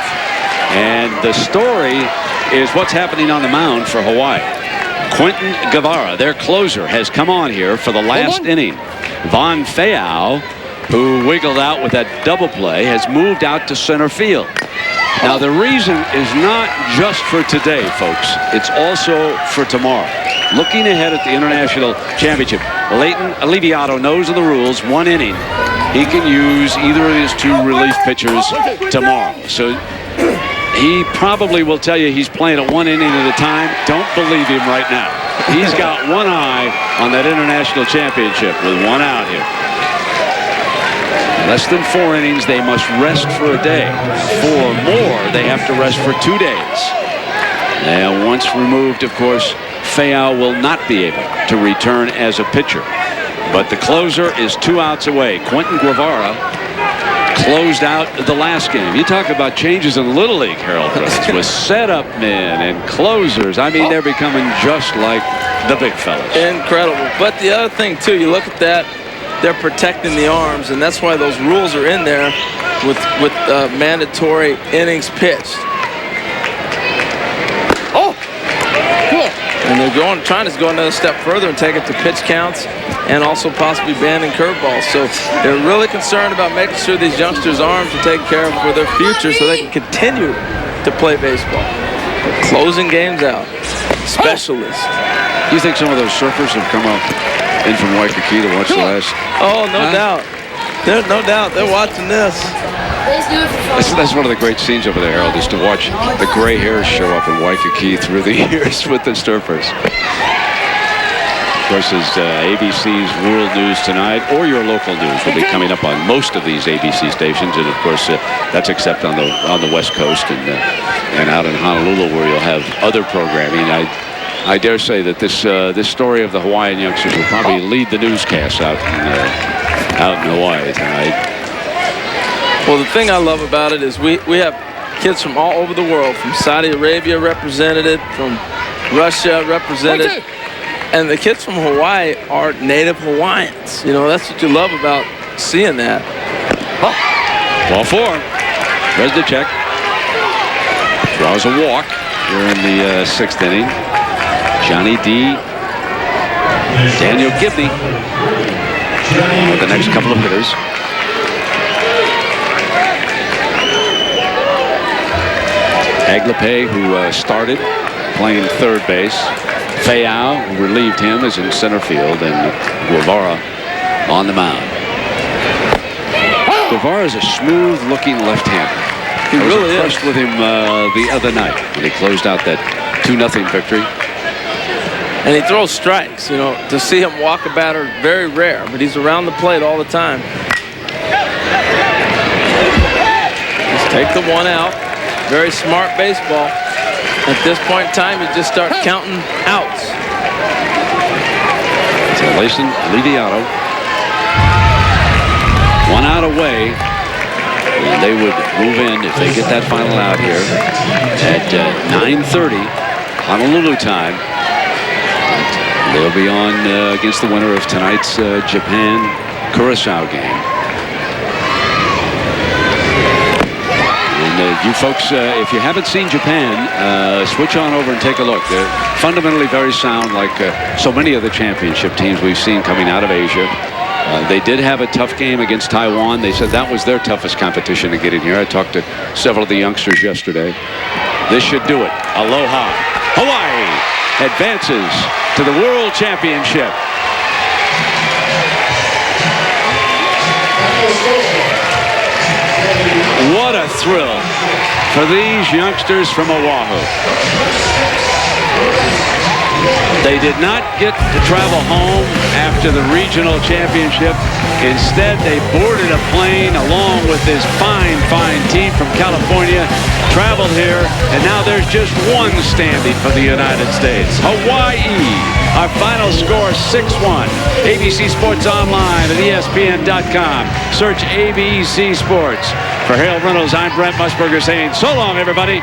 And the story is what's happening on the mound for Hawaii. Quentin Guevara, their closer, has come on here for the last inning. Von Feau, who wiggled out with that double play, has moved out to center field. Now, the reason is not just for today, folks. It's also for tomorrow. Looking ahead at the International Championship, Leighton Aliviato knows of the rules. 1 inning. He can use either of his 2 relief pitchers tomorrow. So he probably will tell you he's playing at 1 inning at a time. Don't believe him right now. He's got 1 eye on that International Championship with 1 out here. Less than 4 innings, they must rest for a day. 4 more, they have to rest for 2 days. And once removed, of course, Feau will not be able to return as a pitcher. But the closer is 2 outs away. Quentin Guevara closed out the last game. You talk about changes in Little League, Harold Rhodes, with setup men and closers. I mean, they're becoming just like the big fellas. Incredible. But the other thing, too, you look at that, they're protecting the arms, and that's why those rules are in there with mandatory innings pitched. And they're trying to go another step further and take it to pitch counts and also possibly banning curveballs. So they're really concerned about making sure these youngsters' arms are taken care of for their future so they can continue to play baseball. They're closing games out. Specialists. Do you think some of those surfers have come up in from Waikiki to watch the last? Oh, no doubt. There's no doubt. They're watching this. That's one of the great scenes over there, Harold, is to watch the gray hairs show up in Waikiki through the years with the surfers. Of course, as ABC's World News Tonight or your local news will be coming up on most of these ABC stations, and of course that's except on the West Coast and out in Honolulu where you'll have other programming. I dare say that this story of the Hawaiian youngsters will probably lead the newscasts out in Hawaii tonight. Well, the thing I love about it is we have kids from all over the world, from Saudi Arabia represented, from Russia represented, and the kids from Hawaii are native Hawaiians. You know, that's what you love about seeing that. Ball 4. There's the check. Draws a walk here in the 6th inning. Johnny D. Daniel Gibney with the next couple of hitters. Aglape, who started playing third base. Fayao, who relieved him, is in center field, and Guevara on the mound. Guevara is a smooth-looking left-hander. He really is. I was impressed with him the other night when he closed out that 2-0 victory. And he throws strikes. You know, to see him walk a batter, very rare, but he's around the plate all the time. Just take the one out. Very smart baseball. At this point in time, you just start counting outs. So Layson Lidiato. 1 out away. And they would move in if they get that final out here at 9:30 Honolulu time. They'll be on against the winner of tonight's Japan-Curacao game. And you folks, if you haven't seen Japan, switch on over and take a look. They're fundamentally very sound, like so many of the championship teams we've seen coming out of Asia. They did have a tough game against Taiwan. They said that was their toughest competition to get in here. I talked to several of the youngsters yesterday. This should do it. Aloha. Hawaii advances to the World Championship. What a thrill for these youngsters from Oahu. They did not get to travel home after the regional championship. Instead, they boarded a plane along with this fine, fine team from California, traveled here, and now there's just one standing for the United States. Hawaii. Our final score, 6-1. ABC Sports Online at ESPN.com. Search ABC Sports. For Hale Reynolds, I'm Brent Musburger saying so long, everybody.